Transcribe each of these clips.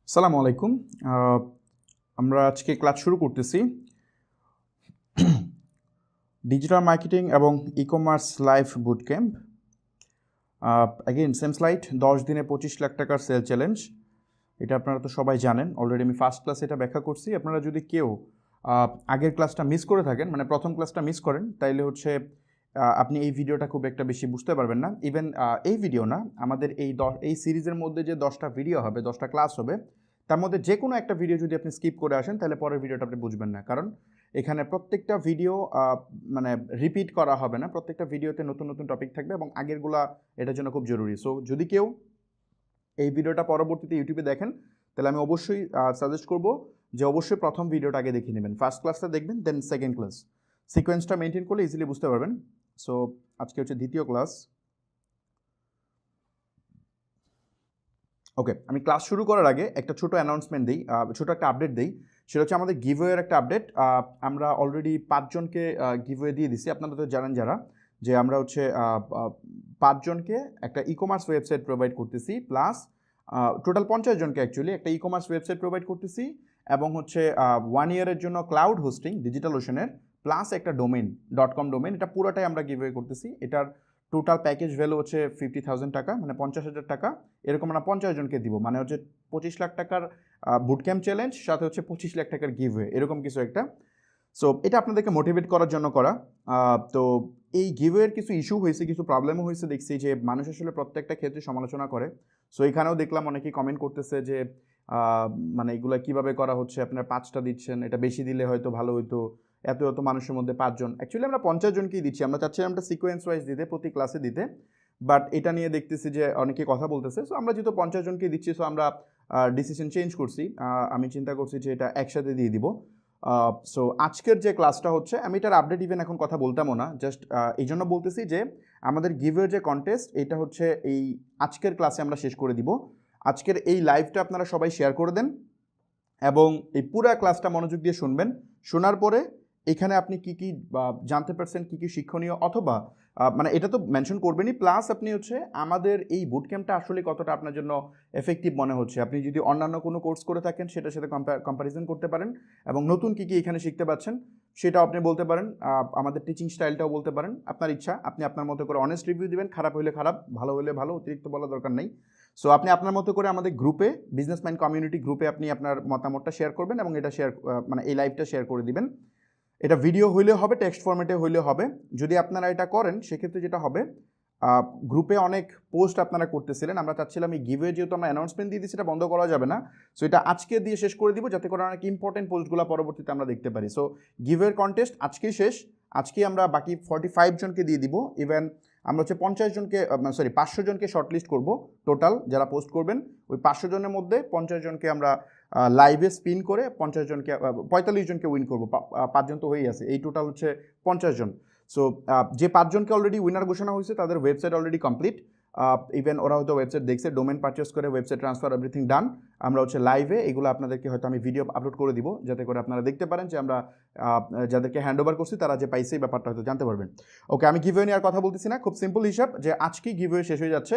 আসসালামু আলাইকুম। আহ, আমরা আজকে ক্লাস শুরু করতেছি ডিজিটাল মার্কেটিং এবং e commerce live boot camp. Again same slide, 10 দিনে 25 লাখ টাকার সেল চ্যালেঞ্জ। এটা আপনারা তো সবাই জানেন, অলরেডি আমি ফার্স্ট ক্লাসে এটা ব্যাখ্যা করছি। আপনারা যদি কেউ আগের ক্লাসটা মিস করে থাকেন, মানে প্রথম ক্লাসটা মিস করেন, তাইলে হচ্ছে আপনি এই ভিডিওটা খুব একটা বেশি বুঝতে পারবেন না। ইভেন এই ভিডিও না, আমাদের এই সিরিজের মধ্যে যে 10টা ভিডিও হবে, 10টা ক্লাস হবে, তার মধ্যে যে কোনো একটা ভিডিও যদি আপনি স্কিপ করে আসেন, তাহলে পরের ভিডিওটা আপনি বুঝবেন না। কারণ এখানে প্রত্যেকটা ভিডিও মানে রিপিট করা হবে না, প্রত্যেকটা ভিডিওতে নতুন নতুন টপিক থাকবে এবং আগেরগুলা এটার জন্য খুব জরুরি। সো যদি কেউ এই ভিডিওটা পরবর্তীতে ইউটিউবে দেখেন, তাহলে আমি অবশ্যই সাজেস্ট করব যে অবশ্যই প্রথম ভিডিওটা আগে দেখে নেবেন, ফার্স্ট ক্লাসটা দেখবেন, দেন সেকেন্ড ক্লাস। সিকোয়েন্সটা মেনটেন করলে ইজিলি বুঝতে পারবেন। সো আজকে হচ্ছে দ্বিতীয় ক্লাস। ওকে, আমি ক্লাস শুরু করার আগে একটা ছোট অ্যানাউন্সমেন্ট দিই, ছোট একটা আপডেট দিই। সেটা হচ্ছে আমাদের গিভওয়ের একটা আপডেট। আমরা অলরেডি 5জনকে গিভওয়ে দিয়ে দিছি। আপনারা তো জানেন যারা, যে আমরা হচ্ছে 5জনকে একটা ই কমার্স ওয়েবসাইট প্রোভাইড করতেছি, প্লাস টোটাল 50জনকে অ্যাকচুয়ালি একটা ই কমার্স ওয়েবসাইট প্রোভাইড করতেছি, এবং হচ্ছে 1 ইয়ারের জন্য ক্লাউড হোস্টিং ডিজিটাল ওশনের, প্লাস একটা ডোমেন .com ডোমেন। এটা পুরোটাই আমরা গিভওয়ে করতেছি। এটার টোটাল প্যাকেজ ভ্যালু হচ্ছে 50,000 টাকা, মানে 50,000 টাকা। এরকম আমরা 50জনকে দিব, মানে হচ্ছে 25 লাখ টাকার বুটক্যাম্প চ্যালেঞ্জ, সাথে হচ্ছে 25 লাখ টাকার গিভওয়ে, এরকম কিছু একটা। সো এটা আপনাদেরকে মোটিভেট করার জন্য করা। তো এই গিভওয়ের কিছু ইস্যু হয়েছে, কিছু প্রবলেমও হয়েছে। দেখছি যে মানুষ আসলে প্রত্যেকটা ক্ষেত্রে সমালোচনা করে। সো এখানেও দেখলাম অনেকেই কমেন্ট করতেছে যে মানে এগুলো কিভাবে করা হচ্ছে, আপনারা 5টা দিচ্ছেন, এটা বেশি দিলে হয়তো ভালো হইতো, এত এত মানুষের মধ্যে 5জন। অ্যাকচুয়ালি আমরা 50জনকেই দিচ্ছি, আমরা চাচ্ছিলাম একটা সিকোয়েন্স ওয়াইজ দিতে, প্রতি ক্লাসে দিতে, বাট এটা নিয়ে দেখতেছি যে অনেকে কথা বলতেছে। সো আমরা যেহেতু 50জনকেই দিচ্ছি, সো আমরা ডিসিশন চেঞ্জ করছি। আমি চিন্তা করছি যে এটা একসাথে দিয়ে দিব। সো আজকের যে ক্লাসটা হচ্ছে, আমি এটার আপডেট ইভেন এখন কথা বলতামও না, জাস্ট এই জন্য বলতেছি যে আমাদের গিভওয়ের যে কন্টেস্ট, এটা হচ্ছে এই আজকের ক্লাসে আমরা শেষ করে দিব। আজকের এই লাইভটা আপনারা সবাই শেয়ার করে দেন এবং এই পুরো ক্লাসটা মনোযোগ দিয়ে শুনবেন। শোনার পরে এখানে আপনি কি কি জানতে পারছেন, কি কি শিক্ষণীয়, অথবা মানে এটা তো মেনশন করবেনই, প্লাস আপনি হচ্ছে আমাদের এই বুট ক্যাম্পটা আসলে কতটা আপনার জন্য এফেক্টিভ মনে হচ্ছে। আপনি যদি অন্যান্য কোনো কোর্স করে থাকেন, সেটার সাথে কম্পারিজন করতে পারেন, এবং নতুন কি কি এখানে শিখতে পাচ্ছেন সেটাও আপনি বলতে পারেন। আমাদের টিচিং স্টাইলটাও বলতে পারেন, আপনার ইচ্ছা। আপনি আপনার মতো করে অনেস্ট রিভিউ দিবেন, খারাপ হলে খারাপ, ভালো হলে ভালো, অতিরিক্ত বলা দরকার নেই। সো আপনি আপনার মতো করে আমাদের গ্রুপে, বিজনেসম্যান কমিউনিটি গ্রুপে আপনি আপনার মতামতটা শেয়ার করবেন এবং এটা শেয়ার, মানে এই লাইভটা শেয়ার করে দিবেন। এটা ভিডিও হইলে হবে, টেক্সট ফরম্যাটে হইলে হবে। যদি আপনারা এটা করেন, সেক্ষেত্রে যেটা হবে, গ্রুপে অনেক পোস্ট আপনারা করতেছিলেন, আমরা চাচ্ছিলাম এই গিভওয়ে, যেহেতু আমরা অ্যানাউন্সমেন্ট দিয়ে দিচ্ছি, এটা বন্ধ করা যাবে না। সো এটা আজকে দিয়ে শেষ করে দিব, যাতে করে অনেক ইম্পর্টেন্ট পোস্টগুলো পরবর্তীতে আমরা দেখতে পারি। সো গিভওয়ের কন্টেস্ট আজকেই শেষ। আজকেই আমরা বাকি 45জনকে দিয়ে দিব। ইভেন আমরা হচ্ছে 50জনকে, সরি 500জনকে শর্টলিস্ট করব টোটাল, যারা পোস্ট করবেন। ওই 500জনের মধ্যে 50জনকে আমরা লাইভে স্পিন করে 50জনকে, 45জনকে উইন করবো। 5জন তো হয়েই আছে, এই টোটাল হচ্ছে 50জন। সো যে 5জনকে অলরেডি উইনার ঘোষণা হয়েছে, তাদের ওয়েবসাইট অলরেডি কমপ্লিট। ইভেন ওরা হয়তো ওয়েবসাইট দেখছে, ডোমেন পারচেস করে, ওয়েবসাইট ট্রান্সফার, এভরিথিং ডান। আমরা হচ্ছে লাইভে এগুলো আপনাদেরকে হয়তো আমি ভিডিও আপলোড করে দিব, যাতে করে আপনারা দেখতে পারেন যে আমরা যাদেরকে হ্যান্ড ওভার করছি তারা যে পাইছে, এই ব্যাপারটা হয়তো জানতে পারবেন। ওকে, আমি গিভওয়ে নিয়ে আর কথা বলতেছি না, খুব সিম্পল হিসাব যে আজকেই গিভওয়ে শেষ হয়ে যাচ্ছে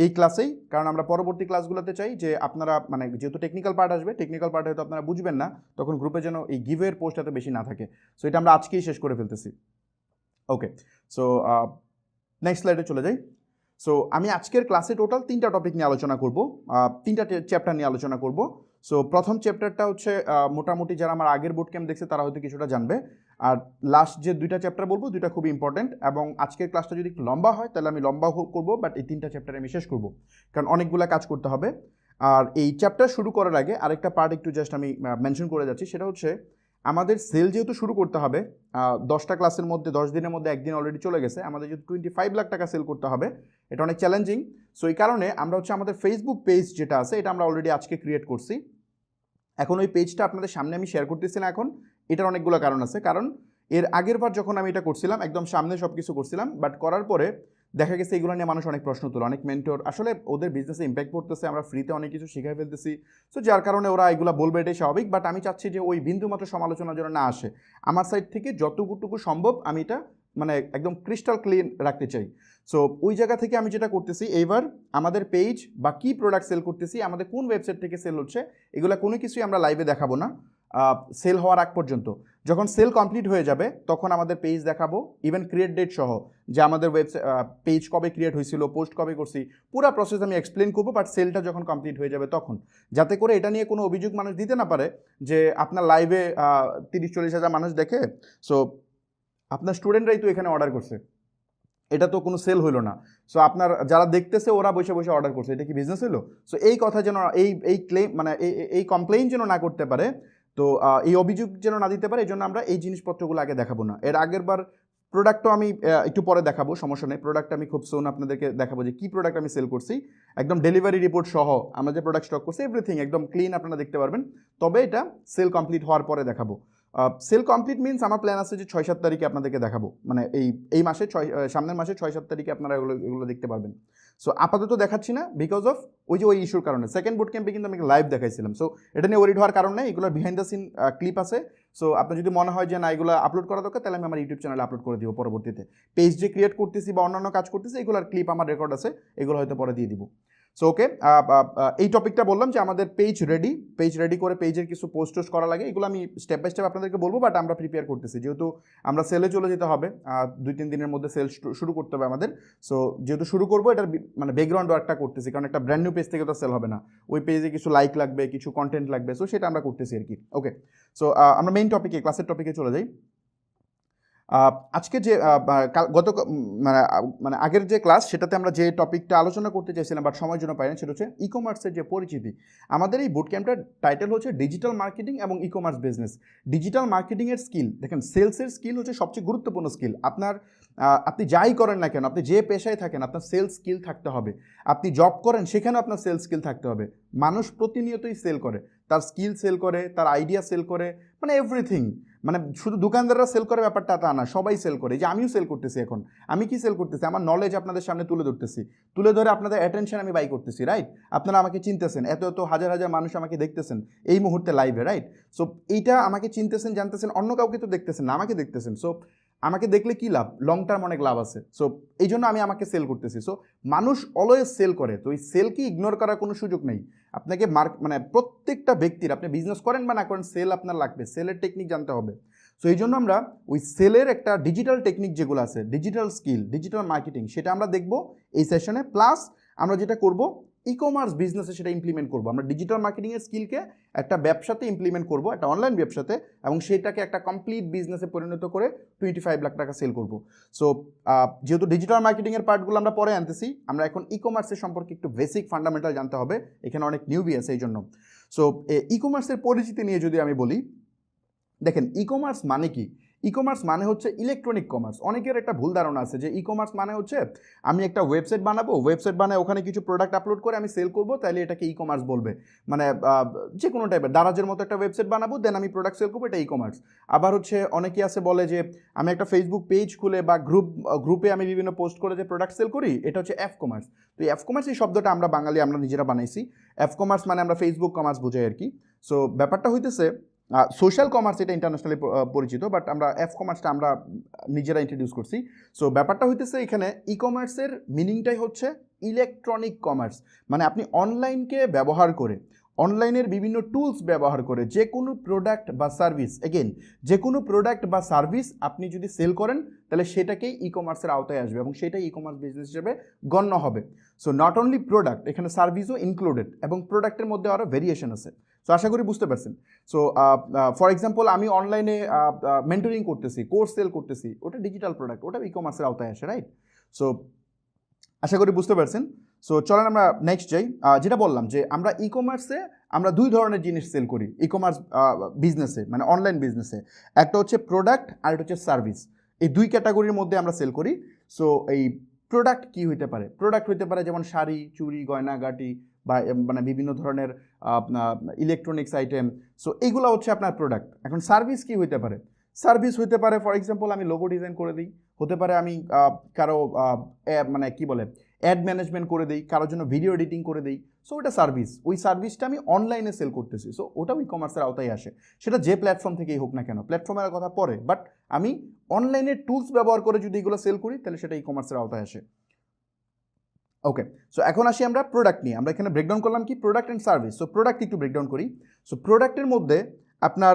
এই ক্লাসেই। কারণ আমরা পরবর্তী ক্লাসগুলোতে চাই যে আপনারা, মানে যেহেতু টেকনিক্যাল পার্ট আসবে, টেকনিক্যাল পার্ট হয়তো আপনারা বুঝবেন না, তখন গ্রুপে যেন এই গিভওয়ের পোস্ট এত বেশি না থাকে। সো এটা আমরা আজকেই শেষ করে ফেলতেছি। ওকে, সো নেক্সট স্লাইডে চলে যাই। সো আমি আজকের ক্লাসে টোটাল 3টা টপিক নিয়ে আলোচনা করব, 3টা চ্যাপ্টার নিয়ে আলোচনা করব। সো প্রথম চ্যাপ্টারটা হচ্ছে মোটামুটি যারা আমার আগের বুট ক্যাম্প দেখছে তারা হয়তো কিছুটা জানবে, আর লাস্ট যে 2টা চ্যাপ্টার বলবো, 2টা খুব ইম্পর্টেন্ট। এবং আজকের ক্লাসটা যদি একটু লম্বা হয়, তাহলে আমি লম্বা করবো, বাট এই 3টা চ্যাপ্টারে আমি শেষ করবো, কারণ অনেকগুলো কাজ করতে হবে। আর এই চ্যাপ্টার শুরু করার আগে আরেকটা পার্ট একটু জাস্ট আমি মেনশন করে যাচ্ছি, সেটা হচ্ছে আমাদের সেল যেহেতু শুরু করতে হবে, 10টা ক্লাসের মধ্যে 10 দিনের মধ্যে একদিন অলরেডি চলে গেছে, আমাদের যদি 25 লাখ টাকা সেল করতে হবে, এটা অনেক চ্যালেঞ্জিং। সো এই কারণে আমরা হচ্ছে আমাদের ফেসবুক পেজ যেটা আছে, এটা আমরা অলরেডি আজকে ক্রিয়েট করছি। এখন ওই পেজটা আপনাদের সামনে আমি শেয়ার করতেছি না এখন, এটার অনেকগুলো কারণ আছে। কারণ এর আগের বার যখন আমি এটা করছিলাম, একদম সামনে সব কিছু করছিলাম, বাট করার পরে দেখা গেছে এগুলো নিয়ে মানুষ অনেক প্রশ্ন তোলে, অনেক মেন্টর আসলে ওদের বিজনেসে ইম্প্যাক্ট পড়তেছে, আমরা ফ্রিতে অনেক কিছু শিখাই ফেলতেছি। সো যার কারণে ওরা এগুলো বলবে, এটাই স্বাভাবিক। বাট আমি চাচ্ছি যে ওই বিন্দুমাত্র সমালোচনার জন্য না আসে, আমার সাইড থেকে যতটুকু সম্ভব আমি এটা মানে একদম ক্রিস্টাল ক্লিন রাখতে চাই। সো ওই জায়গা থেকে আমি যেটা করতেছি, এইবার আমাদের পেজ বা কী প্রোডাক্ট সেল করতেছি, আমাদের কোন ওয়েবসাইট থেকে সেল হচ্ছে, এগুলো কোনো কিছুই আমরা লাইভে দেখাবো না সেল হওয়ার আগ পর্যন্ত। যখন সেল কমপ্লিট হয়ে যাবে তখন আমাদের পেজ দেখাবো, ইভেন ক্রিয়েট ডেট সহ, যে আমাদের ওয়েবসাইট পেজ কবে ক্রিয়েট হয়েছিল, পোস্ট কবে করছি, পুরো প্রসেস আমি এক্সপ্লেন করবো। বাট সেলটা যখন কমপ্লিট হয়ে যাবে তখন, যাতে করে এটা নিয়ে কোনো অভিযোগ মানুষ দিতে না পারে যে আপনার লাইভে 30-40 হাজার মানুষ দেখে, সো আপনার স্টুডেন্টরাই তো এখানে অর্ডার করছে, এটা তো কোনো সেল হইলো না। সো আপনার যারা দেখতেছে ওরা বসে বসে অর্ডার করছে, এটা কি বিজনেস হলো? সো এই কথা যেন এই ক্লেম মানে এই কমপ্লেইন যেন না করতে পারে, তো এই অভিযোগ যেন না দিতে পারে, এই জন্য আমরা এই জিনিসপত্রগুলো আগে দেখাবো না। এর আগের বার প্রোডাক্টও আমি একটু পরে দেখাবো, সমস্যা নেই। প্রোডাক্ট আমি খুব সুন আপনাদেরকে দেখাবো যে কী প্রোডাক্ট আমি সেল করছি, একদম ডেলিভারি রিপোর্ট সহ আমরা যে প্রোডাক্ট স্টক করছি এভরিথিং একদম ক্লিন আপনারা দেখতে পারবেন। তবে এটা সেল কমপ্লিট হওয়ার পরে দেখাবো। সেল কমপ্লিট মিনস আমার প্ল্যান আছে যে 6-7 তারিখে আপনাদেরকে দেখাবো, মানে এই মাসে সামনের মাসে 6-7 তারিখে আপনারা এগুলো দেখতে পারবেন। সো আপাতত দেখাচ্ছি না বিকজ অফ ওই ইস্যুর কারণে। সেকেন্ড বুট ক্যাম্পে কিন্তু আমি লাইভ দেখাইছিলাম, সো এটা নিয়ে ওরিড হওয়ার কারণ নেই। এগুলোর বিহাইন্ড দ্য সিন ক্লিপ আছে। সো আপনার যদি মনে হয় যে না এগুলো আপলোড করা দরকার, তাহলে আমি আমার ইউটিউব চ্যানেলে আপলোড করে দিব পরবর্তীতে। পেজ যে ক্রিয়েট করতেছি বা অন্যান্য কাজ করতেছি এগুলোর ক্লিপ আমার রেকর্ড আছে, এগুলো হয়তো পরে দিয়ে দিব। সো ওকে, এই টপিকটা বললাম যে আমাদের পেজ রেডি করে পেজের কিছু পোস্ট করা লাগে, এগুলো আমি স্টেপ বাই স্টেপ আপনাদেরকে বলবো। বাট আমরা প্রিপেয়ার করতেছি, যেহেতু আমরা সেলে চলে যেতে হবে, 2-3 দিনের মধ্যে সেল শুরু করতে হবে আমাদের। সো যেহেতু শুরু করবো, এটার মানে ব্যাকগ্রাউন্ড ওয়ার্কটা করতেছি, কারণ একটা ব্র্যান্ড নিউ পেজ থেকে তো সেল হবে না, ওই পেজে কিছু লাইক লাগবে, কিছু কন্টেন্ট লাগবে, সো সেটা আমরা করতেছি আর কি। ওকে, সো আমরা মেইন টপিকে, ক্লাসের টপিকে চলে যাই। আজকে যে মানে আগের যে ক্লাস, সেটাতে আমরা যে টপিকটা আলোচনা করতে চাইছিলাম বাট সময়ের জন্য পাইনি, সেটা হচ্ছে ই কমার্সের যে পরিচিতি। আমাদের এই বুট ক্যাম্পটার টাইটেল হচ্ছে ডিজিটাল মার্কেটিং এবং ই কমার্স বিজনেস। ডিজিটাল মার্কেটিংয়ের স্কিল, দেখেন সেলসের স্কিল হচ্ছে সবচেয়ে গুরুত্বপূর্ণ স্কিল। আপনি যাই করেন না কেন, আপনি যে পেশায় থাকেন, আপনার সেলস স্কিল থাকতে হবে। আপনি জব করেন, সেখানেও আপনার সেলস স্কিল থাকতে হবে। মানুষ প্রতিনিয়তই সেল করে, তার স্কিল সেল করে, তার আইডিয়া সেল করে, মানে এভরিথিং। মানে শুধু দোকানদাররা সেল করে ব্যাপারটা তা না, সবাই সেল করে। যে আমিও সেল করতেছি, এখন আমি কি সেল করতেছি? আমার নলেজ আপনাদের সামনে তুলে ধরতেছি, তুলে ধরে আপনাদের অ্যাটেনশন আমি বাই করতেছি, রাইট? আপনারা আমাকে চিনতেছেন, এত হাজার হাজার মানুষ আমাকে দেখতেছেন এই মুহূর্তে লাইভে, রাইট? সো এইটা আমাকে চিনতেছেন, জানতেছেন, অন্য কাউকে তো দেখতেছেন না, আমাকে দেখতেছেন। সো আমাকে দেখলে কী লাভ? লং টার্ম অনেক লাভ আছে। সো এই জন্য আমি আমাকে সেল করতেছি। সো মানুষ অলওয়েজ সেল করে, তো এই সেলকে ইগনোর করার কোনো সুযোগ নেই। আপনাকে মানে প্রত্যেকটা ব্যক্তির, আপনি বিজনেস করেন বা না করেন, সেল আপনার লাগবে, সেলের টেকনিক জানতে হবে। সো এই জন্য আমরা ওই সেলের একটা ডিজিটাল টেকনিক যেগুলো আছে, ডিজিটাল স্কিল, ডিজিটাল মার্কেটিং, সেটা আমরা দেখব এই সেশনে। প্লাস আমরা যেটা করব, ই কমার্স বিজনেসে সেটা ইমপ্লিমেন্ট করব। আমরা ডিজিটাল মার্কেটিংয়ের স্কিলকে একটা ব্যবসাতে ইমপ্লিমেন্ট করব, একটা অনলাইন ব্যবসাতে, এবং সেটাকে একটা কমপ্লিট বিজনেসে পরিণত করে 25 লাখ টাকা সেল করব। সো যেহেতু ডিজিটাল মার্কেটিংয়ের পার্টগুলো আমরা পরে আনতেছি, আমরা এখন ই কমার্সের সম্পর্কে একটু বেসিক ফান্ডামেন্টাল জানতে হবে। এখানে অনেক নিউবি আছে এই জন্য। সো ই কমার্সের পরিচিতি নিয়ে যদি আমি বলি, দেখেন ই কমার্স মানে কি? ই কমার্স মানে হচ্ছে ইলেকট্রনিক কমার্স। অনেকের একটা ভুল ধারণা আছে যে ই কমার্স মানে হচ্ছে আমি একটা ওয়েবসাইট বানাবো, ওয়েবসাইট বানায় ওখানে কিছু প্রোডাক্ট আপলোড করে আমি সেল করবো, তাহলে এটাকে ই কমার্স বলবে। মানে যে কোনো টাইপের দারাজের মতো একটা ওয়েবসাইট বানাবো, দেন আমি প্রোডাক্ট সেল করবো, এটা ই কমার্স। আবার হচ্ছে অনেকে আছে বলে যে আমি একটা ফেসবুক পেজ খুলে বা গ্রুপে আমি বিভিন্ন পোস্ট করে যে প্রোডাক্ট সেল করি, এটা হচ্ছে এফ কমার্স। তো এই এফ কমার্স এই শব্দটা আমরা বাঙালি আমরা নিজেরা বানাইছি। এফ কমার্স মানে আমরা ফেসবুক কমার্স বোঝাই আর কি। সো ব্যাপারটা হইতেছে সোশ্যাল কমার্স, এটা ইন্টারন্যাশনালি পরিচিত, বাট আমরা এফ কমার্সটা আমরা নিজেরা ইন্ট্রোডিউস করছি। সো ব্যাপারটা হইতেছে এখানে ই কমার্সের মিনিংটাই হচ্ছে ইলেকট্রনিক কমার্স। মানে আপনি অনলাইনকে ব্যবহার করে, অনলাইনের বিভিন্ন টুলস ব্যবহার করে যে কোনো প্রোডাক্ট বা সার্ভিস, এগেন যে কোনো প্রোডাক্ট বা সার্ভিস আপনি যদি সেল করেন, তাহলে সেটাকেই ই কমার্সের আওতায় আসবে এবং সেটাই ই কমার্স বিজনেস হিসেবে গণ্য হবে। সো নট অনলি প্রোডাক্ট, এখানে সার্ভিসও ইনক্লুডেড, এবং প্রোডাক্টের মধ্যে আরও ভেরিয়েশন আছে। সো আশা করি বুঝতে পারছেন। সো ফর এক্সাম্পল আমি অনলাইনে মেন্টরিং করতেছি, কোর্স সেল করতেছি, ওটা ডিজিটাল প্রোডাক্ট, ওটা ই কমার্সের আওতায় আসে, রাইট? সো আশা করি বুঝতে পারছেন। সো চলেন আমরা নেক্সট যাই। যেটা বললাম যে আমরা ই কমার্সে আমরা দুই ধরনের জিনিস সেল করি ই কমার্স বিজনেসে, মানে অনলাইন বিজনেসে। একটা হচ্ছে প্রোডাক্ট আর একটা হচ্ছে সার্ভিস। এই দুই ক্যাটাগরির মধ্যে আমরা সেল করি। সো এই প্রোডাক্ট কী হইতে পারে? প্রোডাক্ট হইতে পারে যেমন শাড়ি, চুড়ি, গয়নাগাটি, বা মানে বিভিন্ন ধরনের ইলেকট্রনিক্স আইটেম। সো এইগুলো হচ্ছে আপনার প্রোডাক্ট। এখন সার্ভিস কী হইতে পারে? সার্ভিস হইতে পারে ফর এক্সাম্পল আমি লোগো ডিজাইন করে দিই, হতে পারে আমি কারো মানে কি বলে অ্যাড ম্যানেজমেন্ট করে দিই, কারোর জন্য ভিডিও এডিটিং করে দিই। সো ওটা সার্ভিস, ওই সার্ভিসটা আমি অনলাইনে সেল করতেছি। সো ওটাও ই কমার্সের আওতায় আসে, সেটা যে প্ল্যাটফর্ম থেকেই হোক না কেন। প্ল্যাটফর্মের কথা পরে, বাট আমি অনলাইনের টুলস ব্যবহার করে যদি এগুলো সেল করি তাহলে সেটা ই কমার্সের আওতায় আসে। ওকে, সো এখন আসি আমরা প্রোডাক্ট নিয়ে। আমরা এখানে ব্রেকডাউন করলাম কি product and service. So product একটু ব্রেকডাউন করি। সো প্রোডাক্টের মধ্যে আপনার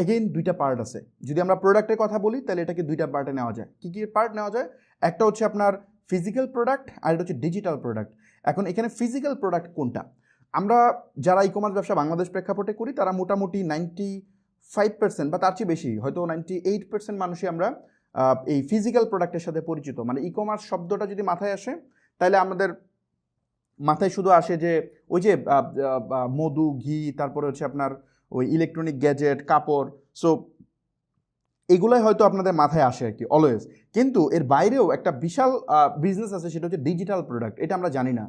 এগেইন দুইটা পার্ট আছে। যদি আমরা প্রোডাক্টের কথা বলি তাহলে এটাকে দুইটা পার্টে নেওয়া যায়। কী কী পার্ট নেওয়া যায়? একটা হচ্ছে আপনার ফিজিক্যাল প্রোডাক্ট আর এটা হচ্ছে ডিজিটাল প্রোডাক্ট। এখন এখানে ফিজিক্যাল প্রোডাক্ট কোনটা? আমরা যারা ই কমার্স ব্যবসা বাংলাদেশ প্রেক্ষাপটে করি তারা মোটামুটি 95% বা তার চেয়ে বেশি, হয়তো 98% মানুষই আমরা এই ফিজিক্যাল প্রোডাক্টের সাথে পরিচিত। মানে ই কমার্স শব্দটা যদি মাথায় আসে তাহলে আমাদের মাথায় শুধু আসে যে ওই যে মধু, ঘি, তারপরে হচ্ছে আপনার ওই ইলেকট্রনিক গ্যাজেট, কাপড়। সো এগুলোই হয়তো আপনাদের মাথায় আসে আর কি অলওয়েজ। কিন্তু এর বাইরেও একটা বিশাল বিজনেস আছে, সেটা হচ্ছে ডিজিটাল প্রোডাক্ট। এটা আমরা জানি না।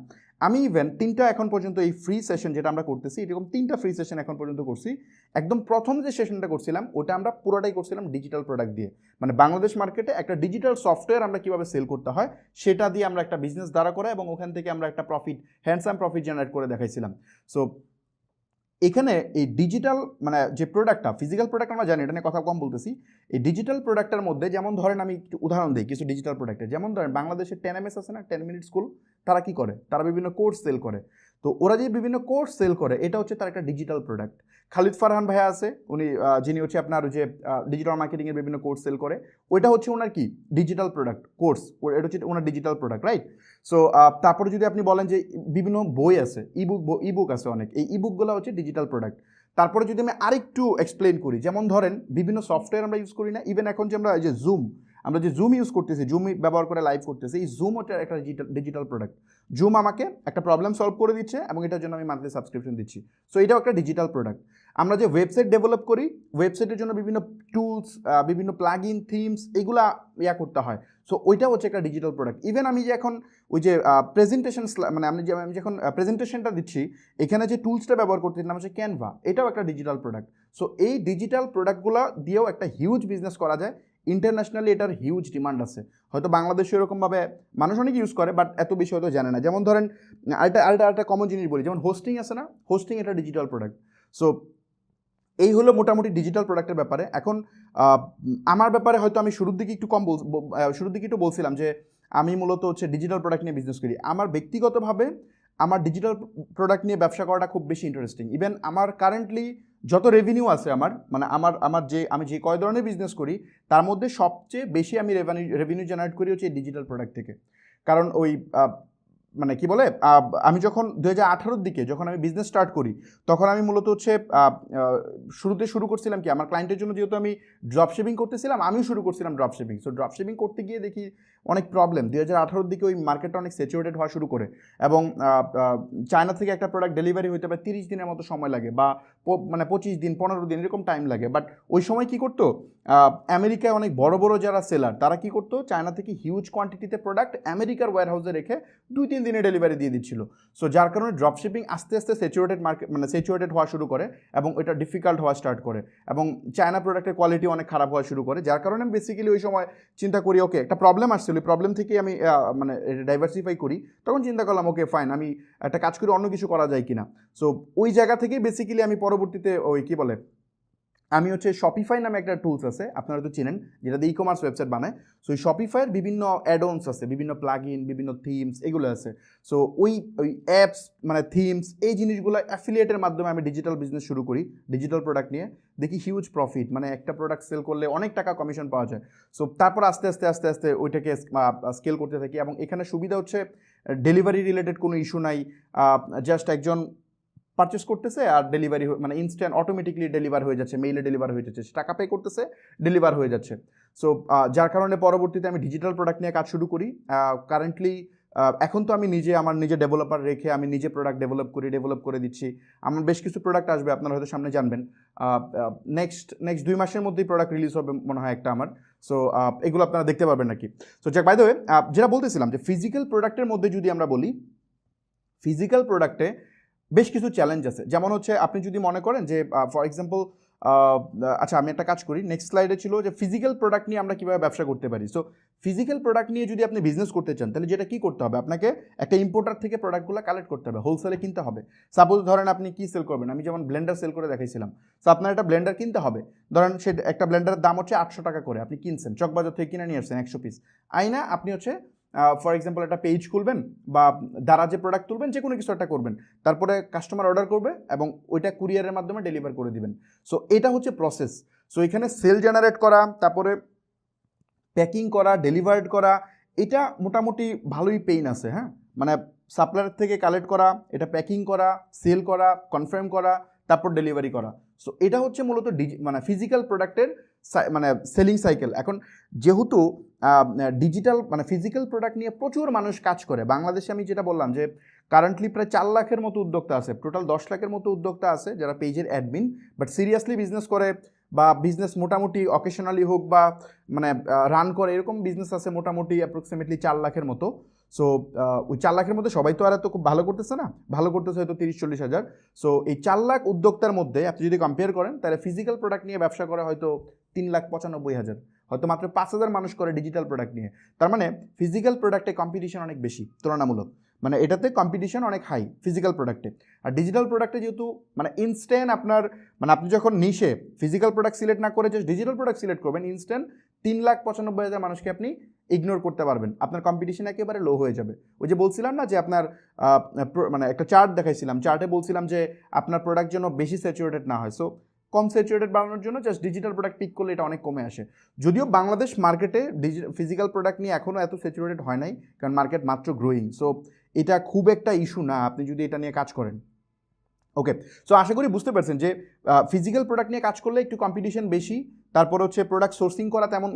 আমি ইভেন 3টা এখন পর্যন্ত এই ফ্রি সেশন যেটা আমরা করতেছি, এরকম 3টা ফ্রি সেশন এখন পর্যন্ত করছি। একদম প্রথম যে সেশনটা করছিলাম ওটা আমরা পুরোটাই করছিলাম ডিজিটাল প্রোডাক্ট দিয়ে। মানে বাংলাদেশ মার্কেটে একটা ডিজিটাল সফটওয়্যার আমরা কীভাবে সেল করতে হয় সেটা দিয়ে আমরা একটা বিজনেস দাঁড়া করা এবং ওখান থেকে আমরা একটা হ্যান্ডসাম প্রফিট জেনারেট করে দেখাইছিলাম। সো এখানে এই ডিজিটাল মানে যে প্রোডাক্টটা, ফিজিক্যাল প্রোডাক্ট আমরা জানি, এটা নিয়ে কথা কম বলতেছি। এই ডিজিটাল প্রোডাক্টের মধ্যে যেমন ধরেন আমি একটু উদাহরণ দিই কিছু ডিজিটাল প্রোডাক্টের। যেমন ধরেন বাংলাদেশের 10MS আছে না, 10 মিনিট স্কুল, তারা কি করে? তারা বিভিন্ন কোর্স সেল করে। তো ওরা যে বিভিন্ন কোর্স সেল করে এটা হচ্ছে তার একটা ডিজিটাল প্রোডাক্ট। খালিদ ফারহান ভাইয়া আছে, উনি যিনি হচ্ছে আপনার যে ডিজিটাল মার্কেটিংয়ের বিভিন্ন কোর্স সেল করে, ওইটা হচ্ছে ওনার কি ডিজিটাল প্রোডাক্ট কোর্স, এটা হচ্ছে ওনার ডিজিটাল প্রোডাক্ট, রাইট? সো তারপরে যদি আপনি বলেন যে বিভিন্ন বই আছে, ইবুক আছে অনেক, এই ইবুকগুলো হচ্ছে ডিজিটাল প্রোডাক্ট। তারপরে যদি আমি আরেকটু এক্সপ্লেন করি, যেমন ধরেন বিভিন্ন সফটওয়্যার আমরা ইউজ করি না, ইভেন এখন যে আমরা যে আমরা যে জুম ইউজ করতেছি, জুম ব্যবহার করে লাইভ করতেছি, এই জুম হচ্ছে একটা ডিজিটাল প্রোডাক্ট। জুম আমাকে একটা প্রবলেম সলভ করে দিচ্ছে এবং এটার জন্য আমি মান্থলি সাবস্ক্রিপশন দিচ্ছি। সো এটাও একটা ডিজিটাল প্রোডাক্ট। আমরা যে ওয়েবসাইট ডেভেলপ করি, ওয়েবসাইটের জন্য বিভিন্ন টুলস, বিভিন্ন প্লাগইন, থিমস, এগুলা করতে হয়। সো ওইটাও হচ্ছে একটা ডিজিটাল প্রোডাক্ট। ইভেন আমি যে এখন ওই যে প্রেজেন্টেশন, মানে আমি যখন প্রেজেন্টেশনটা দিচ্ছি, এখানে যে টুলসটা ব্যবহার করতে নাম হচ্ছে ক্যানভা, এটাও একটা ডিজিটাল প্রোডাক্ট। সো এই ডিজিটাল প্রোডাক্টগুলো দিয়েও একটা হিউজ বিজনেস করা যায়। ইন্টারন্যাশনালি এটার হিউজ ডিমান্ড আছে। হয়তো বাংলাদেশে এরকমভাবে মানুষ অনেক ইউজ করে, বাট এত বেশি হয়তো জানে না। যেমন ধরেন আরেকটা কমন জিনিস বলি, যেমন হোস্টিং আছে না, হোস্টিং এটা ডিজিটাল প্রোডাক্ট। সো এই হলো মোটামুটি ডিজিটাল প্রোডাক্টের ব্যাপারে। এখন আমার ব্যাপারে হয়তো আমি শুরুর দিকে একটু বলছিলাম যে আমি মূলত হচ্ছে ডিজিটাল প্রোডাক্ট নিয়ে বিজনেস করি। আমার ব্যক্তিগতভাবে আমার ডিজিটাল প্রোডাক্ট নিয়ে ব্যবসা করাটা খুব বেশি ইন্টারেস্টিং। ইভেন আমার কারেন্টলি যত রেভিনিউ আছে আমি যে কয় ধরনের বিজনেস করি তার মধ্যে সবচেয়ে বেশি আমি রেভিনিউ জেনারেট করি হচ্ছে ডিজিটাল প্রোডাক্ট থেকে। কারণ ওই মানে কি বলে, আমি যখন 2018-র দিকে যখন আমি বিজনেস স্টার্ট করি, তখন আমি মূলত হচ্ছে শুরু করছিলাম কি, আমার ক্লায়েন্টের জন্য যেহেতু আমি ড্রপ শিপিং করতেছিলাম, আমিও শুরু করছিলাম drop shipping. So drop shipping করতে গিয়ে দেখি অনেক প্রবলেম। 2018-র দিকে ওই মার্কেটটা অনেক স্যাচুরেটেড হওয়া শুরু করে এবং চায়না থেকে একটা প্রোডাক্ট ডেলিভারি হইতে পারে 30 দিনের মতো সময় লাগে, বা মানে 25 দিন 15 দিন এরকম টাইম লাগে। বাট ওই সময় কি করতো, আমেরিকায় অনেক বড় বড় যারা সেলার তারা কি করতো, চায়না থেকে হিউজ কোয়ান্টিটিতে প্রোডাক্ট আমেরিকার ওয়্যারহাউসে রেখে 2-3 দিনে ডেলিভারি দিয়ে দিচ্ছিল। সো যার কারণে ড্রপ শিপিং আস্তে আস্তে স্যাচুরেটেড হওয়া শুরু করে এবং এটা ডিফিকাল্ট হওয়া স্টার্ট করে এবং চায়না প্রোডাক্টের কোয়ালিটি অনেক খারাপ হওয়া শুরু করে। যার কারণে আমি বেসিক্যালি ওই সময় চিন্তা করি, ওকে একটা প্রবলেম আসছিল, ওই প্রবলেম থেকেই আমি মানে ডাইভার্সিফাই করি। তখন চিন্তা করলাম ওকে ফাইন, আমি একটা কাজ করে অন্য কিছু করা যায় কিনা। সো ওই জায়গা থেকেই বেসিক্যালি আমি পরবর্তীতে ওই কি বলে, আমি হচ্ছে শপিফাই নামে একটা টুলস আছে, আপনারা তো চিনেন, যেটা দিয়ে ই কমার্স ওয়েবসাইট বানায়। সো ওই শপিফাইয়ের বিভিন্ন অ্যাডঅনস আছে, বিভিন্ন প্লাগইন, বিভিন্ন থিমস, এগুলো আছে। সো ওই অ্যাপস মানে থিমস, এই জিনিসগুলো অ্যাফিলিয়েটের মাধ্যমে আমি ডিজিটাল বিজনেস শুরু করি ডিজিটাল প্রোডাক্ট নিয়ে। দেখি হিউজ প্রফিট, মানে একটা প্রোডাক্ট সেল করলে অনেক টাকা কমিশন পাওয়া যায়। সো তারপর আস্তে আস্তে ওইটাকে স্কেল করতে থাকি এবং এখানে সুবিধা হচ্ছে ডেলিভারি রিলেটেড কোনো ইস্যু নাই। জাস্ট একজন পারচেস করতেছে আর ডেলিভারি মানে ইনস্ট্যান্ট অটোমেটিকলি ডেলিভার হয়ে যাচ্ছে, মেইলে ডেলিভার হয়ে যাচ্ছে, টাকা পে করতেছে, ডেলিভার হয়ে যাচ্ছে। সো যার কারণে পরবর্তীতে আমি ডিজিটাল প্রোডাক্ট নিয়ে কাজ শুরু করি। কারেন্টলি এখন তো আমি আমার নিজে ডেভেলপার রেখে আমি নিজে প্রোডাক্ট ডেভেলপ করে দিচ্ছি। আমার বেশ কিছু প্রোডাক্ট আসবে, আপনারা হয়তো সামনে জানবেন। নেক্সট 2 মাসের মধ্যেই প্রোডাক্ট রিলিজ হবে মনে হয় একটা আমার। সো এগুলো আপনারা দেখতে পারবেন নাকি। সো যাক, বাই দ্য ওয়ে, যেটা বলতেছিলাম যে ফিজিক্যাল প্রোডাক্টের মধ্যে যদি আমরা বলি, ফিজিক্যাল প্রোডাক্টে বেশ কিছু চ্যালেঞ্জ আছে। যেমন হচ্ছে আপনি যদি মনে করেন যে ফর এক্সাম্পল আচ্ছা আমি একটা কাজ করি, নেক্সট স্লাইডে ছিল যে ফিজিক্যাল প্রোডাক্ট নিয়ে আমরা কীভাবে ব্যবসা করতে পারি। সো ফিজিক্যাল প্রোডাক্ট নিয়ে যদি আপনি বিজনেস করতে চান তাহলে যেটা কী করতে হবে, আপনাকে একটা ইম্পোর্টার থেকে প্রোডাক্টগুলো কালেক্ট করতে হবে, হোলসেলে কিনতে হবে। সাপোজ ধরেন আপনি কী সেল করবেন, আমি যেমন ব্লেন্ডার সেল করে দেখাইছিলাম। সো আপনার একটা ব্লেন্ডার কিনতে হবে, ধরেন সে একটা ব্লেন্ডারের দাম হচ্ছে 800 টাকা করে, আপনি কিনছেন চকবাজার থেকে কিনে নিয়ে আসছেন 100 পিস। আইনা আপনি হচ্ছে ফর এক্সাম্পল একটা পেজ খুলবেন বা দারাজে প্রোডাক্ট তুলবেন, যে কোনো কিছু একটা করবেন, তারপরে কাস্টমার অর্ডার করবে এবং ওইটা কুরিয়ারের মাধ্যমে ডেলিভার করে দিবেন। সো এটা হচ্ছে প্রসেস। সো এখানে সেল জেনারেট করা, তারপরে প্যাকিং করা, ডেলিভার্ড করা, এটা মোটামুটি ভালোই পেইন আছে। হ্যাঁ, মানে সাপ্লায়ার থেকে কালেক্ট করা, এটা প্যাকিং করা, সেল করা, কনফার্ম করা, তারপর ডেলিভারি করা। সো এটা হচ্ছে মূলত মানে ফিজিক্যাল প্রোডাক্টের মানে সেলিং সাইকেল। এখন যেহেতু ডিজিটাল মানে ফিজিক্যাল প্রোডাক্ট নিয়ে প্রচুর মানুষ কাজ করে বাংলাদেশে, আমি যেটা বললাম যে কারেন্টলি প্রায় 4 লাখের মতো উদ্যোক্তা আছে, টোটাল 10 লাখের মতো উদ্যোক্তা আছে যারা পেজের অ্যাডমিন, বাট সিরিয়াসলি বিজনেস করে বা বিজনেস মোটামুটি অকেশনালি হোক বা মানে রান করে, এরকম বিজনেস আছে মোটামুটি অ্যাপ্রক্সিমেটলি 4 লাখের মতো। সো ওই 4 লাখের মধ্যে সবাই তো আর এত খুব ভালো করতেছে না, ভালো করতেছে হয়তো 30-40 হাজার। সো এই 4 লাখ উদ্যোক্তার মধ্যে আপনি যদি কম্পেয়ার করেন তাহলে ফিজিক্যাল প্রোডাক্ট নিয়ে ব্যবসা করে হয়তো 3,95,000, হয়তো মাত্র 5,000 মানুষ করে ডিজিটাল প্রোডাক্ট নিয়ে। তার মানে ফিজিক্যাল প্রোডাক্টে কম্পিটিশন অনেক বেশি তুলনামূলক, মানে এটাতে কম্পিটিশন অনেক হাই ফিজিক্যাল প্রোডাক্টে। আর ডিজিটাল প্রোডাক্টে যেহেতু মানে ইনস্ট্যান্ট আপনার মানে আপনি যখন নিশে ফিজিক্যাল প্রোডাক্ট সিলেক্ট না করে জাস্ট ডিজিটাল প্রোডাক্ট সিলেক্ট করবেন, ইনস্ট্যান্ট 3,95,000 মানুষকে আপনি ইগনোর করতে পারবেন, আপনার কম্পিটিশন একেবারে লো হয়ে যাবে। ওই যে বলছিলাম না যে আপনার মানে একটা চার্ট দেখাইছিলাম, চার্টে বলছিলাম যে আপনার প্রোডাক্ট যেন বেশি স্যাচুরেটেড না হয়। সো কম স্যাচুরেটেড বানানোর জন্য জাস্ট ডিজিটাল প্রোডাক্ট পিক করলে এটা অনেক কমে আসে। যদিও বাংলাদেশ মার্কেটে ফিজিক্যাল প্রোডাক্ট নিয়ে এখনও এত স্যাচুরেটেড হয় নাই, কারণ মার্কেট মাত্র গ্রোয়িং। সো এটা খুব একটা ইস্যু না আপনি যদি এটা নিয়ে কাজ করেন। ওকে, সো আশা করি বুঝতে পারছেন যে ফিজিক্যাল প্রোডাক্ট নিয়ে কাজ করলে একটু কম্পিটিশন বেশি, তারপর হচ্ছে প্রোডাক্ট সোর্সিং করা তেমন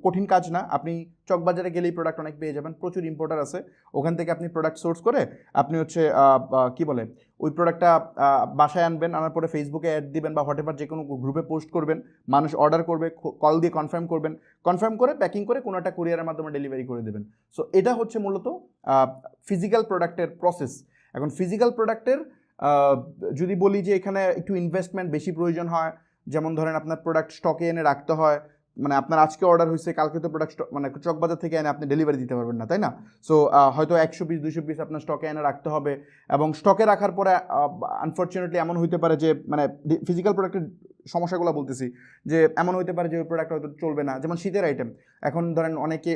কঠিন কাজ না। আপনি চকবাজারে গেলেই প্রোডাক্ট অনেক পেয়ে যাবেন, প্রচুর ইম্পোর্টার আছে, ওখান থেকে আপনি প্রোডাক্ট সোর্স করে আপনি হচ্ছে কি বলে ওই প্রোডাক্টটা বাসায় আনবেন, আনার পরে ফেসবুকে অ্যাড দিবেন বা হোয়াটএভার যে কোনো গ্রুপে পোস্ট করবেন, মানুষ অর্ডার করবে, কল দিয়ে কনফার্ম করবেন, কনফার্ম করে প্যাকিং করে কোনো একটা কুরিয়ারের মাধ্যমে ডেলিভারি করে দেবেন। সো এটা হচ্ছে মূলত ফিজিক্যাল প্রোডাক্টের প্রসেস। এখন ফিজিক্যাল প্রোডাক্টের যদি বলি যে এখানে একটু ইনভেস্টমেন্ট বেশি প্রয়োজন হয়, যেমন ধরেন আপনার প্রোডাক্ট স্টকে এনে রাখতে হয়, মানে আপনার আজকে অর্ডার হয়েছে কালকে তো প্রোডাক্ট মানে চকবাজার থেকে এনে আপনি ডেলিভারি দিতে পারবেন না, তাই না? সো হয়তো 100 পিস 200 পিস আপনার স্টকে এনে রাখতে হবে, এবং স্টকে রাখার পরে আনফর্চুনেটলি এমন হইতে পারে যে মানে ফিজিক্যাল প্রোডাক্টের সমস্যাগুলো বলতেছি, যে এমন হইতে পারে যে ওই প্রোডাক্ট হয়তো চলবে না। যেমন শীতের আইটেম, এখন ধরেন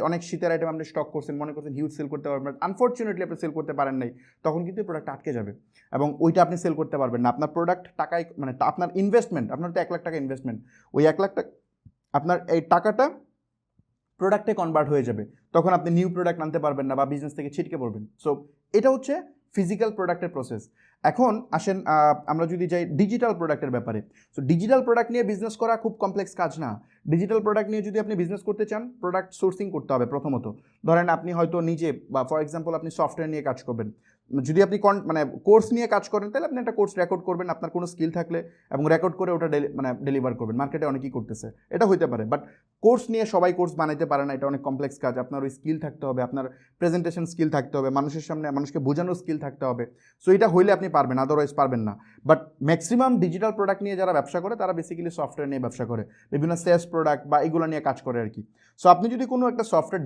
অনেক শীতের আইটেম আপনি স্টক করছেন, মনে করছেন হিউজ সেল করতে পারবেন, আনফর্চুনেটলি আপনি সেল করতে পারেন নাই, তখন কিন্তু এই প্রোডাক্ট আটকে যাবে এবং ওইটা আপনি সেল করতে পারবেন না। আপনার প্রোডাক্ট টাকায় মানে আপনার ইনভেস্টমেন্ট, আপনার তো 1 লাখ টাকা ইনভেস্টমেন্ট, ওই 1 লাখ টাকা আপনার এই টাকাটা প্রোডাক্টে কনভার্ট হয়ে যাবে, তখন আপনি নিউ প্রোডাক্ট আনতে পারবেন না বা বিজনেস থেকে ছিটকে পড়বেন। সো এটা হচ্ছে ফিজিক্যাল প্রোডাক্টের প্রসেস। এখন আসেন আমরা যদি যাই ডিজিটাল প্রোডাক্টের ব্যাপারে। সো ডিজিটাল প্রোডাক্ট নিয়ে বিজনেস করা খুব কমপ্লেক্স কাজ না। ডিজিটাল প্রোডাক্ট নিয়ে যদি আপনি বিজনেস করতে চান, প্রোডাক্ট সোর্সিং করতে হবে প্রথমত। ধরেন আপনি হয়তো নিজে বা ফর এক্সাম্পল আপনি সফটওয়্যার নিয়ে কাজ করবেন, যদি আপনি মানে কোর্স নিয়ে কাজ করেন তাহলে আপনি একটা কোর্স রেকর্ড করবেন আপনার কোনো স্কিল থাকলে, এবং রেকর্ড করে ওটা মানে ডেলিভার করবেন। মার্কেটে অনেকেই করতেছে, এটা হইতে পারে, বাট কোর্স নিয়ে সবাই কোর্স বানাইতে পারে না, এটা অনেক কমপ্লেক্স কাজ। আপনার ওই স্কিল থাকতে হবে, আপনার প্রেজেন্টেশন স্কিল থাকতে হবে, মানুষের সামনে মানুষকে বোঝানোর স্কিল থাকতে হবে। সো এটা হইলে আপনি পারবেন, আদারওয়াইজ পারবেন না। বাট ম্যাক্সিমাম ডিজিটাল প্রোডাক্ট নিয়ে যারা ব্যবসা করে তারা বেসিক্যালি সফটওয়্যার নিয়ে ব্যবসা করে, বিভিন্ন সেস প্রোডাক্ট বা এগুলো নিয়ে কাজ করে আর কি। সো আপনি যদি কোনো একটা সফটওয়্যার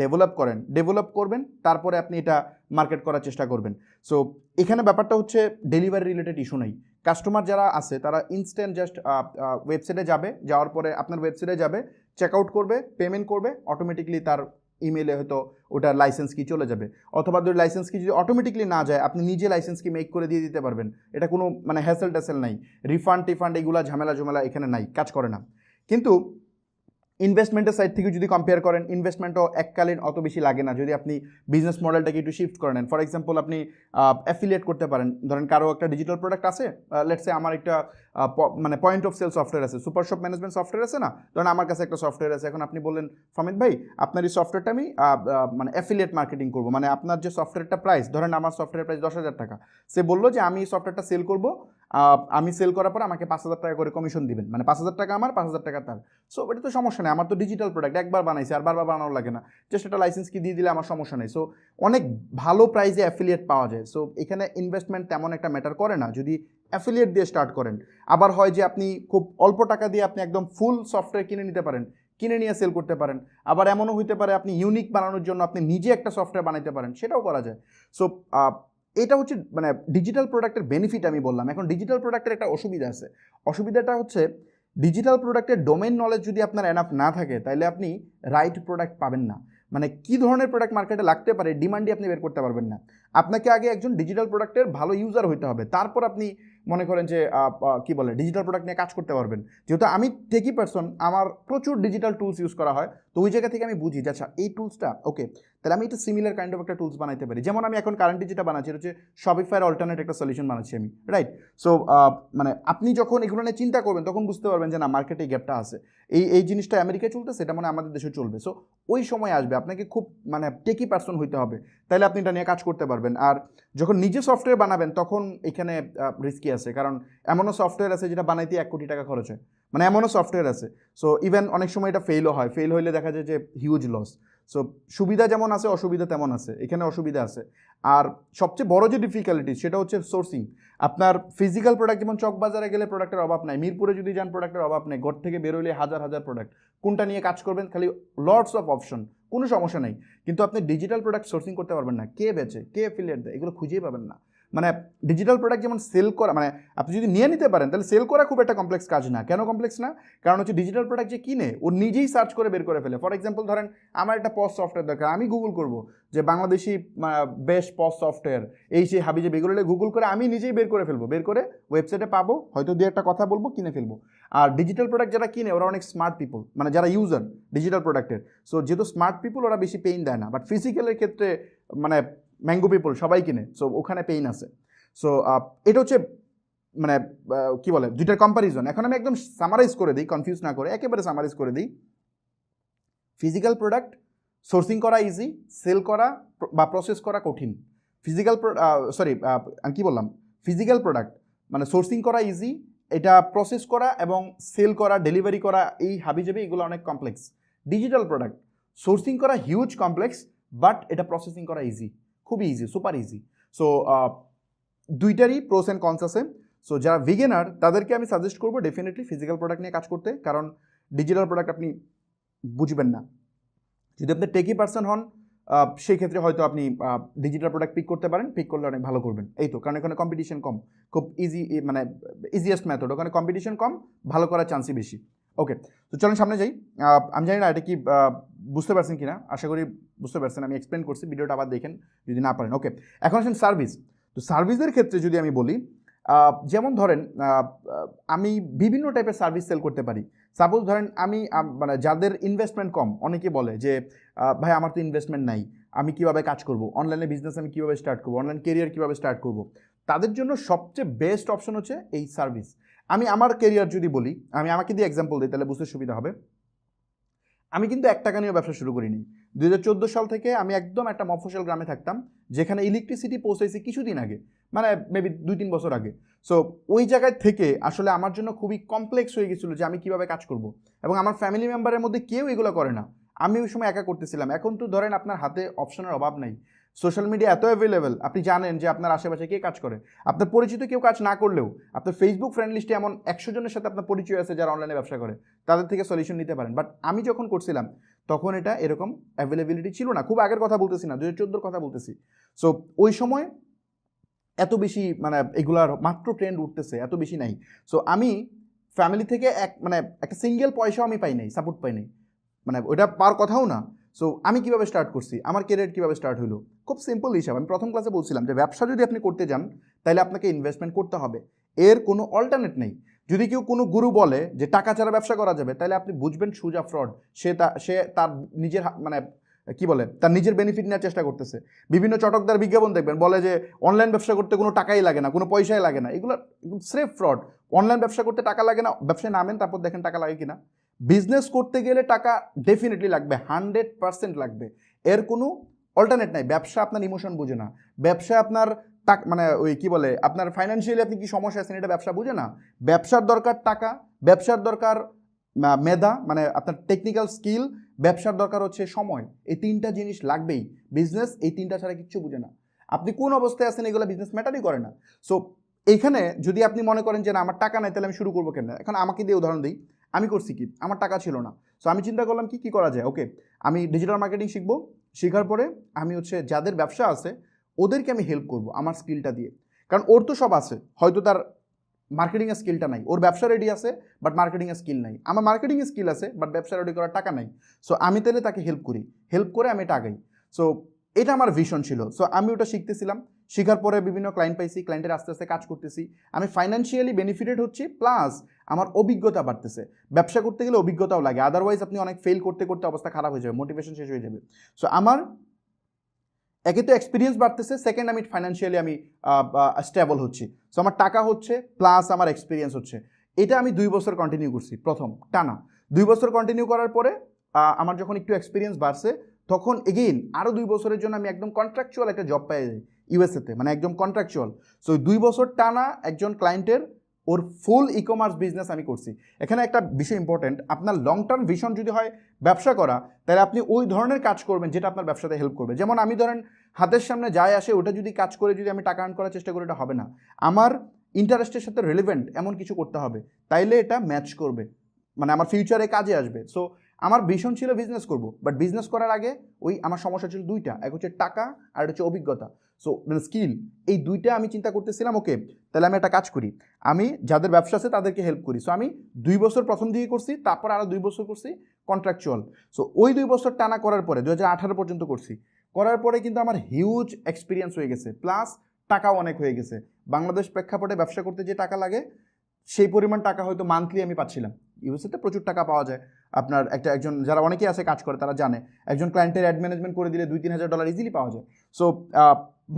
ডেভেলপ করবেন, তারপরে আপনি এটা মার্কেট করার চেষ্টা করবেন। সো এখানে ব্যাপারটা হচ্ছে ডেলিভারি রিলেটেড ইস্যু নাই। কাস্টমার যারা আছে তারা ইনস্ট্যান্ট জাস্ট ওয়েবসাইটে যাবে, যাওয়ার পরে আপনার ওয়েবসাইটে যাবে, চেক আউট করবে, পেমেন্ট করবে, অটোমেটিকলি তার ইমেলে হয়তো ওটার লাইসেন্স কি চলে যাবে, অথবা লাইসেন্স কি যদি অটোমেটিকলি না যায় আপনি নিজে লাইসেন্স কি মেক করে দিয়ে দিতে পারবেন। এটা কোনো মানে হ্যাসেল ট্যাসেল নাই, রিফান্ড টিফান্ড এগুলো ঝামেলা এখানে নাই, কাজ করে না। কিন্তু ইনভেস্টমেন্টের সাইড থেকে যদি কম্পেয়ার করেন, ইনভেস্টমেন্টও এককালীন অত বেশি লাগে না যদি আপনি বিজনেস মডেলটাকে একটু শিফট করে নেন। ফর এক্সাম্পল আপনি অ্যাফিলিয়েট করতে পারেন, ধরেন কারো একটা ডিজিটাল প্রোডাক্ট আছে, লেটস সে আমার একটা মানে পয়েন্ট অফ সেল সফটওয়্যার আছে, সুপার শপ ম্যানেজমেন্ট সফটওয়্যার আছে না, ধরেন আমার কাছে একটা সফটওয়্যার আছে। এখন আপনি বললেন ফামিদ ভাই আপনার এই সফটওয়্যারটা আমি মানে অ্যাফিলিয়েট মার্কেটিং করবো, মানে আপনার যে সফটওয়্যারটা প্রাইস, ধরেন আমার সফটওয়্যার প্রাইস 10,000 টাকা, সে বললো যে আমি এই সফটওয়্যারটা সেল করবো আমি সেল করার পর আমাকে 5,000 টাকা করে কমিশন দিবেন, মানে 5,000 টাকা আমার, 5,000 টাকা তার। সো এটা তো সমস্যা নেই, আমার তো ডিজিটাল প্রোডাক্ট, একবার বানাইছি আর বারবার বানানো লাগে না, জাস্ট একটা লাইসেন্স কি দিয়ে দিলে আমার সমস্যা নেই। সো অনেক ভালো প্রাইসে অ্যাফিলিয়েট পাওয়া যায়। সো এখানে ইনভেস্টমেন্ট তেমন একটা ম্যাটার করে না যদি অ্যাফিলিয়েট দিয়ে স্টার্ট করেন। আবার হয় যে আপনি খুব অল্প টাকা দিয়ে আপনি একদম ফুল সফটওয়্যার কিনে নিতে পারেন, কিনে নিয়ে সেল করতে পারেন। আবার এমনও হইতে পারে আপনি ইউনিক বানানোর জন্য আপনি নিজে একটা সফটওয়্যার বানাইতে পারেন, সেটাও করা যায়। সো এটা হচ্ছে মানে ডিজিটাল প্রোডাক্টের বেনিফিট আমি বললাম। এখন ডিজিটাল প্রোডাক্টের একটা অসুবিধা আছে। অসুবিধাটা হচ্ছে ডিজিটাল প্রোডাক্টের ডোমেইন নলেজ যদি আপনার এনাফ না থাকে তাহলে আপনি রাইট প্রোডাক্ট পাবেন না। মানে কী ধরনের প্রোডাক্ট মার্কেটে লাগতে পারে ডিমান্ডই আপনি বের করতে পারবেন না। আপনাকে আগে একজন ডিজিটাল প্রোডাক্টের ভালো ইউজার হইতে হবে, তারপর আপনি মনে করেন যে কি বলে ডিজিটাল প্রোডাক্ট নিয়ে কাজ করতে পারবেন। যেহেতু আমি টেকি পারসন, আমার প্রচুর ডিজিটাল টুলস ইউজ করা হয়, তো ওই জায়গা থেকে আমি বুঝি যে আচ্ছা এই টুলসটা ওকে, তাহলে আমি এটা সিমিলার কাইন্ড অফ একটা টুলস বানাইতে পারি। যেমন আমি এখন কারেন্টলি যেটা বানাচ্ছি এটা হচ্ছে শপিফাইয়ের অল্টারনেট একটা সলিউশন বানাচ্ছি আমি, রাইট? সো মানে আপনি যখন এগুলো নিয়ে চিন্তা করবেন তখন বুঝতে পারবেন যে না, মার্কেটে এই গ্যাপটা আছে, এই জিনিসটা আমেরিকায় চলতেছে, এটা মানে আমাদের দেশে চলবে। সো ওই সময় আসবে, আপনাকে খুব মানে টেকি পারসন হইতে হবে, তাহলে আপনি এটা নিয়ে কাজ করতে পারবেন। আর যখন নিজে সফটওয়্যার বানাবেন তখন এখানে রিস্কি আছে, কারণ এমনও সফটওয়্যার আছে যেটা বানাইতে 1 কোটি টাকা খরচ হয়, মানে এমনও সফটওয়্যার আছে। সো ইভেন অনেক সময় এটা ফেলও হয়, ফেল হইলে দেখা যায় যে হিউজ লস। সো সুবিধা যেমন আছে অসুবিধা তেমন আছে, এখানে অসুবিধা আছে। আর সবচেয়ে বড় যে ডিফিকাল্টি সেটা হচ্ছে সোর্সিং। আপনার ফিজিক্যাল প্রোডাক্ট, যেমন চকবাজারে গেলে প্রোডাক্টের অভাব নাই, মিরপুরে যদি যান প্রোডাক্টের অভাব নেই, ঘর থেকে বেরোলে হাজার হাজার প্রোডাক্ট, কোনটা নিয়ে কাজ করবেন, খালি লটস অফ অপশন, কোনো সমস্যা নেই। কিন্তু আপনি ডিজিটাল প্রোডাক্ট সোর্সিং করতে পারবেন না, কে বেচে, কে অ্যাফিলিয়েট দেয়, এগুলো খুঁজেই পাবেন না। মানে ডিজিটাল প্রোডাক্ট যেমন সেল করা, মানে আপনি যদি নিয়ে নিতে পারেন তাহলে সেল করা খুব একটা কমপ্লেক্স কাজ না। কেন কমপ্লেক্স না? কারণ হচ্ছে ডিজিটাল প্রোডাক্ট যে কিনে ও নিজেই সার্চ করে বের করে ফেলে। ফর এক্সাম্পল ধরেন আমার একটা পজ সফটওয়্যার দরকার, আমি গুগল করব যে বাংলাদেশি বেস্ট পজ সফটওয়্যার এই সেই হাবিজাবি, এগুলো গুগল করে আমি নিজেই বের করে ফেলবো, বের করে ওয়েবসাইটে পাবো, হয়তো দু একটা কথা বলবো, কিনে ফেলবো। আর ডিজিটাল প্রোডাক্ট যারা কিনে ওরা অনেক স্মার্ট পিপল, মানে যারা ইউজার ডিজিটাল প্রোডাক্টের। সো যেহেতু স্মার্ট পিপল ওরা বেশি পেইন দেয় না, বাট ফিজিক্যালের ক্ষেত্রে মানে ম্যাঙ্গো পিপল সবাই কিনে, সো ওখানে পেইন আছে। সো এটা হচ্ছে মানে কি বলে দুইটার কম্প্যারিজন। এখন আমি একদম সামারাইজ করে দিই, কনফিউজ না করে একেবারে সামারাইজ করে দিই। ফিজিক্যাল প্রোডাক্ট সোর্সিং করা ইজি, সেল করা বা প্রসেস করা কঠিন। ফিজিক্যাল আমি কি বললাম, ফিজিক্যাল প্রোডাক্ট মানে সোর্সিং করা ইজি, এটা প্রসেস করা এবং সেল করা, ডেলিভারি করা, এই হাবিজাবি এগুলো অনেক কমপ্লেক্স। ডিজিটাল প্রোডাক্ট সোর্সিং করা হিউজ কমপ্লেক্স, বাট এটা প্রসেসিং করা ইজি, খুবই ইজি, সুপার ইজি। সো দুইটারই প্রোস অ্যান্ড কনস আছে। সো যারা বিগিনার তাদেরকে আমি সাজেস্ট করবো ডেফিনেটলি ফিজিক্যাল প্রোডাক্ট নিয়ে কাজ করতে, কারণ ডিজিটাল প্রোডাক্ট আপনি বুঝবেন না। যদি আপনি টেকি পার্সন হন সেই ক্ষেত্রে হয়তো আপনি ডিজিটাল প্রোডাক্ট পিক করতে পারেন, পিক করলে অনেক ভালো করবেন। এই তো, কারণ এখানে কম্পিটিশন কম, খুব ইজি, মানে ইজিয়েস্ট মেথড, ওখানে কম্পিটিশন কম, ভালো করার চান্সই বেশি। ওকে, তো চলুন সামনে যাই। আমি জানি না এটা কি বুঝতে পারছেন কিনা, আশা করি বুঝতে পারছেন। আমি এক্সপ্লেন করছি, ভিডিওটা আবার দেখেন যদি না পারেন। ওকে, এখন আসেন সার্ভিস। তো সার্ভিসের ক্ষেত্রে যদি আমি বলি, যেমন ধরেন আমি বিভিন্ন টাইপের সার্ভিস সেল করতে পারি। সাপোজ ধরেন আমি মানে যাদের ইনভেস্টমেন্ট কম, অনেকে বলে যে ভাই আমার তো ইনভেস্টমেন্ট নাই, আমি কীভাবে কাজ করব, অনলাইনে বিজনেস আমি কীভাবে স্টার্ট করবো, অনলাইন কেরিয়ার কীভাবে স্টার্ট করব, তাদের জন্য সবচেয়ে বেস্ট অপশন হচ্ছে এই সার্ভিস। আমি আমার কেরিয়ার যদি বলি, আমি আমাকে দিয়ে এক্সাম্পল দিই তাহলে বুঝতে সুবিধা হবে। আমি কিন্তু 1 টাকা নিয়েও ব্যবসা শুরু করিনি। 2014 সাল থেকে আমি একদম একটা মফস্বল গ্রামে থাকতাম, যেখানে ইলেকট্রিসিটি পৌঁছেছি কিছুদিন আগে, মানে মেবি 2-3 বছর আগে। সো ওই জায়গায় থেকে আসলে আমার জন্য খুবই কমপ্লেক্স হয়ে গেছিলো যে আমি কীভাবে কাজ করব, এবং আমার ফ্যামিলি মেম্বারের মধ্যে কেউ এগুলো করে না, আমি ওই সময় একা করতেছিলাম। এখন তো ধরেন আপনার হাতে অপশনের অভাব নাই, সোশ্যাল মিডিয়া এত অ্যাভেলেবেল, আপনি জানেন যে আপনার আশেপাশে কে কাজ করে, আপনার পরিচিত কেউ কাজ না করলেও আপনার ফেসবুক ফ্রেন্ড লিস্টে এমন 100 জনের সাথে আপনার পরিচয় আছে যারা অনলাইনে ব্যবসা করে, তাদের থেকে সলিউশন নিতে পারেন। বাট আমি যখন করছিলাম তখন এটা এরকম অ্যাভেলেবিলিটি ছিল না, খুব আগের কথা বলতেছি না, 2014 কথা বলতেছি। সো ওই সময় এত বেশি মানে এগুলার মাত্র ট্রেন্ড উঠতেছে, এত বেশি নাই। সো আমি ফ্যামিলি থেকে মানে একটা সিঙ্গেল পয়সাও আমি পাই নাই, সাপোর্ট পাই নাই, মানে ওইটা পাওয়ার কথাও না। সো আমি কীভাবে স্টার্ট করছি, আমার কেরিয়ার কীভাবে স্টার্ট হলো, খুব সিম্পল হিসাব। আমি প্রথম ক্লাসে বলছিলাম যে ব্যবসা যদি আপনি করতে যান তাহলে আপনাকে ইনভেস্টমেন্ট করতে হবে, এর কোনো অল্টারনেট নেই। যদি কেউ কোনো গুরু বলে যে টাকা ছাড়া ব্যবসা করা যাবে, তাহলে আপনি বুঝবেন সোজা ফ্রড। সে তার নিজের মানে কি বলে তার নিজের বেনিফিট নেওয়ার চেষ্টা করতেছে। বিভিন্ন চটকদার বিজ্ঞাপন দেখবেন বলে যে অনলাইন ব্যবসা করতে কোনো টাকাই লাগে না, কোনো পয়সাই লাগে না, এগুলো স্রেফ ফ্রড। অনলাইন ব্যবসা করতে টাকা লাগে না, ব্যবসায় নামেন তারপর দেখেন টাকা লাগে কিনা। বিজনেস করতে গেলে টাকা ডেফিনেটলি লাগবে, 100% লাগবে, এর কোনো অল্টারনেট নাই। ব্যবসা আপনার ইমোশন বুঝে না, ব্যবসা আপনার মানে ওই কি বলে আপনার ফাইন্যান্সিয়ালি আপনি কি সমস্যা আছেন এটা ব্যবসা বুঝে না। ব্যবসার দরকার টাকা, ব্যবসার দরকার মেধা মানে আপনার টেকনিক্যাল স্কিল, ব্যবসার দরকার হচ্ছে সময়। এই তিনটা জিনিস লাগবেই। বিজনেস এই তিনটা ছাড়া কিচ্ছু বুঝে না। আপনি কোন অবস্থায় আছেন এগুলো বিজনেস ম্যাটারই করে না। সো এইখানে যদি আপনি মনে করেন যে না আমার টাকা নাই তাহলে আমি শুরু করবো কেন, এখন আমাকে দিয়ে উদাহরণ দিই। আমি করছি কি, আমার টাকা ছিল না। সো আমি চিন্তা করলাম কি করা যায়। ওকে, আমি ডিজিটাল মার্কেটিং শিখবো, শেখার পরে আমি হচ্ছে যাদের ব্যবসা আছে ওদেরকে আমি হেল্প করব আমার স্কিলটা দিয়ে। কারণ ওর তো সব আছে, হয়তো তার মার্কেটিংয়ের স্কিলটা নাই, ওর ব্যবসা রেডি আছে বাট মার্কেটিংয়ের স্কিল নাই। আমার মার্কেটিংয়ের স্কিল আছে বাট ব্যবসা রেডি করার টাকা নাই। সো আমি তাহলে তাকে হেল্প করি, হেল্প করে আমি এটা আগাই। সো এটা আমার ভিশন ছিল। সো আমি ওটা শিখতেছিলাম, শেখার পরে বিভিন্ন ক্লায়েন্ট পাইছি, ক্লায়েন্টের আস্তে আস্তে কাজ করতেছি, আমি ফাইন্যান্সিয়ালি বেনিফিটেড হচ্ছি, প্লাস আমার অভিজ্ঞতা বাড়তেছে। ব্যবসা করতে গেলে অভিজ্ঞতাও লাগে, আদারওয়াইজ আপনি অনেক ফেল করতে করতে অবস্থা খারাপ হয়ে যাবে, মোটিভেশন শেষ হয়ে যাবে। সো আমার একে তো এক্সপিরিয়েন্স বাড়তেছে, সেকেন্ড আমি ফাইন্যান্সিয়ালি আমি স্টেবল হচ্ছি। সো আমার টাকা হচ্ছে প্লাস আমার এক্সপিরিয়েন্স হচ্ছে। এটা আমি 2 বছর কন্টিনিউ করছি, প্রথম টানা 2 বছর কন্টিনিউ করার পরে আমার যখন একটু এক্সপিরিয়েন্স বাড়ছে তখন এগেইন আরও 2 বছরের জন্য আমি একদম কন্ট্রাকচুয়াল একটা জব পেয়ে যাই ইউএসএতে, মানে একদম কন্ট্রাকচুয়াল। সো 2 বছর টানা একজন ক্লায়েন্টের ওর ফুল ই কমার্স বিজনেস আমি করছি। এখানে একটা বিষয় ইম্পর্টেন্ট, আপনার লং টার্ম ভিশন যদি হয় ব্যবসা করা, তাহলে আপনি ওই ধরনের কাজ করবেন যেটা আপনার ব্যবসাতে হেল্প করবে। যেমন আমি ধরেন হাতের সামনে যায় আসে ওটা যদি কাজ করে যদি আমি টাকা আর্ন করার চেষ্টা করি, এটা হবে না। আমার ইন্টারেস্টের সাথে রিলেভেন্ট এমন কিছু করতে হবে, তাইলে এটা ম্যাচ করবে, মানে আমার ফিউচারে কাজে আসবে। সো আমার ভিশন ছিল বিজনেস করব, বাট বিজনেস করার আগে ওই আমার সমস্যা ছিল দুইটা, এক হচ্ছে টাকা আর হচ্ছে অভিজ্ঞতা। সো মানে স্কিল, এই দুইটা আমি চিন্তা করতেছিলাম ওকে তাহলে আমি একটা কাজ করি, আমি যাদের ব্যবসা আছে তাদেরকে হেল্প করি। সো আমি 2 বছর প্রথম দিকে করছি, তারপর আরও 2 বছর করছি কন্ট্রাকচুয়াল। সো ওই 2 বছর টানা করার পরে 2018 পর্যন্ত করছি, করার পরে কিন্তু আমার হিউজ এক্সপিরিয়েন্স হয়ে গেছে, প্লাস টাকাও অনেক হয়ে গেছে। বাংলাদেশ প্রেক্ষাপটে ব্যবসা করতে যে টাকা লাগে সেই পরিমাণ টাকা হয়তো মান্থলি আমি পাচ্ছিলাম। ইউএসএতে প্রচুর টাকা পাওয়া যায়, আপনার একজন যারা অনেকেই আছে কাজ করে তারা জানে, একজন ক্লায়েন্টের অ্যাড ম্যানেজমেন্ট করে দিলে $2-3 হাজার ইজিলি পাওয়া যায়। So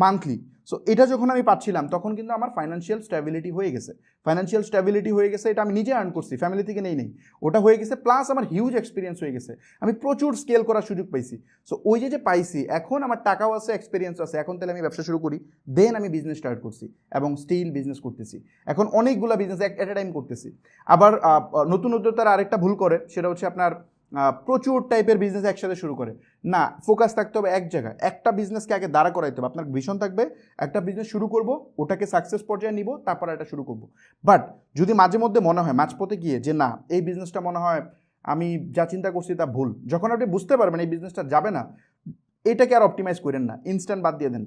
monthly. সো এটা যখন আমি পাচ্ছিলাম তখন কিন্তু আমার ফাইন্যান্সিয়াল স্ট্যাবিলিটি হয়ে গেছে। ফাইন্যান্সিয়াল স্ট্যাবিলিটি হয়ে গেছে, এটা আমি নিজে আর্ন করছি, ফ্যামিলি থেকে নেই ওটা হয়ে গেছে, প্লাস আমার হিউজ এক্সপিরিয়েন্স হয়ে গেছে, আমি প্রচুর স্কেল করার সুযোগ পাইছি। সো ওই যে পাইছি, এখন আমার টাকাও আছে, এক্সপিরিয়েন্স আছে, এখন তাহলে আমি ব্যবসা শুরু করি। দেন আমি বিজনেস স্টার্ট করছি এবং স্টিল বিজনেস করতেছি, এখন অনেকগুলো বিজনেস এট এ টাইম করতেছি। আবার নতুন উদ্যোক্তারা আরেকটা ভুল করে, সেটা হচ্ছে আপনার প্রচুর টাইপের বিজনেস একসাথে শুরু করে। না, ফোকাস থাকতে হবে এক জায়গায়, একটা বিজনেসকে আগে দাঁড়া করাইতে হবে। আপনার ভিশন থাকবে একটা বিজনেস শুরু করব, ওটাকে সাকসেস পর্যায়ে নিব, তারপর এটা শুরু করব। বাট যদি মাঝে মধ্যে মনে হয় মাঝপথে গিয়ে যে না এই বিজনেসটা মনে হয় আমি যা চিন্তা করছি তা ভুল, যখন আপনি বুঝতে পারবেন এই বিজনেসটা যাবে না, এটাকে আর অপটিমাইজ করেন না, ইনস্ট্যান্ট বাদ দিয়ে দেন।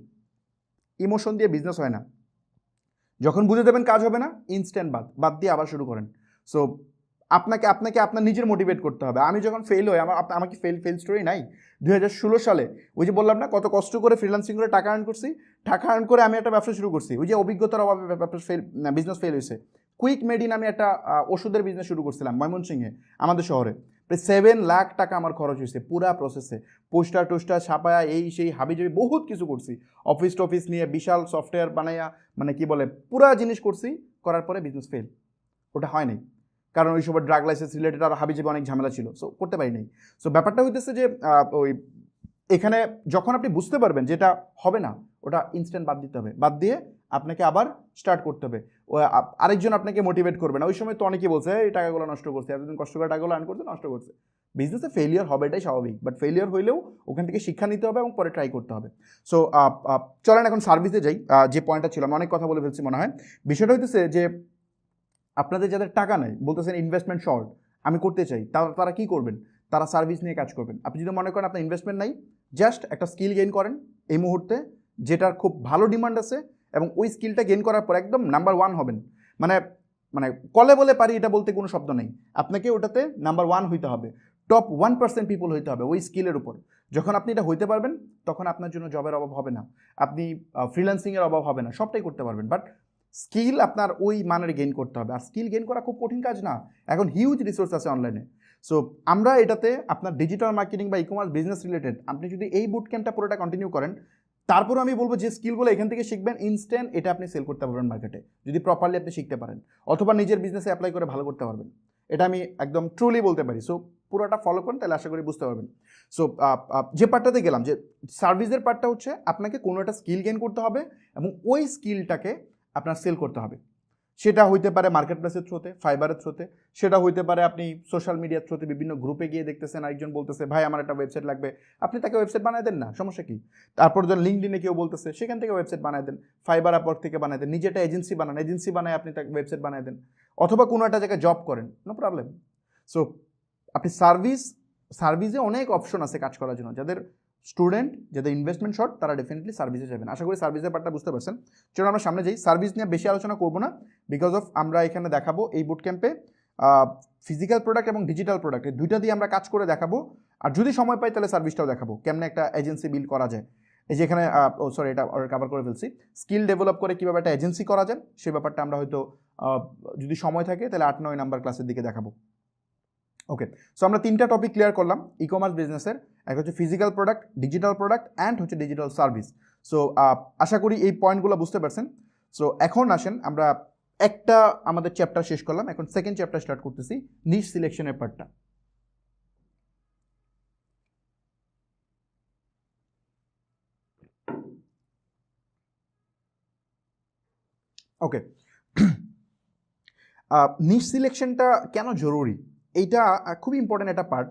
ইমোশন দিয়ে বিজনেস হয় না, যখন বুঝে দেবেন কাজ হবে না, ইনস্ট্যান্ট বাদ দিয়ে আবার শুরু করেন। সো আপনাকে আপনার নিজের মোটিভেট করতে হবে। আমি যখন ফেল হই, আমাকে ফেল স্টোরি নাই। 2016 সালে ওই যে বললাম না কত কষ্ট করে ফ্রিল্যান্সিং করে টাকা আর্ন করছি, টাকা আর্ন করে আমি একটা ব্যবসা শুরু করছি। ওই যে অভিজ্ঞতার অভাবে বিজনেস ফেল হয়েছে। কুইক মেডিন আমি একটা ওষুধের বিজনেস শুরু করছিলাম ময়মনসিংহে, আমাদের শহরে। প্রায় 7 লাখ টাকা আমার খরচ হয়েছে পুরা প্রসেসে, পোস্টার ছাপায়া এই সেই হাবিজাবি বহুত কিছু করছি, অফিস নিয়ে বিশাল সফটওয়্যার বানাইয়া, মানে কি বলে পুরা জিনিস করছি, করার পরে বিজনেস ফেল, ওটা হয় নাই। কারণ ওই সময় ড্রাগ লাইসেন্স রিলেটেড আর হাবিজাবি অনেক ঝামেলা ছিল, সো করতে পারি নাই। সো ব্যাপারটা হইতেছে যে ওই এখানে যখন আপনি বুঝতে পারবেন যেটা হবে না, ওটা ইনস্ট্যান্ট বাদ দিতে হবে, বাদ দিয়ে আপনাকে আবার স্টার্ট করতে হবে। আরেকজন আপনাকে মোটিভেট করবে না। ওই সময় তো অনেকেই বলছে এই টাকাগুলো নষ্ট করছে, এতদিন কষ্ট করে টাকাগুলো আর্ন করছে, নষ্ট করছে। বিজনেসে ফেলিয়ার হবে, এটাই স্বাভাবিক, বাট ফেলিয়ার হইলেও ওখান থেকে শিক্ষা নিতে হবে এবং পরে ট্রাই করতে হবে। সো চলেন এখন সার্ভিসে যাই। যে পয়েন্টটা ছিল, আমি অনেক কথা বলে ফেলছি মনে হয়। বিষয়টা হইতেছে যে আপনাদের যাদের টাকা নাই, বলতেছেন ইনভেস্টমেন্ট শর্ট, আমি করতে চাই, তারা কি করবেন? তারা সার্ভিস নিয়ে কাজ করবেন। আপনি যদি মনে করেন আপনার ইনভেস্টমেন্ট নাই, জাস্ট একটা স্কিল গেইন করেন এই মুহূর্তে, যেটার খুব ভালো ডিমান্ড আছে, এবং ওই স্কিলটা গেইন করার পর একদম নাম্বার 1 হবেন। মানে মানে কলে বলে পারি এটা বলতে কোনো শব্দ নেই, আপনাকে ওটাতে নাম্বার 1 হইতে হবে, টপ 1% পিপল হইতে হবে ওই স্কিলের উপর। যখন আপনি এটা হইতে পারবেন তখন আপনার জন্য জবের অভাব হবে না, আপনি ফ্রিল্যান্সিংয়ের অভাব হবে না, সবটাই করতে পারবেন। বাট স্কিল আপনার ওই মানের গেইন করতে হবে, আর স্কিল গেইন করা খুব কঠিন কাজ না, এখন হিউজ রিসোর্স আছে অনলাইনে। সো আমরা এটাতে আপনার ডিজিটাল মার্কেটিং বা ই কমার্স বিজনেস রিলেটেড আপনি যদি এই বুট ক্যাম্পটা পুরোটা কন্টিনিউ করেন, তারপর আমি বলবো যে স্কিলগুলো এখান থেকে শিখবেন, ইনস্ট্যান্ট এটা আপনি সেল করতে পারবেন মার্কেটে, যদি প্রপারলি আপনি শিখতে পারেন, অথবা নিজের বিজনেসে অ্যাপ্লাই করে ভালো করতে পারবেন। এটা আমি একদম ট্রুলি বলতে পারি। সো পুরোটা ফলো করেন তাহলে আশা করি বুঝতে পারবেন। সো যে পার্টটাতে গেলাম, যে সার্ভিসের পার্টটা হচ্ছে আপনাকে কোনো একটা স্কিল গেইন করতে হবে এবং ওই স্কিলটাকে আপনার সেল করতে হবে। সেটা হইতে পারে মার্কেট প্লেসের থ্রুতে, ফাইবারের থ্রুতে, সেটা হইতে পারে আপনি সোশ্যাল মিডিয়ার থ্রুতে বিভিন্ন গ্রুপে গিয়ে দেখতেছেন আরেকজন বলতেছে ভাই আমার একটা ওয়েবসাইট লাগবে, আপনি তাকে ওয়েবসাইট বানায় দেন না, সমস্যা কি? তারপর যখন লিঙ্কডিনে কেউ বলতেছে সেখান থেকে ওয়েবসাইট বানায় দেন, ফাইবার আপওয়ার্ক থেকে বানায় দেন, নিজে একটা এজেন্সি বানান, এজেন্সি বানায় আপনি তাকে ওয়েবসাইট বানায় দেন, অথবা কোনো একটা জায়গায় জব করেন, নো প্রবলেম। সো আপনি সার্ভিসে অনেক অপশন আছে কাজ করার জন্য। যাদের স্টুডেন্ট, যাদের ইনভেস্টমেন্ট শর্ট, তারা ডেফিনেটলি সার্ভিসে যাবেন। আশা করি সার্ভিসের পার্টটা বুঝতে পারছেন। চলো আমরা সামনে যাই। সার্ভিস নিয়ে বেশি আলোচনা করবো না, বিকজ অফ আমরা এখানে দেখাবো এই বুট ক্যাম্পে ফিজিক্যাল প্রোডাক্ট এবং ডিজিটাল প্রোডাক্ট এই দুইটা দিয়ে আমরা কাজ করে দেখাবো। আর যদি সময় পাই তাহলে সার্ভিসটাও দেখাবো, কেমনে একটা এজেন্সি বিল্ড করা যায়। এই যে এখানে এটা কভার করে ফেলছি, স্কিল ডেভেলপ করে কীভাবে একটা এজেন্সি করা যায় সেই ব্যাপারটা আমরা হয়তো যদি সময় থাকে তাহলে 8-9 নাম্বার ক্লাসের দিকে দেখাবো। ওকে, সো আমরা 3টা টপিক ক্লিয়ার করলাম ই কমার্স বিজনেসের। একটা হচ্ছে physical product, digital product and হচ্ছে ডিজিটাল সার্ভিস। সো আশা করি এই পয়েন্টগুলো বুঝতে পারছেন। সো এখন আসেন আমরা একটা আমাদের চ্যাপ্টার শেষ করলাম, এখন সেকেন্ড চ্যাপ্টার স্টার্ট করতেছি, নিশ সিলেকশনের পার্টটা। ওকে, নিশ সিলেকশনটা কেন জরুরি, এইটা খুবই ইম্পর্টেন্ট একটা পার্ট।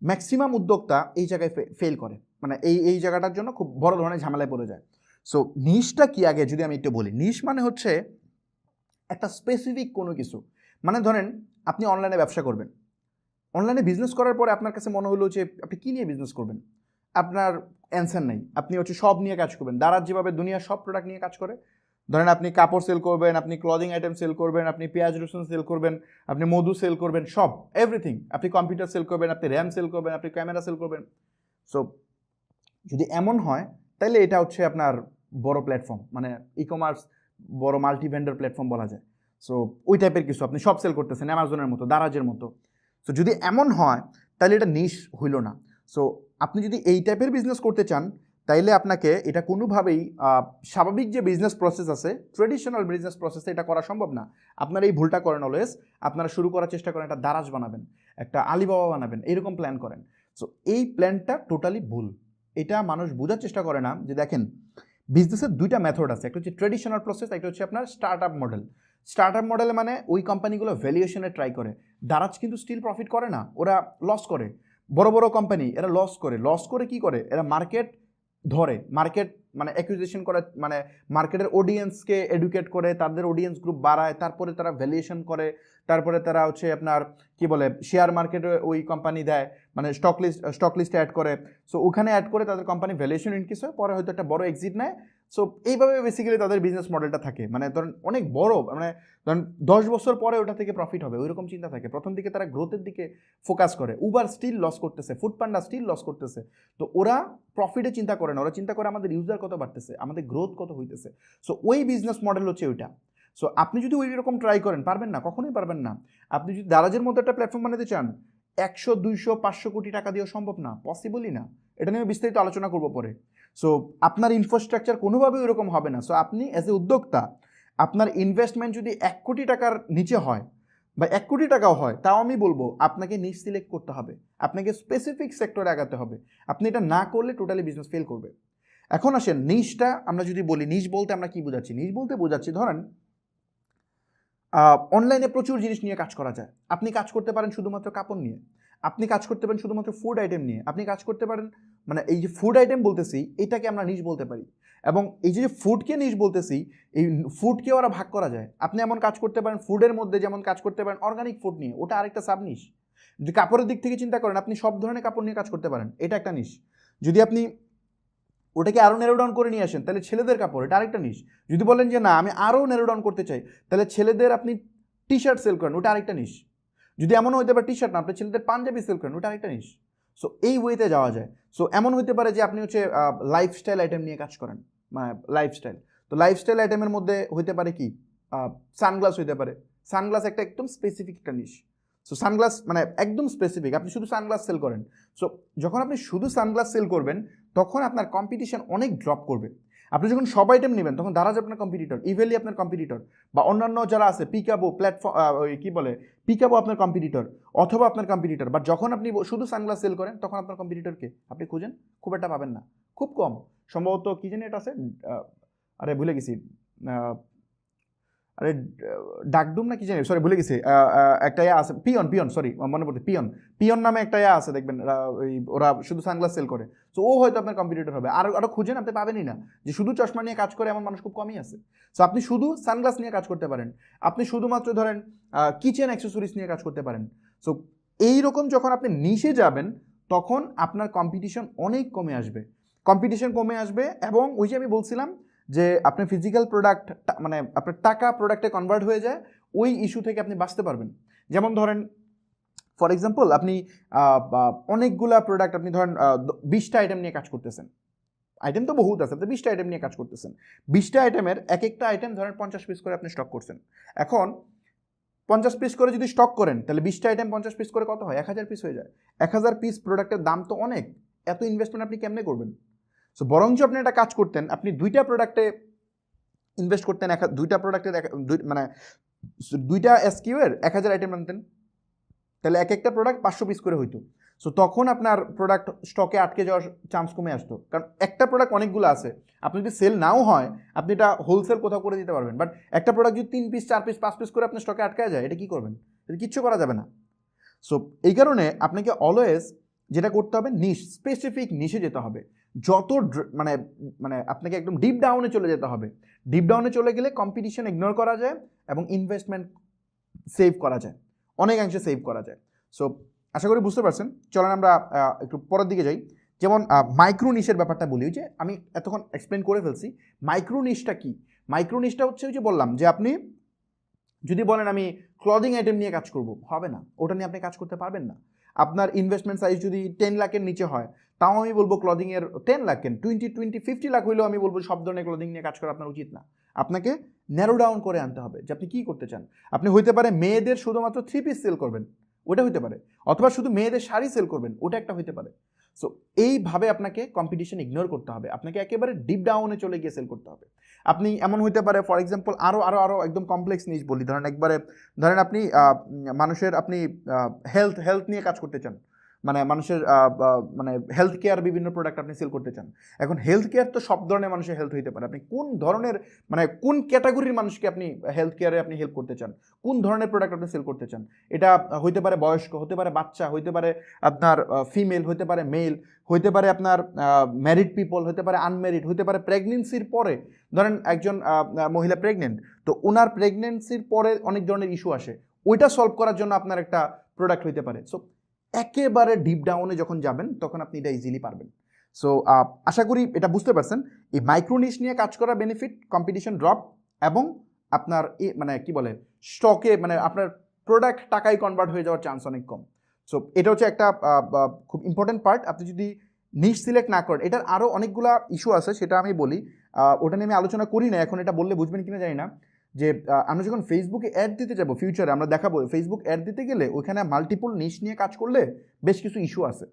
ম্যাক্সিমাম উদ্যোক্তা এই জায়গায় ফেল করে, মানে এই জায়গাটার জন্য খুব বড় ধরনের ঝামেলায় পড়ে যায়। সো নিশটা কি আগে যদি আমি একটু বলি, নিশ মানে হচ্ছে একটা স্পেসিফিক কোনো কিছু। মানে ধরেন আপনি অনলাইনে ব্যবসা করবেন, অনলাইনে বিজনেস করার পরে আপনার কাছে মনে হলো যে আপনি কী নিয়ে বিজনেস করবেন, আপনার অ্যান্সার নেই, আপনি হচ্ছে সব নিয়ে কাজ করবেন। দারাজ যেভাবে দুনিয়ার সব প্রোডাক্ট নিয়ে কাজ করে, ধরেন আপনি কাপড় সেল করবেন, আপনি ক্লদিং আইটেম সেল করবেন, আপনি পেঁয়াজ রসুন সেল করবেন, আপনি মধু সেল করবেন, সব এভরিথিং, আপনি কম্পিউটার সেল করবেন, আপনি র্যাম সেল করবেন, আপনি ক্যামেরা সেল করবেন। সো যদি এমন হয় তাহলে এটা হচ্ছে আপনার বড় প্ল্যাটফর্ম, মানে ই কমার্স বড় মাল্টি ভেন্ডর প্ল্যাটফর্ম বলা যায়। সো ওই টাইপের কিছু আপনি সব সেল করতেছেন, অ্যামাজনের মতো, দারাজের মতো। সো যদি এমন হয় তাহলে এটা নিশ হইল না। সো আপনি যদি এই টাইপের বিজনেস করতে চান তাইলে আপনাকে এটা কোনোভাবেই স্বাভাবিক যে বিজনেস প্রসেস আছে, ট্রেডিশনাল বিজনেস প্রসেসে এটা করা সম্ভব না। আপনারা এই ভুলটা করেন অলওয়েজ, আপনারা শুরু করার চেষ্টা করেন একটা দারাজ বানাবেন, একটা আলিবাবা বানাবেন, এরকম প্ল্যান করেন। সো এই প্ল্যানটা টোটালি ভুল। এটা মানুষ বোঝার চেষ্টা করে না যে দেখেন বিজনেসের দুইটা মেথড আছে, একটা হচ্ছে ট্রেডিশনাল প্রসেস, একটা হচ্ছে আপনার start up model. Start up মডেলে মানে ওই কোম্পানিগুলো ভ্যালুয়েশনে ট্রাই করে। দারাজ কিন্তু স্টিল প্রফিট করে না, ওরা লস করে। বড় বড় কোম্পানি এরা লস করে কি করে, এরা মার্কেট ধরে, মার্কেট মানে অ্যাকুইজিশন করে, মানে মার্কেটের অডিয়েন্সকে এডুকেট করে, তাদের অডিয়েন্স গ্রুপ বাড়ায়, তারপরে তারা ভ্যালুয়েশন করে, তারপরে তারা হচ্ছে আপনার কি বলে শেয়ার মার্কেটে ওই কোম্পানি দেয়, মানে স্টক লিস্টে অ্যাড করে। সো ওখানে অ্যাড করে তাদের কোম্পানি ভ্যালুয়েশন ইনক্রিজ হয়, পরে হয়তো একটা বড় এক্সিট নেয়। সো এইভাবে বেসিক্যালি তাদের বিজনেস মডেলটা থাকে, মানে ধরেন অনেক বড়, মানে ধরেন 10 বছর পরে ওটা থেকে প্রফিট হবে ওইরকম চিন্তা থাকে। প্রথম দিকে তারা গ্রোথের দিকে ফোকাস করে। উবার স্টিল লস করতেছে, ফুডপান্ডা স্টিল লস করতেছে। তো ওরা প্রফিটে চিন্তা করে না, ওরা চিন্তা করে আমাদের ইউজার কত বাড়তেছে, আমাদের গ্রোথ কত হইতেছে। সো ওই বিজনেস মডেল হচ্ছে ওইটা। সো আপনি যদি ওই রকম ট্রাই করেন, পারবেন না, কখনোই পারবেন না। আপনি যদি দারাজের মতো একটা প্ল্যাটফর্ম বানাতে চান, 100, 200, 500 কোটি টাকা দিয়েও সম্ভব না, পসিবলই না। এটা নিয়ে বিস্তারিত আলোচনা করবো পরে। সো আপনার ইনফ্রাস্ট্রাকচার কোনোভাবেই ওরকম হবে না। সো আপনি অ্যাজ এ উদ্যোক্তা আপনার ইনভেস্টমেন্ট যদি 1 কোটি টাকার নিচে হয় বা 1 কোটি টাকাও হয়, তাও আমি বলবো আপনাকে নিশ সিলেক্ট করতে হবে, আপনাকে স্পেসিফিক সেক্টরে আগাতে হবে। আপনি এটা না করলে টোটালি বিজনেস ফেল করবে। এখন আসেন নিশটা আমরা যদি বলি, নিশ বলতে আমরা কি বোঝাচ্ছি? নিশ বলতে বোঝাচ্ছি ধরেন অনলাইনে প্রচুর জিনিস নিয়ে কাজ করা যায়। আপনি কাজ করতে পারেন শুধুমাত্র কাপড় নিয়ে, আপনি কাজ করতে পারেন শুধুমাত্র ফুড আইটেম নিয়ে, আপনি কাজ করতে পারেন, মানে এই যে ফুড আইটেম বলতেছি এটাকে আমরা নিশ বলতে পারি। এবং এই যে ফুডকে নিশ বলতেছি, এই ফুডকে ওরা ভাগ করা যায়। আপনি এমন কাজ করতে পারেন ফুডের মধ্যে, যেমন কাজ করতে পারেন অর্গানিক ফুড নিয়ে, ওটা আরেকটা সাব নিশ। যদি কাপড়ের দিক থেকে চিন্তা করেন, আপনি সব ধরনের কাপড় নিয়ে কাজ করতে পারেন, এটা একটা নিশ। যদি আপনি ওটাকে আরও নেরো ডাউন করে নিয়ে আসেন তাহলে ছেলেদের কাপড়, এটা আরেকটা নিশ। যদি বলেন যে না আমি আরও নেরো ডাউন করতে চাই, তাহলে ছেলেদের আপনি টি শার্ট সেল করেন, ওটা আরেকটা নিশ। যদি এমন হইতে পারে টি শার্ট না, আপনি ছেলেদের পাঞ্জাবি সেল করেন, ওটা আরেকটা নিশ। সো এই ওয়েতে যাওয়া যায়। সো এমন হইতে পারে যে আপনি হচ্ছে লাইফস্টাইল আইটেম নিয়ে কাজ করেন, মানে লাইফস্টাইল। তো লাইফস্টাইল আইটেমের মধ্যে হইতে পারে কি, সানগ্লাস হইতে পারে। সানগ্লাস একটা একদম স্পেসিফিক একটা নিশ। সো সানগ্লাস মানে একদম স্পেসিফিক, আপনি শুধু সানগ্লাস সেল করেন। সো যখন আপনি শুধু সানগ্লাস সেল করবেন তখন আপনার কম্পিটিশন অনেক ড্রপ করবে। আপনি যখন সব আইটেম নেবেন তখন দারাজ আপনার কম্পিটিটর, ইভেলি আপনার কম্পিটিটর, বা অন্যান্য যারা আছে পিকাবো প্ল্যাটফর্ম, ওই কী বলে পিকাবো আপনার কম্পিটিটর অথবা আপনার কম্পিটিটর। বাট যখন আপনি শুধু সানগ্লাস সেল করেন তখন আপনার কম্পিটিটরকে আপনি খুঁজেন, খুব একটা পাবেন না, খুব কম, সম্ভবত কী জানি এটা আছে, আরে ভুলে গেছি, আরে ডাকডুম না কি জানি, সরি ভুলে গেছি, একটা ইয়া আছে, পিয়ন সরি মনে পড়ছে, পিয়ন নামে একটা ইয়া আছে দেখবেন, ওই ওরা শুধু সানগ্লাস সেল করে। সো ও হয়তো আপনার কম্পিটিটর হবে। আরও খুঁজেন, আপনি পাবেনই না। যে শুধু চশমা নিয়ে কাজ করে এমন মানুষ খুব কমই আছে। সো আপনি শুধু সানগ্লাস নিয়ে কাজ করতে পারেন, আপনি শুধুমাত্র ধরেন কিচেন অ্যাক্সেসরিজ নিয়ে কাজ করতে পারেন। সো এইরকম যখন আপনি নিশে যাবেন তখন আপনার কম্পিটিশন অনেক কমে আসবে, এবং ওই যে আমি বলছিলাম যে আপনার ফিজিক্যাল প্রোডাক্ট মানে আপনার টাকা প্রোডাক্টে কনভার্ট হয়ে যায়, ওই ইস্যু থেকে আপনি বাঁচতে পারবেন। যেমন ধরেন ফর এক্সাম্পল আপনি অনেকগুলা প্রোডাক্ট, আপনি ধরেন 20টা আইটেম নিয়ে কাজ করতেছেন, আইটেম তো বহুত আছে, আপনি 20টা আইটেম নিয়ে কাজ করতেছেন, 20টা আইটেমের এক একটা আইটেম ধরেন 50 পিস করে আপনি স্টক করছেন। এখন 50 পিস করে যদি স্টক করেন তাহলে 20টা আইটেম 50 পিস করে কত হয়? 1000 পিস হয়ে যায়। 1000 পিস প্রোডাক্টের দাম তো অনেক, এত ইনভেস্টমেন্ট আপনি কেমনে করবেন? সো বরঞ্চ আপনি একটা কাজ করতেন, আপনি 2টা প্রোডাক্টে ইনভেস্ট করতেন, 2টা প্রোডাক্টের মানে 2টা SKU এর 1000 আইটেম আনতেন, তাহলে এক একটা প্রোডাক্ট 500 পিস করে হইতো। সো তখন আপনার প্রোডাক্ট স্টকে আটকে যাওয়ার চান্স কমে আসতো, কারণ একটা প্রোডাক্ট অনেকগুলো আছে, আপনি যদি সেল নাও হয় আপনি এটা হোলসেল কোথাও করে দিতে পারবেন। বাট একটা প্রোডাক্ট যদি 3 পিস 4 পিস 5 পিস করে আপনার স্টকে আটকে যায়, এটা কী করবেন? এটা কিচ্ছু করা যাবে না। সো এই কারণে আপনাকে অলওয়েজ যেটা করতে হবে, স্পেসিফিক নিশে যেতে হবে। যত মানে মানে আপনাকে একদম ডিপ ডাউনে চলে যেতে হবে। ডিপ ডাউনে চলে গেলে কম্পিটিশন ইগনোর করা যায় এবং ইনভেস্টমেন্ট সেভ করা যায়, অনেকাংশে সেভ করা যায়। সো আশা করি বুঝতে পারছেন। চলেন আমরা একটু পরের দিকে যাই। যেমন মাইক্রো নিশের ব্যাপারটা বলি, যে আমি এতক্ষণ এক্সপ্লেন করে ফেলছি। মাইক্রো নিশটা কি? মাইক্রো নিশটা হচ্ছে ওই যে বললাম যে আপনি যদি বলেন আমি ক্লদিং আইটেম নিয়ে কাজ করব, হবে না, ওটা নিয়ে আপনি কাজ করতে পারবেন না। আপনার ইনভেস্টমেন্ট সাইজ যদি 10 লাখের নিচে হয়, তাও আমি বলবো ক্লদিংয়ের 10 লাখ কেন, 50 লাখ হইলেও আমি বলবো সব ধরনের ক্লদিং নিয়ে কাজ করা আপনার উচিত না। আপনাকে ন্যারো ডাউন করে আনতে হবে যে আপনি কী করতে চান। আপনি হইতে পারে মেয়েদের শুধুমাত্র 3 পিস সেল করবেন, ওটা হইতে পারে, অথবা শুধু মেয়েদের শাড়ি সেল করবেন, ওটা একটা হইতে পারে। সো এইভাবে আপনাকে কম্পিটিশন ইগনোর করতে হবে, আপনাকে একেবারে ডিপ ডাউনে চলে গিয়ে সেল করতে হবে। আপনি এমন হইতে পারে, ফর এক্সাম্পল আরও একদম কমপ্লেক্স নিশ বলি, ধরেন আপনি মানুষের আপনি হেলথ নিয়ে কাজ করতে চান, মানে মানুষের মানে হেলথ কেয়ার বিভিন্ন প্রোডাক্ট আপনি সেল করতে চান। এখন হেলথ কেয়ার তো সব ধরনের মানুষের হেলথ হইতে পারে, আপনি কোন ধরনের মানে কোন ক্যাটাগরির মানুষকে আপনি হেলথ কেয়ারে আপনি হেল্প করতে চান, কোন ধরনের প্রোডাক্ট আপনি সেল করতে চান। এটা হইতে পারে বয়স্ক, হতে পারে বাচ্চা, হইতে পারে আপনার ফিমেল, হইতে পারে মেল, হইতে পারে আপনার ম্যারিড পিপল, হতে পারে আনম্যারিড, হতে পারে প্রেগনেন্সির পরে, ধরেন একজন মহিলা প্রেগনেন্ট, তো ওনার প্রেগনেন্সির পরে অনেক ধরনের ইস্যু আসে, ওইটা সলভ করার জন্য আপনার একটা প্রোডাক্ট হইতে পারে। সো একেবারে ডিপ ডাউনে যখন যাবেন তখন আপনি এটা ইজিলি পারবেন। সো আশা করি এটা বুঝতে পারছেন। এই মাইক্রোনিশ নিয়ে কাজ করা বেনিফিট, কম্পিটিশন ড্রপ, এবং আপনার মানে কি বলে স্টকে মানে আপনার প্রোডাক্ট টাকায় কনভার্ট হয়ে যাওয়ার চান্স অনেক কম। সো এটা হচ্ছে একটা খুব ইম্পর্টেন্ট পার্ট। আপনি যদি নিশ সিলেক্ট না করেন, এটার আরও অনেকগুলা ইস্যু আছে, সেটা আমি বলি, ওটা নিয়ে আমি আলোচনা করি না এখন, এটা বললে বুঝবেন কিনা জানি না। যে আমরা যখন ফেসবুকে অ্যাড দিতে যাবো ফিউচারে, আমরা দেখাবো ফেসবুক অ্যাড দিতে গেলে ওইখানে মাল্টিপল নিশ নিয়ে কাজ করলে বেশ কিছু ইস্যু আছে।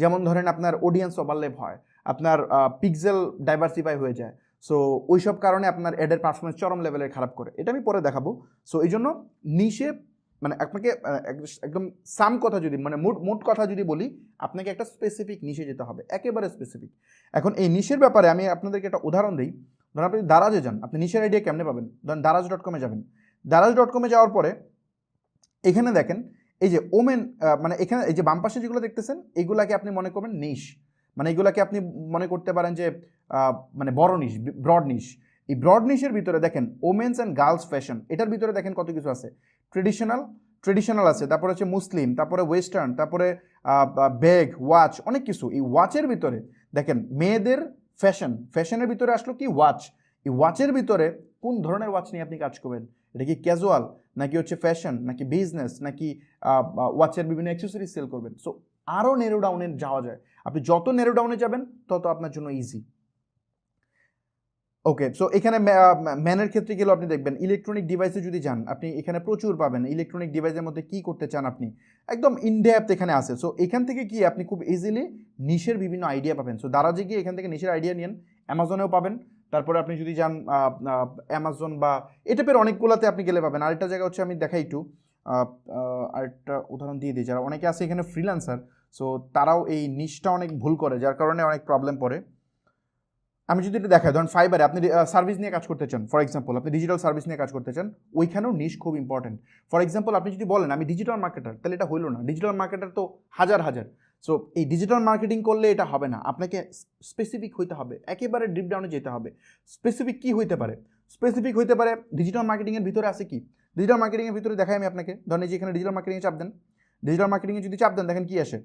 যেমন ধরেন আপনার অডিয়েন্স ওভারল্যাপ হয়, আপনার পিক্সেল ডাইভার্সিফাই হয়ে যায়। সো ওইসব কারণে আপনার অ্যাডের পারফরমেন্স চরম লেভেলের খারাপ করে, এটা আমি পরে দেখাবো। সো এই জন্য নিশে মানে আপনাকে একদম সাম কথা যদি মানে মোট কথা যদি বলি, আপনাকে একটা স্পেসিফিক নিশে যেতে হবে, একেবারে স্পেসিফিক। এখন এই নিশের ব্যাপারে আমি আপনাদেরকে একটা উদাহরণ দিই। ধরেন আপনি দারাজে যান, আপনি নিশের আইডিয়া কেমনে পাবেন? ধরেন daraz.com-এ যাবেন, daraz.com-এ যাওয়ার পরে এখানে দেখেন এই যে ওমেন, মানে এখানে এই যে বাম পাশে যেগুলো দেখতেছেন, এগুলাকে আপনি মনে করবেন নিশ, মানে এগুলাকে আপনি মনে করতে পারেন যে মানে বড় নিশ, ব্রড নিশ। এই ব্রড নিশের ভিতরে দেখেন ওমেন্স অ্যান্ড গার্লস ফ্যাশন, এটার ভিতরে দেখেন কত কিছু আছে। ট্রেডিশনাল আছে, তারপরে হচ্ছে মুসলিম, তারপরে ওয়েস্টার্ন, তারপরে ব্যাগ, ওয়াচ, অনেক কিছু। এই ওয়াচের ভিতরে দেখেন মেয়েদের ফ্যাশনের ভিতরে আসলো কি ওয়াচ। এই ওয়াচের ভিতরে কোন ধরনের ওয়াচ নিয়ে আপনি কাজ করবেন? এটা কি ক্যাজুয়াল, নাকি হচ্ছে ফ্যাশন, নাকি বিজনেস, নাকি ওয়াচের বিভিন্ন অ্যাক্সেসরিজ সেল করবেন? সো আরও নেরো ডাউনে যাওয়া যায়, আপনি যত নেরো ডাউনে যাবেন তত আপনার জন্য ইজি। ওকে, সো এখানে ম্যানের ক্ষেত্রে গেলেও আপনি দেখবেন ইলেকট্রনিক ডিভাইসে যদি যান, আপনি এখানে প্রচুর পাবেন ইলেকট্রনিক ডিভাইসের মধ্যে কি করতে চান আপনি, একদম ইনডেপথ এখানে আছে। সো এখান থেকে কি আপনি খুব ইজিলি নিশের বিভিন্ন আইডিয়া পাবেন। সো দারাজে গিয়ে এখান থেকে নিশের আইডিয়া নিন, অ্যামাজনেও পাবেন, তারপরে আপনি যদি যান অ্যামাজন বা এ টাইপের অনেকগুলোতে আপনি গেলে পাবেন। আরেকটা জায়গা হচ্ছে আমি দেখাই একটু, আরেকটা উদাহরণ দিয়ে দিই, যারা অনেকে আছে এখানে ফ্রিল্যান্সার, সো তারাও এই নিশটা অনেক ভুল করে, যার কারণে অনেক প্রবলেম পড়ে। আমি যদি এটা দেখাই, ধরুন ফাইবারে আপনি সার্ভিস নিয়ে কাজ করতে চান, ফর এক্সাম্পল আপনি ডিজিটাল সার্ভিস নিয়ে কাজ করতে চান, ওইখানেও নিশ খুব ইম্পর্টেন্ট। ফর এক্সাম্পল আপনি যদি বলেন আমি ডিজিটাল মার্কেটার, তাহলে এটা হইলো না, ডিজিটাল মার্কেটার তো হাজার হাজার। সো এই ডিজিটাল মার্কেটিং করলে এটা হবে না, আপনাকে স্পেসিফিক হইতে হবে, একেবারে ডিপ ডাউনে যেতে হবে। স্পেসিফিক কি হইতে পারে? স্পেসিফিক হইতে পারে ডিজিটাল মার্কেটিংয়ের ভিতরে আছে কি, ডিজিটাল মার্কেটিংয়ের ভিতরে দেখাই আমি আপনাকে। ধরেন যে এখানে ডিজিটাল মার্কেটিংয়ে চাপ দেন, ডিজিটাল মার্কেটিংয়ে যদি চাপ দেন দেখেন কি আসে,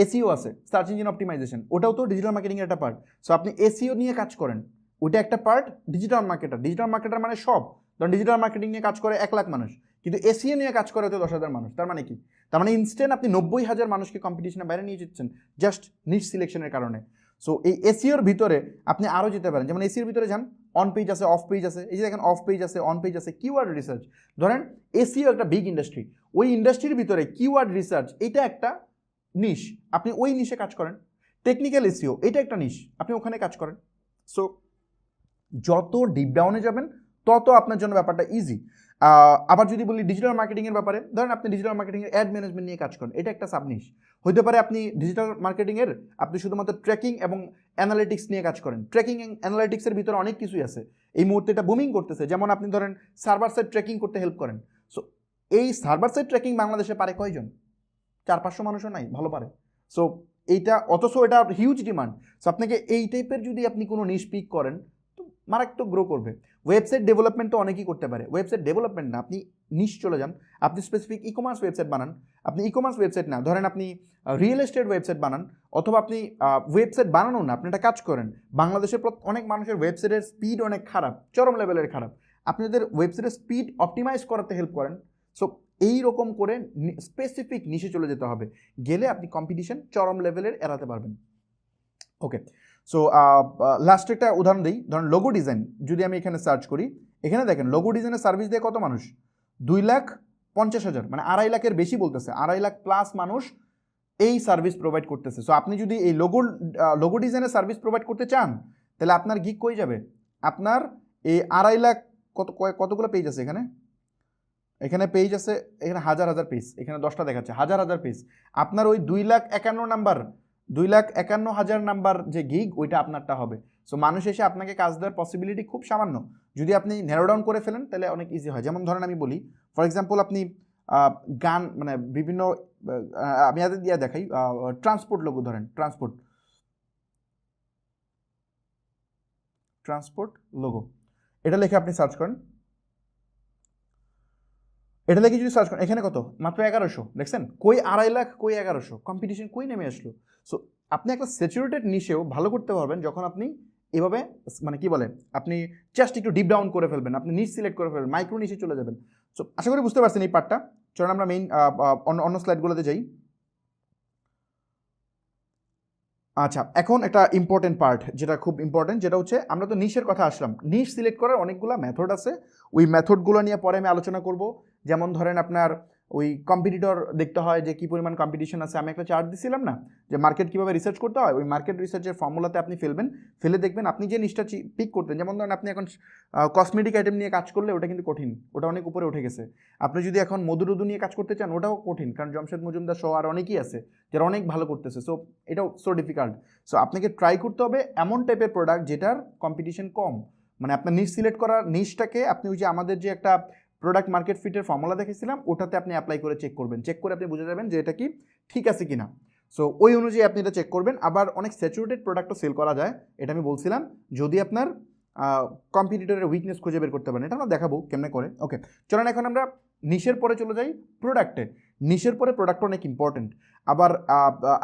এসিও আছে, সার্চ ইঞ্জিন অপটিমাইজেশন, ওটাও তো ডিজিটাল মার্কেটিংয়ের একটা পার্ট। সো আপনি এসিও নিয়ে কাজ করেন, ওইটা একটা part digital marketer. Digital marketer মানে সব, ধরুন ডিজিটাল মার্কেটিং নিয়ে কাজ করে 1,00,000 মানুষ, কিন্তু এসিও নিয়ে কাজ করে হয়তো 10,000 মানুষ। তার মানে কি? তার মানে ইনস্ট্যান্ট আপনি 90,000 মানুষকে কম্পিটিশনের বাইরে নিয়ে যাচ্ছেন জাস্ট নিশ সিলেকশনের কারণে। সো এই এসিওর ভিতরে আপনি আরও যেতে পারেন, যেমন এসিওর ভিতরে যান, অন পেজ আছে, অফ পেজ আছে, এই যে দেখেন অফ পেজ আছে, অন পেজ আছে, কিওয়ার্ড রিসার্চ। ধরেন এসিও একটা বিগ ইন্ডাস্ট্রি, ওই ইন্ডাস্ট্রির ভিতরে কিওয়ার্ড রিসার্চ এটা একটা নিশ, আপনি ওই নিশে কাজ করেন। টেকনিক্যাল এসইও এটা একটা নিশ, আপনি ওখানে কাজ করেন। সো যত ডিপ ডাউনে যাবেন তত আপনার জন্য ব্যাপারটা ইজি। আবার যদি বলি ডিজিটাল মার্কেটিংয়ের ব্যাপারে, ধরেন আপনি ডিজিটাল মার্কেটিংয়ের অ্যাড ম্যানেজমেন্ট নিয়ে কাজ করেন, এটা একটা সাবনিশ হতে পারে। আপনি ডিজিটাল মার্কেটিংয়ের আপনি শুধুমাত্র ট্র্যাকিং এবং অ্যানালিটিক্স নিয়ে কাজ করেন, ট্র্যাকিং অ্যান্ড অ্যানালিটিক্সের ভিতরে অনেক কিছুই আছে, এই মুহূর্তে এটা বুমিং করতেছে। যেমন আপনি ধরেন সার্ভার সাইড ট্র্যাকিং করতে হেল্প করেন। সো এই সার্ভার সাইড ট্র্যাকিং বাংলাদেশে পারে কয়জন? 400-500 মানুষও নাই ভালো পারে। সো এইটা, অথচ এটা হিউজ ডিমান্ড। সো আপনাকে এই টাইপের যদি আপনি কোনো নিশ পিক করেন তো মারাত্মক গ্রো করবে। ওয়েবসাইট ডেভেলপমেন্ট তো অনেকেই করতে পারে, ওয়েবসাইট ডেভেলপমেন্ট না, আপনি নিশ চলে যান, আপনি স্পেসিফিক ই কমার্স ওয়েবসাইট বানান। আপনি ই কমার্স ওয়েবসাইট না, ধরেন আপনি রিয়েল এস্টেট ওয়েবসাইট বানান, অথবা আপনি ওয়েবসাইট বানানো না, আপনি একটা কাজ করেন। বাংলাদেশের অনেক মানুষের ওয়েবসাইটের স্পিড অনেক খারাপ, চরম লেভেলের খারাপ, আপনি তাদের ওয়েবসাইটের স্পিড অপটিমাইজ করাতে হেল্প করেন। সো এই রকম করে স্পেসিফিক নিশে চলে যেতে হবে, গেলে আপনি কম্পিটিশন চরম লেভেলের এড়াতে পারবেন। ওকে, সো লাস্ট একটা উদাহরণ দিই, ধরুন লোগো ডিজাইন যদি আমি এখানে সার্চ করি, এখানে দেখেন লোগো ডিজাইনের সার্ভিস দেয় কত মানুষ? 2,50,000, মানে 2.5 লাখের বেশি বলতেছে, 2.5 লাখ প্লাস মানুষ এই সার্ভিস প্রোভাইড করতেছে। সো আপনি যদি এই লোগো ডিজাইনের সার্ভিস প্রোভাইড করতে চান, তাহলে আপনার গিগ কই যাবে? আপনার এই 2.5 লাখ কতগুলো পেজ আছে এখানে, এখানে পেজ আছে, এখানে হাজার হাজার পেজ, এখানে 10টা দেখাচ্ছে, হাজার হাজার পেজ। আপনার ওই 2,51,000 নাম্বার, 2,51,000 নাম্বার যে গিগ, ওইটা আপনারটা হবে। সো মানুষ এসে আপনাকে কাজ দেওয়ার পসিবিলিটি খুব সামান্য, যদি আপনি ন্যারো ডাউন করে ফেলেন তাহলে অনেক ইজি হয়। যেমন ধরেন আমি বলি, ফর এক্সাম্পল আপনি গান, মানে বিভিন্ন, আমি আদের দিয়ে দেখাই, ট্রান্সপোর্ট লোগো ধরেন, ট্রান্সপোর্ট লোগো, এটা লিখে আপনি সার্চ করেন, এটা লিখে যদি সার্চ করেন, এখানে কত? মাত্র 1100। দেখছেন, কই 2.5 লাখ, কই 1100, কম্পিটিশন কই নেমে আসলো। সো আপনি একটা স্যাচুরেটেড নিশেও ভালো করতে পারবেন যখন আপনি এভাবে, মানে কি বলে, আপনি জাস্ট একটু ডিপ ডাউন করে ফেলবেন, আপনি নিশ সিলেক্ট করে ফেলবেন, মাইক্রো নিশে চলে যাবেন। সো আশা করি বুঝতে পারছেন এই পার্টটা। চলুন আমরা মেইন অন্য স্লাইডগুলোতে যাই। আচ্ছা, এখন একটা ইম্পর্টেন্ট পার্ট, যেটা খুব ইম্পর্টেন্ট, যেটা হচ্ছে আমরা তো নিশের কথা আসলাম, নিশ সিলেক্ট করার অনেকগুলো মেথড আছে, ওই মেথডগুলো নিয়ে পরে আমি আলোচনা করব। যেমন ধরেন আপনার ওই কম্পিটিটর দেখতে হয় যে কী পরিমাণ কম্পিটিশন আছে। আমি একটা চার্ট দিছিলাম না, যে মার্কেট কীভাবে রিসার্চ করতে হয়, ওই মার্কেট রিসার্চের ফর্মুলাতে আপনি ফেলে দেখবেন আপনি যে নিশটা পিক করতেন। যেমন ধরেন আপনি এখন কসমেটিক আইটেম নিয়ে কাজ করলে ওটা কিন্তু কঠিন, ওটা অনেক উপরে উঠে গেছে। আপনি যদি এখন মধুরুদু নিয়ে কাজ করতে চান, ওটাও কঠিন, কারণ জমশেদ মজুমদার সহ আর অনেকেই আছে যারা অনেক ভালো করতেছে। সো এটাও সো ডিফিকাল্ট। সো আপনাকে ট্রাই করতে হবে এমন টাইপের প্রোডাক্ট যেটার কম্পিটিশন কম, মানে আপনার নিশ সিলেক্ট করার নিশটাকে আপনি ওই যে আমাদের যে একটা প্রোডাক্ট মার্কেট ফিটের ফর্মুলা দেখেছিলাম, ওটাতে আপনি অ্যাপ্লাই করে চেক করবেন, চেক করে আপনি বুঝে যাবেন যে এটা কি ঠিক আছে কিনা। সো ওই অনুযায়ী আপনি এটা চেক করবেন। আবার অনেক স্যাচুরেটেড প্রোডাক্টও সেল করা যায়, এটা আমি বলছিলাম, যদি আপনার কম্পিটিটরের উইকনেস খুঁজে বের করতে পারেন, এটা আমরা দেখাবো কেমনে করে। ওকে, চলেন এখন আমরা নিশের পরে চলে যাই প্রোডাক্টে। নিশের পরে প্রোডাক্ট অনেক ইম্পর্টেন্ট। আবার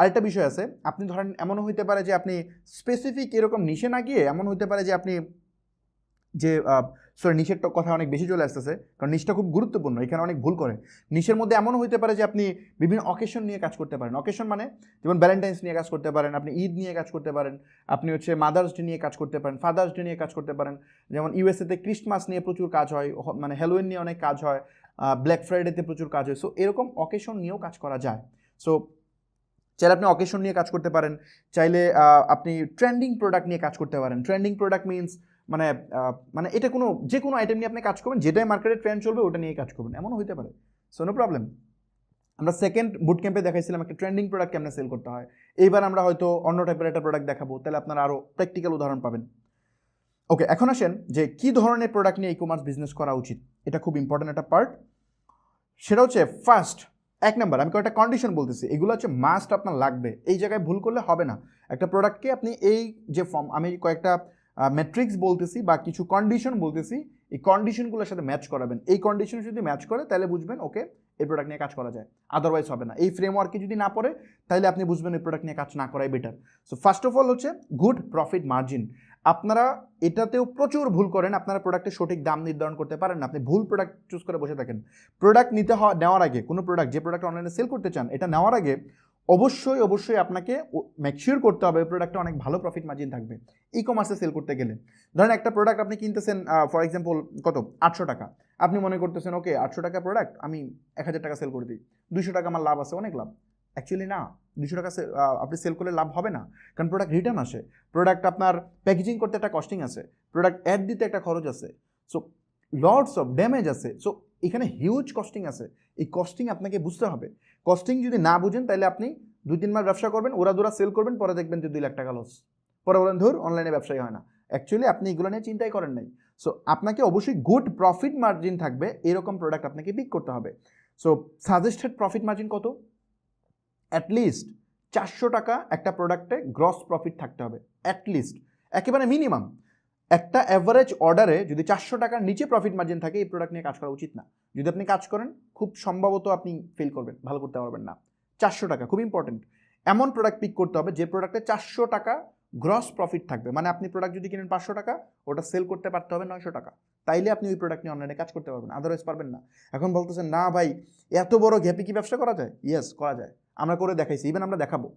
আরেকটা বিষয় আছে, আপনি ধরেন এমনও হইতে পারে যে আপনি স্পেসিফিক এরকম নিশে না গিয়ে, এমন হইতে পারে যে আপনি যে নিশের কথা অনেক বেশি চলে আসতেছে, কারণ নিশটা খুব গুরুত্বপূর্ণ, এখানে অনেক ভুল করে। নিশের মধ্যে এমনও হইতে পারে যে আপনি বিভিন্ন অকেশন নিয়ে কাজ করতে পারেন। অকেশন মানে যেমন ভ্যালেন্টাইন্স নিয়ে কাজ করতে পারেন, আপনি ঈদ নিয়ে কাজ করতে পারেন, আপনি হচ্ছে মাদার্স ডে নিয়ে কাজ করতে পারেন, ফাদার্স ডে নিয়ে কাজ করতে পারেন। যেমন ইউএসএতে ক্রিসমাস নিয়ে প্রচুর কাজ হয়, মানে হ্যালোউইন নিয়ে অনেক কাজ হয়, ব্ল্যাক ফ্রাইডেতে প্রচুর কাজ হয়। সো এরকম অকেশন নিয়েও কাজ করা যায়। সো চাইলে আপনি অকেশন নিয়ে কাজ করতে পারেন, চাইলে আপনি ট্রেন্ডিং প্রোডাক্ট নিয়ে কাজ করতে পারেন। ট্রেন্ডিং প্রোডাক্ট মিনস মানে মানে এটা যে কোনো আইটেম নিয়ে আপনি কাজ করবেন, যেটাই মার্কেটে ট্রেন্ড চলবে ওটা নিয়ে কাজ করবেন, এমনও হতে পারে। So no problem. আমরা সেকেন্ড বুট ক্যাম্পে দেখাইছিলাম একটা ট্রেন্ডিং প্রোডাক্ট কেমনে সেল করতে হয়। এইবার আমরা হয়তো অন্য টাইপের একটা প্রোডাক্ট দেখাবো, তাহলে আপনারা আরও প্র্যাকটিক্যাল উদাহরণ পাবেন। ওকে, এখন আসেন যে কী ধরনের প্রোডাক্ট নিয়ে ই কমার্স বিজনেস করা উচিত। এটা খুব ইম্পর্টেন্ট একটা পার্ট। সেটা হচ্ছে ফার্স্ট, এক নাম্বার আমি কয়েকটা কন্ডিশন বলতেছি, এগুলো হচ্ছে মাস্ট আপনার লাগবে। এই জায়গায় ভুল করলে হবে না। একটা প্রোডাক্টকে আপনি এই যে আমি কয়েকটা ম্যাট্রিক্স বলতেছি বা কিছু কন্ডিশন বলতেছি, এই কন্ডিশনগুলোর সাথে ম্যাচ করাবেন। এই কন্ডিশন যদি ম্যাচ করে তাহলে বুঝবেন ওকে এই প্রোডাক্ট নিয়ে কাজ করা যায়, আদারওয়াইজ হবে না। এই ফ্রেমওয়ার্কে যদি না পড়ে তাহলে আপনি বুঝবেন এই প্রোডাক্ট নিয়ে কাজ না করাই better. So first of all হচ্ছে গুড প্রফিট মার্জিন। আপনারা এটাতেও প্রচুর ভুল করেন, আপনারা প্রোডাক্টের সঠিক দাম নির্ধারণ করতে পারেন না, আপনি ভুল প্রোডাক্ট চুজ করে বসে থাকেন। প্রোডাক্ট নেওয়ার আগে, কোনো প্রোডাক্ট যে প্রোডাক্ট অনলাইনে সেল করতে চান, এটা নেওয়ার আগে অবশ্যই আপনাকে মেকশিওর করতে হবে প্রোডাক্টটা অনেক ভালো প্রফিট মার্জিন থাকবে। ই কমার্সে সেল করতে গেলে ধরেন একটা প্রোডাক্ট আপনি কিনতেছেন ফর এক্সাম্পল কত 800 টাকা, আপনি মনে করতেছেন ওকে 800 টাকা প্রোডাক্ট আমি 1000 টাকা সেল করে দিই, 200 টাকা আমার লাভ আছে, অনেক লাভ। অ্যাকচুয়ালি না, 200 টাকা আপনি সেল করলে লাভ হবে না, কারণ প্রোডাক্ট রিটার্ন আসে, প্রোডাক্ট আপনার প্যাকেজিং করতে একটা কস্টিং আছে, প্রোডাক্ট অ্যাড দিতে একটা খরচ আছে, সো লটস অফ ড্যামেজ আছে, সো এখানে হিউজ কস্টিং আছে। এই কস্টিং আপনাকে বুঝতে হবে। কস্টিং যদি না বুঝেন তাহলে আপনি 2-3 মাস ব্যবসা করবেন, ওরা সেল করবেন, পরে দেখবেন যে 2 লাখ টাকা লস, পরে বলেন ধর অনলাইনে ব্যবসায়ী হয় না। অ্যাকচুয়ালি আপনি এগুলো নিয়ে চিন্তাই করেন নাই। সো আপনাকে অবশ্যই গুড প্রফিট মার্জিন থাকবে এরকম প্রোডাক্ট আপনাকে পিক করতে হবে। সো সাজেস্টেড প্রফিট মার্জিন কত? অ্যাটলিস্ট 400 টাকা একটা প্রোডাক্টে গ্রস প্রফিট থাকতে হবে, অ্যাটলিস্ট, একেবারে মিনিমাম। একটা অ্যাভারেজ অর্ডারে যদি 400 টাকার নিচে প্রফিট মার্জিন থাকে এই প্রোডাক্ট নিয়ে কাজ করা উচিত না। যদি আপনি কাজ করেন খুব সম্ভবত আপনি ফেল করবেন, ভালো করতে পারবেন না। 400 টাকা খুব ইম্পর্টেন্ট। এমন প্রোডাক্ট পিক করতে হবে যে প্রোডাক্টে 400 টাকা গ্রস প্রফিট থাকবে, মানে আপনি প্রোডাক্ট যদি কিনেন 500 টাকা, ওটা সেল করতে পারতে হবে 900 টাকা, তাইলে আপনি ওই প্রোডাক্ট নিয়ে অনলাইনে কাজ করতে পারবেন, আদারওয়াইজ পারবেন না। এখন বলতেছেন না ভাই এত বড় গ্যাপে কি ব্যবসা করা যায়? ইয়েস করা যায়, আমরা করে দেখাইছি, ইভেন আমরা দেখাবো।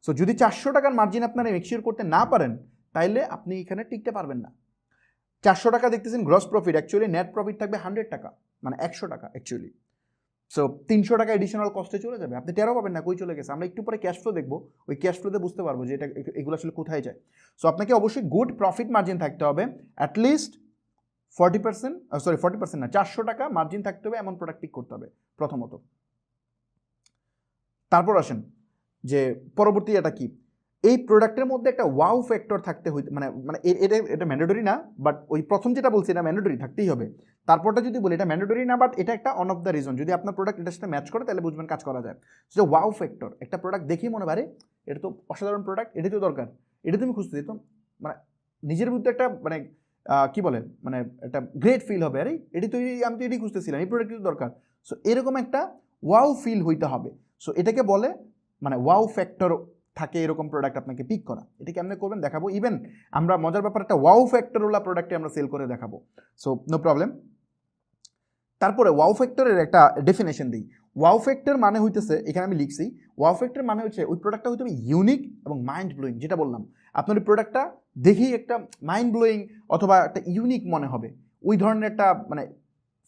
সো যদি 400 টাকার মার্জিন আপনারা মেকশিওর করতে না পারেন তাইলে আপনি এখানে টিকতে পারবেন না। 400 টাকা দেখতেছেন gross profit, actually net profit থাকবে 100 টাকা, মানে 100 টাকা অ্যাকচুয়ালি। সো 300 টাকা এডিশনাল কস্টে চলে যাবে, আপনি টেরও পাবেন না কই চলে গেছে। আমরা একটু পরে ক্যাশ ফ্লো দেখবো, ওই ক্যাশ ফ্লোতে বুঝতে পারবো যে এগুলো আসলে কোথায় যায়। সো আপনাকে অবশ্যই গুড প্রফিট মার্জিন থাকতে হবে, অ্যাটলিস্ট 40% না, 400 টাকা মার্জিন থাকতে হবে, এমন প্রোডাক্ট পিক করতে হবে প্রথমত। তারপর আসেন যে পরবর্তী এটা কি, এই প্রোডাক্টের মধ্যে একটা ওয়াও ফ্যাক্টর থাকতে হইতে মানে মানে এটা ম্যান্ডেটরি না, বাট ওই প্রথম যেটা বলছি এটা ম্যান্ডেটরি থাকতেই হবে। তারপরটা যদি বলি এটা ম্যান্ডেটরি না, বাট এটা একটা অন অফ দ্য রিজন, যদি আপনার প্রোডাক্ট এটার সাথে ম্যাচ করে তাহলে বুঝবেন কাজ করা যায়। যে ওয়াও ফ্যাক্টর, একটা প্রোডাক্ট দেখেই মনে পারে এটা তো অসাধারণ প্রোডাক্ট, এটাই তো দরকার, এটা তুমি খুঁজতে দিত, মানে নিজের মধ্যে একটা মানে কি বলে মানে একটা গ্রেট ফিল হবে, আরে এটি তো আমি তো এটি খুঁজতেছিলাম, এই প্রোডাক্ট তো দরকার। সো এরকম একটা ওয়াও ফিল হইতে হবে। সো এটাকে বলে মানে ওয়াও ফ্যাক্টর থাকে এরকম প্রোডাক্ট আপনাকে পিক করা। এটা কেমনে করবেন দেখাবো, ইভেন আমরা মজার ব্যাপার একটা ওয়াও ফ্যাক্টরওয়ালা প্রোডাক্টে আমরা সেল করে দেখাবো। So no problem. তারপরে ওয়াও ফ্যাক্টরের একটা ডেফিনেশন দিই। ওয়াও ফ্যাক্টর মানে হইতেছে, এখানে আমি লিখছি, ওয়াও ফ্যাক্টর মানে হচ্ছে ওই প্রোডাক্টটা হইতে হবে ইউনিক এবং মাইন্ড ব্লোয়িং। যেটা বললাম আপনার ওই প্রোডাক্টটা দেখেই একটা মাইন্ড ব্লোয়িং অথবা একটা ইউনিক মনে হবে, ওই ধরনের একটা মানে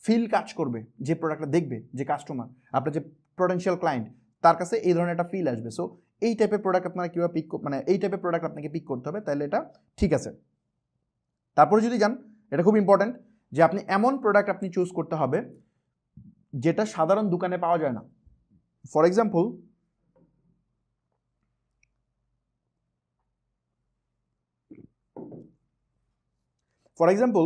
ফিল কাজ করবে যে প্রোডাক্টটা দেখবে, যে কাস্টমার আপনার যে পটেনশিয়াল ক্লায়েন্ট তার কাছে এই ধরনের একটা ফিল আসবে। সো এই টাইপের প্রোডাক্ট আপনারা কীভাবে মানে এই টাইপের প্রোডাক্ট আপনাকে পিক করতে হবে, তাহলে এটা ঠিক আছে। তারপরে যদি যান, এটা খুব ইম্পর্ট্যান্ট যে আপনি এমন প্রোডাক্ট আপনি চুজ করতে হবে যেটা সাধারণ দোকানে পাওয়া যায় না। ফর এক্সাম্পল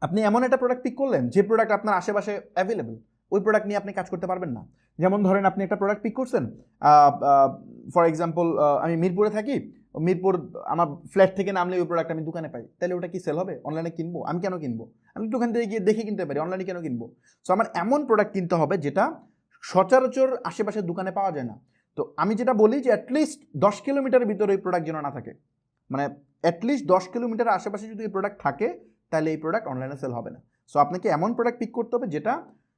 আপনি এমন একটা প্রোডাক্ট পিক করলেন যে প্রোডাক্ট আপনার আশেপাশে অ্যাভেলেবল, ওই প্রোডাক্ট নিয়ে আপনি কাজ করতে পারবেন না। যেমন ধরেন আপনি একটা প্রোডাক্ট পিক করছেন, ফর এক্সাম্পল আমি মিরপুরে থাকি, মিরপুর আমার ফ্ল্যাট থেকে নামলে ওই প্রোডাক্ট আমি দোকানে পাই, তাহলে ওটা কি সেল হবে? অনলাইনে কিনবো? আমি কেন কিনবো? আমি দোকান থেকে গিয়ে দেখে কিনতে পারি, অনলাইনে কেন কিনবো? সো আমার এমন প্রোডাক্ট কিনতে হবে যেটা সচরাচর আশেপাশের দোকানে পাওয়া যায় না। তো আমি যেটা বলি যে অ্যাটলিস্ট 10 কিলোমিটারের ভিতরে ওই প্রোডাক্ট যেন না থাকে, মানে অ্যাটলিস্ট 10 কিলোমিটার আশেপাশে যদি এই প্রোডাক্ট থাকে তাহলে এই প্রোডাক্ট অনলাইনে সেল হবে না। সো আপনাকে এমন প্রোডাক্ট পিক করতে হবে যেটা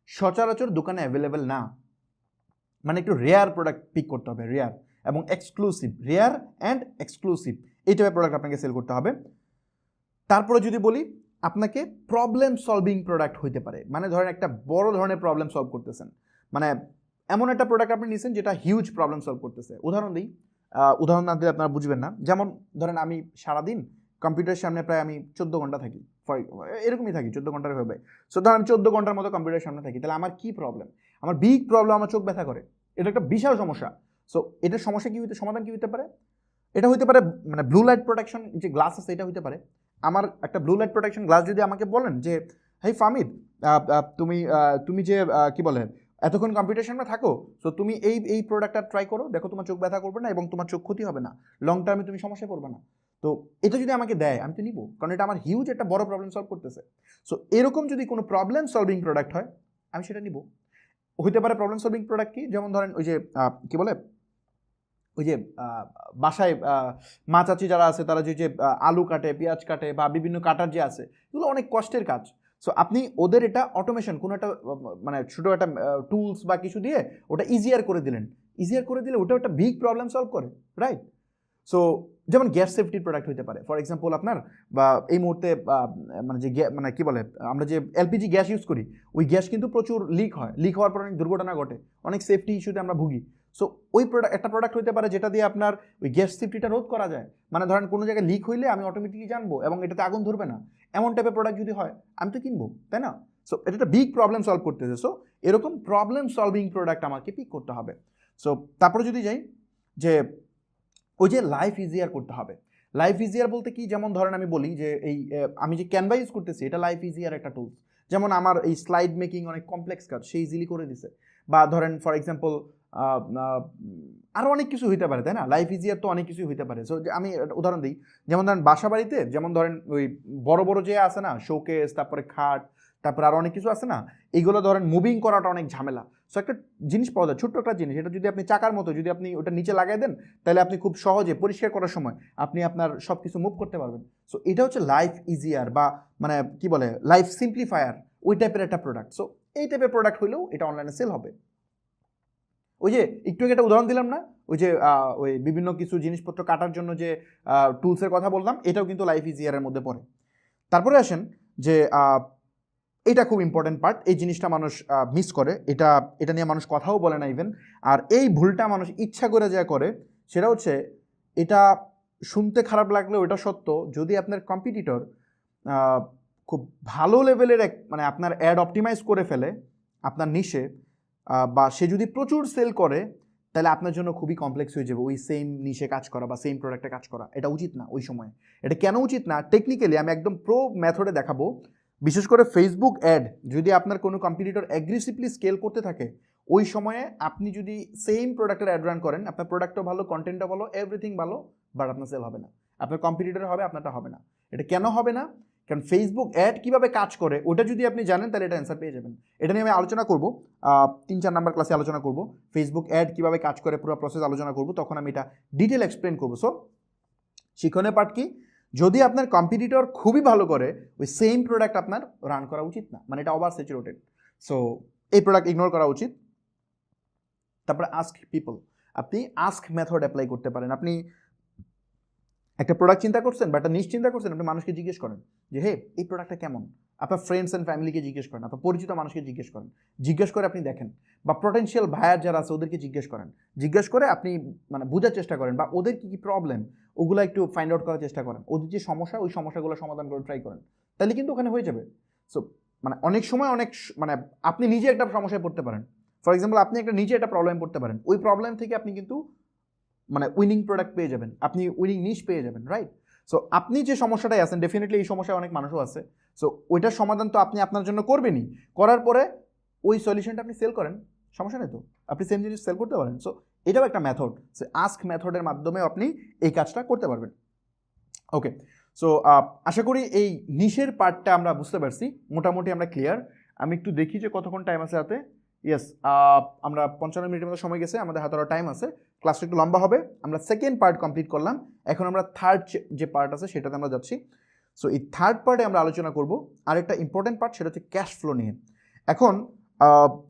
সচরাচর দোকানে অ্যাভেলেবেল না, মানে একটু রেয়ার প্রোডাক্ট পিক করতে হবে, রেয়ার এবং এক্সক্লুসিভ, রেয়ার অ্যান্ড এক্সক্লুসিভ, এই টাইপের প্রোডাক্ট আপনাকে সেল করতে হবে। তারপরে যদি বলি আপনাকে প্রবলেম সলভিং প্রোডাক্ট হইতে পারে, মানে ধরেন একটা বড় ধরনের প্রবলেম সলভ করতেছেন, মানে এমন একটা প্রোডাক্ট আপনি নিছেন যেটা হিউজ প্রবলেম সলভ করতেছে। উদাহরণ দিই, উদাহরণ না দিলে আপনারা বুঝবেন না। যেমন ধরেন আমি সারাদিন কম্পিউটারের সামনে প্রায় আমি 14 ঘন্টা থাকি, এরকমই থাকি 14 ঘন্টার হবে। সো ধরেন আমি 14 ঘন্টার মতো কম্পিউটারের সামনে থাকি, তাহলে আমার কি প্রবলেম? আমার বিগ প্রবলেম, আমার চোখ ব্যথা করে। এটা একটা বিশাল সমস্যা। সো এটার সমস্যা কি হইতে, সমাধান কি হতে পারে? এটা হইতে পারে মানে ব্লু লাইট প্রোটেকশন যে গ্লাস আছে এটা হইতে পারে। আমার একটা ব্লু লাইট প্রোটেকশন গ্লাস যদি আমাকে বলেন যে হেই ফামিদ, তুমি যে কি বলে এতক্ষণ কম্পিউটার সামনে থাকো, সো তুমি এই প্রোডাক্টটা ট্রাই করো, দেখো তোমার চোখ ব্যথা করবে না এবং তোমার চোখ ক্ষতি হবে না, লং টার্মে তুমি সমস্যায় পড়বে না। তো এটা যদি আমাকে দেয় আমি তো নিব, কারণ এটা আমার হিউজ একটা বড় প্রবলেম সলভ করতেছে। সো এরকম যদি কোনো প্রবলেম সলভিং প্রোডাক্ট হয় আমি সেটা নিব। হইতে পারে প্রবলেম সলভিং প্রোডাক্ট কি, যেমন ধরেন ওই যে কি বলে ওই যে বাসায় মা চাচি যারা আছে তারা যে আলু কাটে, পেঁয়াজ কাটে বা বিভিন্ন কাটার যে আছে, এগুলো অনেক কষ্টের কাজ। সো আপনি ওদের এটা অটোমেশন কোনো একটা মানে ছোটো একটা টুলস বা কিছু দিয়ে ওটা ইজিয়ার করে দিলেন। ইজিয়ার করে দিলে ওটা একটা বিগ প্রবলেম সলভ করে, রাইট? সো যেমন গ্যাস সেফটির প্রোডাক্ট হতে পারে, ফর এক্সাম্পল আপনার বা এই মুহূর্তে মানে যে মানে কি বলে আমরা যে এলপিজি গ্যাস ইউজ করি, ওই গ্যাস কিন্তু প্রচুর লিক হয়, লিক হওয়ার পর অনেক দুর্ঘটনা ঘটে, অনেক সেফটি ইস্যুতে আমরা ভুগি। সো ওই প্রোডাক্ট একটা প্রোডাক্ট হতে পারে যেটা দিয়ে আপনার ওই গ্যাস সেফটিটা রোধ করা যায়। মানে ধরেন কোনো জায়গায় লিক হইলে আমি অটোমেটিকলি জানবো এবং এটাতে আগুন ধরবে না, এমন টাইপের প্রোডাক্ট যদি হয় আমি তো কিনবো, তাই না? সো এটা একটা বিগ প্রবলেম সলভ করতেছে। সো এরকম প্রবলেম সলভিং প্রোডাক্ট আমাকে পিক করতে হবে। সো তারপরে যদি যাই যে ওই যে লাইফ ইজিয়ার করতে হবে। লাইফ ইজিয়ার বলতে কি, যেমন ধরেন আমি বলি যে এই আমি যে ক্যানভা ইউজ করতেছি এটা লাইফ ইজিয়ার একটা টুলস। যেমন আমার এই স্লাইড মেকিং অনেক কমপ্লেক্স কাজ, সে ইজিলি করে দিছে। বা ধরেন ফর এক্সাম্পল আরও অনেক কিছু হইতে পারে, তাই না? লাইফ ইজিয়ার তো অনেক কিছুই হইতে পারে। সো আমি উদাহরণ দিই, যেমন ধরেন বাসা বাড়িতে যেমন ধরেন ওই বড় বড় যে আছে না শোকেস, তারপরে খাট, তারপরে আরও অনেক কিছু আছে না, এইগুলো ধরেন মুভিং করাটা অনেক ঝামেলা। সো একটা জিনিস পাওয়া যায়, ছোট্ট একটা জিনিস, এটা যদি আপনি চাকার মতো যদি আপনি ওটা নিচে লাগাই দেন, তাহলে আপনি খুব সহজে পরিষ্কার করার সময় আপনি আপনার সব কিছু মুভ করতে পারবেন। সো এটা হচ্ছে লাইফ ইজিয়ার বা মানে কি বলে লাইফ সিম্পলিফায়ার, ওই টাইপের একটা প্রোডাক্ট। সো এই টাইপের প্রোডাক্ট হলেও এটা অনলাইনে সেল হবে। ওই যে একটু আগে একটা উদাহরণ দিলাম না, ওই যে ওই বিভিন্ন কিছু জিনিসপত্র কাটার জন্য যে টুলসের কথা বললাম, এটাও কিন্তু লাইফ ইজিয়ারের মধ্যে পড়ে। তারপরে আসেন যে এটা খুব ইম্পর্টেন্ট পার্ট, এই জিনিসটা মানুষ মিস করে, এটা নিয়ে মানুষ কথাও বলে না ইভেন। আর এই ভুলটা মানুষ ইচ্ছা করে যা করে সেটা হচ্ছে, এটা শুনতে খারাপ লাগলেও এটা সত্য, যদি আপনার কম্পিটিটর খুব ভালো লেভেলের মানে আপনার অ্যাড অপটিমাইজ করে ফেলে আপনার নিশে, বা সে যদি প্রচুর সেল করে, তাহলে আপনার জন্য খুবই কমপ্লেক্স হয়ে যাবে ওই সেম নিশে কাজ করা বা সেম প্রোডাক্টে কাজ করা। এটা উচিত না ওই সময়। এটা কেন উচিত না, টেকনিক্যালি আমি একদম প্রো মেথডে দেখাবো। বিশেষ করে ফেসবুক অ্যাড যদি আপনার কোনো কম্পিটিটর অ্যাগ্রেসিভলি স্কেল করতে থাকে, ওই সময়ে আপনি যদি সেম প্রোডাক্টের অ্যাড রান করেন, আপনার প্রোডাক্টও ভালো, কন্টেন্টও ভালো, এভরিথিং ভালো, বাট আপনার সেল হবে না। আপনার কম্পিটিটর হবে, আপনারটা হবে না। এটা কেন হবে না? কারণ ফেসবুক অ্যাড কীভাবে কাজ করে ওটা যদি আপনি জানেন, তাহলে এটা অ্যান্সার পেয়ে যাবেন। এটা নিয়ে আমি আলোচনা করবো 3-4 নাম্বার ক্লাসে আলোচনা করব, ফেসবুক অ্যাড কীভাবে কাজ করে পুরো প্রসেস আলোচনা করব, তখন আমি এটা ডিটেল এক্সপ্লেন করবো। সো শিক্ষণীয় পার্ট কি, যদি আপনার কম্পিটিটর খুবই ভালো করে, ওই সেম প্রোডাক্ট আপনার রান করা উচিত না, মানে এটা ওভার স্যাচুরেটেড। সো এই প্রোডাক্ট ইগনোর করা উচিত। তারপরে আস্ক পিপল, আপনি আস্ক মেথড অ্যাপ্লাই করতে পারেন। আপনি একটা প্রোডাক্ট চিন্তা করছেন বা একটা নিশ চিন্তা করছেন, আপনি মানুষকে জিজ্ঞেস করেন যে হে এই প্রোডাক্টটা কেমন। আপনার ফ্রেন্ডস অ্যান্ড ফ্যামিলিকে জিজ্ঞেস করেন, আপনার পরিচিত মানুষকে জিজ্ঞেস করেন, জিজ্ঞেস করে আপনি দেখেন, বা পটেনশিয়াল বায়ার যারা আছে ওদেরকে জিজ্ঞেস করেন, জিজ্ঞেস করে আপনি মানে বোঝার চেষ্টা করেন, বা ওদের কী কী প্রবলেম ওগুলো একটু ফাইন্ড আউট করার চেষ্টা করেন, ওদের যে সমস্যা ওই সমস্যাগুলো সমাধান করে ট্রাই করেন, তাহলে কিন্তু ওখানে হয়ে যাবে। সো মানে অনেক সময় মানে আপনি নিজে একটা সমস্যায় পড়তে পারেন, ফর এক্সাম্পল আপনি একটা নিজে একটা প্রবলেম পড়তে পারেন, ওই প্রবলেম থেকে আপনি কিন্তু মানে উইনিং প্রোডাক্ট পেয়ে যাবেন, আপনি উইনিং নিশ পেয়ে যাবেন, রাইট? সো আপনি যে সমস্যাটাই আছেন, ডেফিনেটলি এই সমস্যায় অনেক মানুষও আছে, সো ওইটার সমাধান তো আপনি আপনার জন্য করবেনই, করার পরে ওই সলিউশনটা আপনি সেল করেন, সমস্যা নেই তো, আপনি সেম জিনিস সেল করতে পারেন। সো এটাও একটা মেথড, সো আস্ক মেথডের মাধ্যমে আপনি এই কাজটা করতে পারবেন। ওকে, সো আশা করি এই নিশের পার্টটা আমরা বুঝতে পারছি, মোটামুটি আমরা ক্লিয়ার। আমি একটু দেখি যে কতক্ষণ টাইম আছে হাতে। ইয়েস, আমরা 55 মিনিটের মতো সময় গেছে, আমাদের হাতে আরও টাইম আছে, ক্লাসটা একটু লম্বা হবে। আমরা সেকেন্ড পার্ট কমপ্লিট করলাম, এখন আমরা থার্ড যে পার্ট আছে সেটাতে আমরা যাচ্ছি। সো এই থার্ড পার্টে আমরা আলোচনা করব আরেকটা ইম্পর্টেন্ট পার্ট, সেটা হচ্ছে ক্যাশ ফ্লো নিয়ে। এখন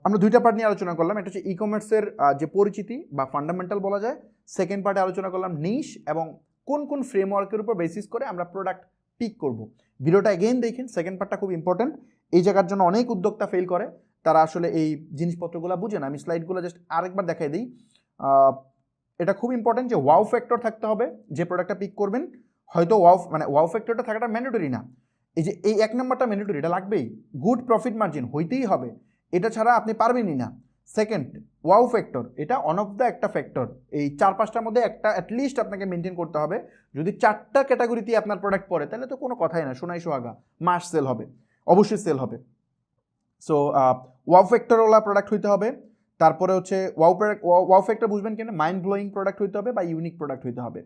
আমরা দুইটা পার্ট নিয়ে আলোচনা করলাম, এটা হচ্ছে ই কমার্সের যে পরিচিতি বা ফান্ডামেন্টাল বলা যায়। সেকেন্ড পার্টে আলোচনা করলাম নিশ এবং কোন কোন ফ্রেমওয়ার্কের উপর বেসিস করে আমরা প্রোডাক্ট পিক করব। ভিডিওটা এগেইন দেখেন, সেকেন্ড পার্টটা খুব ইম্পর্টেন্ট। এই জায়গার জন্য অনেক উদ্যোক্তা ফেল করে, তারা আসলে এই জিনিসপত্রগুলো বুঝে না। আমি স্লাইডগুলো জাস্ট আরেকবার দেখাই দিই। এটা খুব ইম্পর্টেন্ট যে ওয়াও ফ্যাক্টর থাকতে হবে যে প্রোডাক্টটা পিক করবেন। হয়তো ওয়াও ফ্যাক্টরটা থাকাটা ম্যান্ডেটরি না, এই যে এই 1 নম্বরটা ম্যান্ডেটরি, এটা লাগবেই। গুড প্রফিট মার্জিন হইতেই হবে, এটা ছাড়া আপনি পারবেনই না। সেকেন্ড, ওয়াও ফ্যাক্টর, এটা অন অফ দ্য একটা ফ্যাক্টর। এই 4-5টার মধ্যে একটা অ্যাটলিস্ট আপনাকে মেনটেন করতে হবে। যদি 4টা ক্যাটাগরিতে আপনার প্রোডাক্ট পড়ে তাহলে তো কোনো কথাই না, সোনাই সোহাগা, মাস সেল হবে, অবশ্যই সেল হবে। সো ওয়াও ফ্যাক্টরওয়ালা প্রোডাক্ট হইতে হবে। তারপরে হচ্ছে ওয়াও ফ্যাক্টর বুঝবেন কেন, মাইন্ড ব্লোয়িং প্রোডাক্ট হইতে হবে বা ইউনিক প্রোডাক্ট হইতে হবে।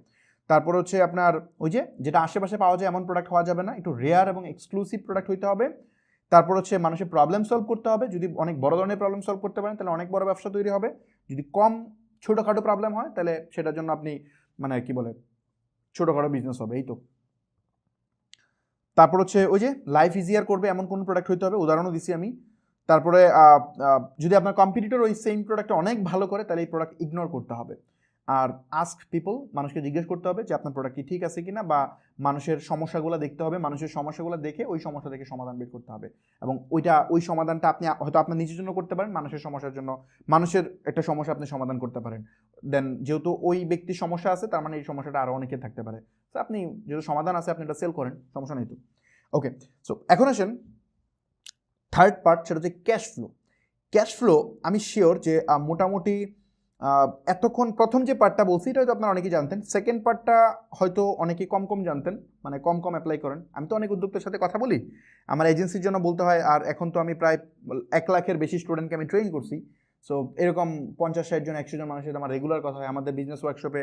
তারপরে হচ্ছে আপনার ওই যে যেটা আশেপাশে পাওয়া যায় এমন প্রোডাক্ট হওয়া যাবে না, একটু রেয়ার এবং এক্সক্লুসিভ প্রোডাক্ট হইতে হবে। তারপর হচ্ছে মানুষের প্রবলেম সলভ করতে হবে, যদি অনেক বড় ধরনের প্রবলেম সলভ করতে পারেন তাহলে অনেক বড় ব্যবসা তৈরি হবে। যদি কম ছোটোখাটো প্রবলেম হয় তাহলে সেটার জন্য আপনি মানে কি বলে ছোটোখাটো বিজনেস হবে, এই তো। তারপর হচ্ছে ওই যে লাইফ ইজিয়ার করবে এমন কোন প্রোডাক্ট হইতে হবে, উদাহরণও দিছি আমি। তারপরে যদি আপনার কম্পিটিটর ওই সেম প্রোডাক্টটা অনেক ভালো করে তাহলে এই প্রোডাক্ট ইগনোর করতে হবে। আর আস্ক পিপল, মানুষকে জিজ্ঞেস করতে হবে যে আপনার প্রোডাক্ট কি ঠিক আছে কিনা, বা মানুষের সমস্যাগুলো দেখতে হবে, মানুষের সমস্যাগুলো দেখে ওই সমস্যা থেকে সমাধান বের করতে হবে। এবং ওই সমাধানটা আপনি হয়তো আপনার নিজের জন্য করতে পারেন, মানুষের সমস্যার জন্য, মানুষের একটা সমস্যা আপনি সমাধান করতে পারেন। দেন যেহেতু ওই ব্যক্তির সমস্যা আছে তার মানে এই সমস্যাটা আরও অনেকের থাকতে পারে, তো আপনি যেহেতু সমাধান আছে আপনি এটা সেল করেন, সমস্যা নেই তো। ওকে, সো এখন আসেন থার্ড পার্ট, সেটা হচ্ছে ক্যাশ ফ্লো। ক্যাশ ফ্লো আমি শিওর যে মোটামুটি এতক্ষণ প্রথম যে পার্টটা বলছি এটা হয়তো আপনারা অনেকেই জানতেন, সেকেন্ড পার্টটা হয়তো অনেকেই কম কম জানতেন, মানে কম কম অ্যাপ্লাই করেন। আমি তো অনেক উদ্যোক্তার সাথে কথা বলি, আমার এজেন্সির জন্য বলতে হয়, আর এখন তো আমি প্রায় 1 লাখের বেশি স্টুডেন্টকে আমি ট্রেন করছি। সো এরকম 50-60 জন 100 জন মানুষের সাথে আমার রেগুলার কথা হয়। আমাদের বিজনেস ওয়ার্কশপে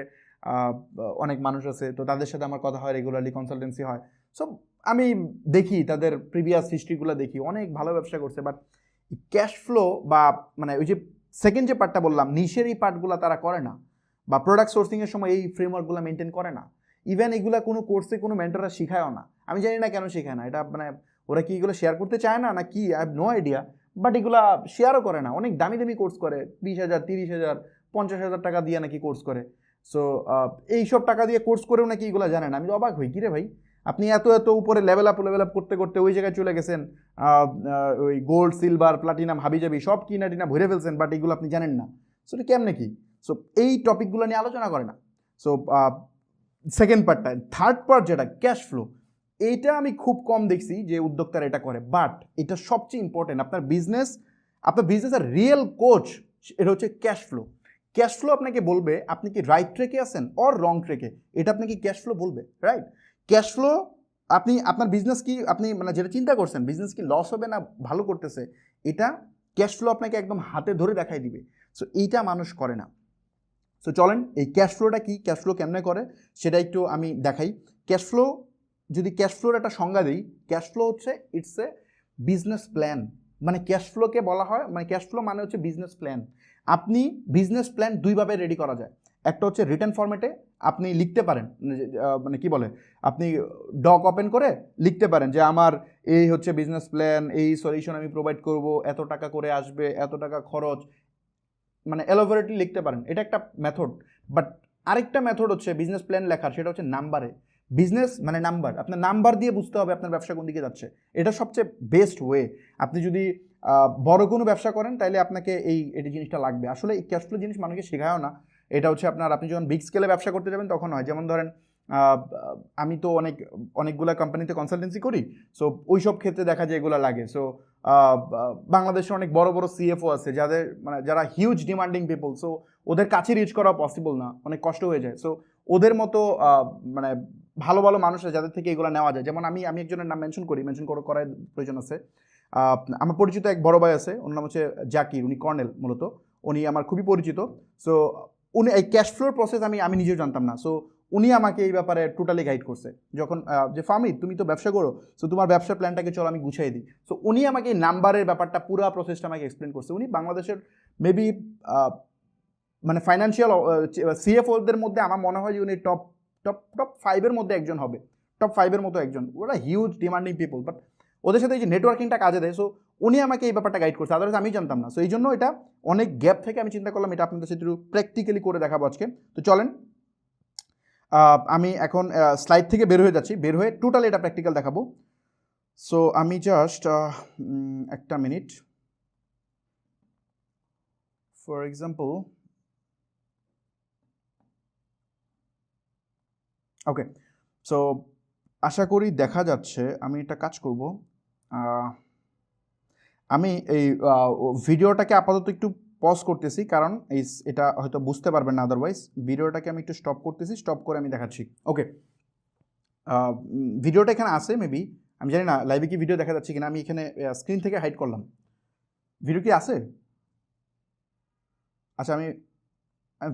অনেক মানুষ আছে, তো তাদের সাথে আমার কথা হয়, রেগুলারলি কনসালটেন্সি হয়। সো আমি দেখি তাদের প্রিভিয়াস হিস্ট্রিগুলো দেখি, অনেক ভালো ব্যবসা করছে, বাট ক্যাশ ফ্লো বা মানে ওই যে সেকেন্ড যে পার্টটা বললাম নিশের এই পার্টগুলো তারা করে না, বা প্রোডাক্ট সোর্সিংয়ের সময় এই ফ্রেমওয়ার্কগুলো মেনটেন করে না। ইভেন এগুলো কোনো কোর্সে কোনো মেন্টররা শেখায়ও না, আমি জানি না কেন শেখায় না। এটা মানে ওরা কি এগুলো শেয়ার করতে চায় না কি, I have no idea, but এগুলা শেয়ারও করে না। অনেক দামি দামি কোর্স করে, 20,000, 30,000, 50,000 টাকা দিয়ে নাকি কোর্স করে। সো এইসব টাকা দিয়ে কোর্স করেও নাকি এগুলো জানে না। আমি তো অবাক হই, কিরে ভাই আপনি এত এত উপরে লেভেল আপ করতে করতে ওই জায়গায় চলে গেছেন, ওই গোল্ড, সিলভার, প্লাটিনাম, হাবিজাবি সব কিনা টিনা ভরে ফেলছেন, বাট এগুলো আপনি জানেন না। সো এটা কেমনে কি? সো এই টপিকগুলো নিয়ে আলোচনা করে না। সো সেকেন্ড পার্টটা, থার্ড পার্ট যেটা ক্যাশ ফ্লো, এইটা আমি খুব কম দেখছি যে উদ্যোক্তারা এটা করে, বাট এটা সবচেয়ে ইম্পর্টেন্ট। আপনার বিজনেসের রিয়েল কোচ এটা হচ্ছে ক্যাশ ফ্লো। ক্যাশ ফ্লো আপনাকে বলবে আপনি কি রাইট ট্রেকে আছেন অর রং ট্রেকে, এটা আপনাকে ক্যাশ ফ্লো বলবে, রাইট? ক্যাশ ফ্লো, আপনি আপনার বিজনেস কি, আপনি মানে যেটা চিন্তা করছেন বিজনেস কি লস হবে না ভালো করতেছে, এটা ক্যাশ ফ্লো আপনাকে একদম হাতে ধরে দেখাই দিবে। সো এইটা মানুষ করে না। সো চলেন এই ক্যাশ ফ্লোটা কি, ক্যাশ ফ্লো কেমনে করে সেটা একটু আমি দেখাই। ক্যাশ ফ্লো, যদি ক্যাশ ফ্লোর একটা সংজ্ঞা দিই, ক্যাশ ফ্লো হচ্ছে ইটস এ বিজনেস প্ল্যান। মানে ক্যাশ ফ্লোকে বলা হয়, মানে ক্যাশ ফ্লো মানে হচ্ছে বিজনেস প্ল্যান। আপনি বিজনেস প্ল্যান দুইভাবে রেডি করা যায়। একটা হচ্ছে রিটেন ফরম্যাটে আপনি লিখতে পারেন, মানে কি বলে, আপনি ডক ওপেন করে লিখতে পারেন যে আমার এই হচ্ছে বিজনেস প্ল্যান, এই সলিউশন আমি প্রোভাইড করব, এত টাকা করে আসবে, এত টাকা খরচ, মানে এলোভেরেটলি লিখতে পারেন, এটা একটা মেথড। বাট আরেকটা মেথড হচ্ছে বিজনেস প্ল্যান লেখার, সেটা হচ্ছে নাম্বারে। বিজনেস মানে নাম্বার, আপনার নাম্বার দিয়ে বুঝতে হবে আপনার ব্যবসা কোন দিকে যাচ্ছে, এটা সবচেয়ে বেস্ট ওয়ে। আপনি যদি বড় কোনো ব্যবসা করেন তাহলে আপনাকে এই জিনিসটা লাগবে। আসলে এই ক্যাশ ফ্লো জিনিস মানুষকে শেখায়ও না। এটা হচ্ছে আপনি যখন বিগ স্কেলে ব্যবসা করতে যাবেন তখন হয়। যেমন ধরেন আমি তো অনেকগুলো কোম্পানিতে কনসালটেন্সি করি, সো ওই সব ক্ষেত্রে দেখা যায় এগুলো লাগে। সো বাংলাদেশে অনেক বড় বড় সিএফও আছে যারা হিউজ ডিমান্ডিং পিপল, সো ওদের কাছে রিচ করা পসিবল না, অনেক কষ্ট হয়ে যায়। সো ওদের মতো মানে ভালো ভালো মানুষ আছে যাদের থেকে এগুলো নেওয়া যায়। যেমন আমি একজনের নাম মেনশন করার প্রয়োজন আছে। আমার পরিচিত এক বড় ভাই আছে, ওর নাম হচ্ছে জাকির, উনি কর্নেল মূলত, উনি আমার খুবই পরিচিত। সো উনি এই ক্যাশ ফ্লোর প্রসেস আমি নিজেও জানতাম না। সো উনি আমাকে এই ব্যাপারে টোটালি গাইড করছে। যখন যে ফার্মি তুমি তো ব্যবসা করো, সো তোমার ব্যবসার প্ল্যানটাকে চলো আমি গুছিয়ে দিই। সো উনি আমাকে এই নাম্বারের ব্যাপারটা পুরো প্রসেসটা আমাকে এক্সপ্লেন করছে। উনি বাংলাদেশের মেবি মানে ফাইন্যান্সিয়াল সিএফওদের মধ্যে আমার মনে হয় যে উনি টপ 5-এর মধ্যে একজন হবে, টপ 5-এর মতো একজন। ওরা হিউজ ডিমান্ডিং পিপল, বাট ওদের সাথে এই যে নেটওয়ার্কিংটা কাজে দেয়। সো উনি আমাকে এই ব্যাপারটা গাইড করছে, আদারওয়াইজ আমি জানতাম না। সো এই জন্য এটা অনেক গ্যাপ থেকে আমি চিন্তা করলাম এটা আপনাদের সাথে একটু প্র্যাকটিক্যালি করে দেখাবো আজকে। তো চলেন আমি এখন স্লাইড থেকে বের হয়ে যাচ্ছি, বের হয়ে টোটালি এটা প্র্যাকটিক্যাল দেখাবো। সো আমি জাস্ট একটা minute, for example okay, so আশা করি দেখা যাচ্ছে। আমি একটা কাজ করব, আমি এই ভিডিওটাকে আপাতত একটু পজ করতেছি, কারণ এটা হয়তো বুঝতে পারবেন না আদারওয়াইজ। ভিডিওটাকে আমি একটু স্টপ করতেছি, স্টপ করে আমি দেখাচ্ছি। ওকে, ভিডিওটা এখানে আছে মেবি, আমি জানি না লাইভে কি ভিডিও দেখা যাচ্ছে কিনা। আমি এখানে স্ক্রিন থেকে হাইড করলাম। ভিডিও কি আছে? আচ্ছা, আমি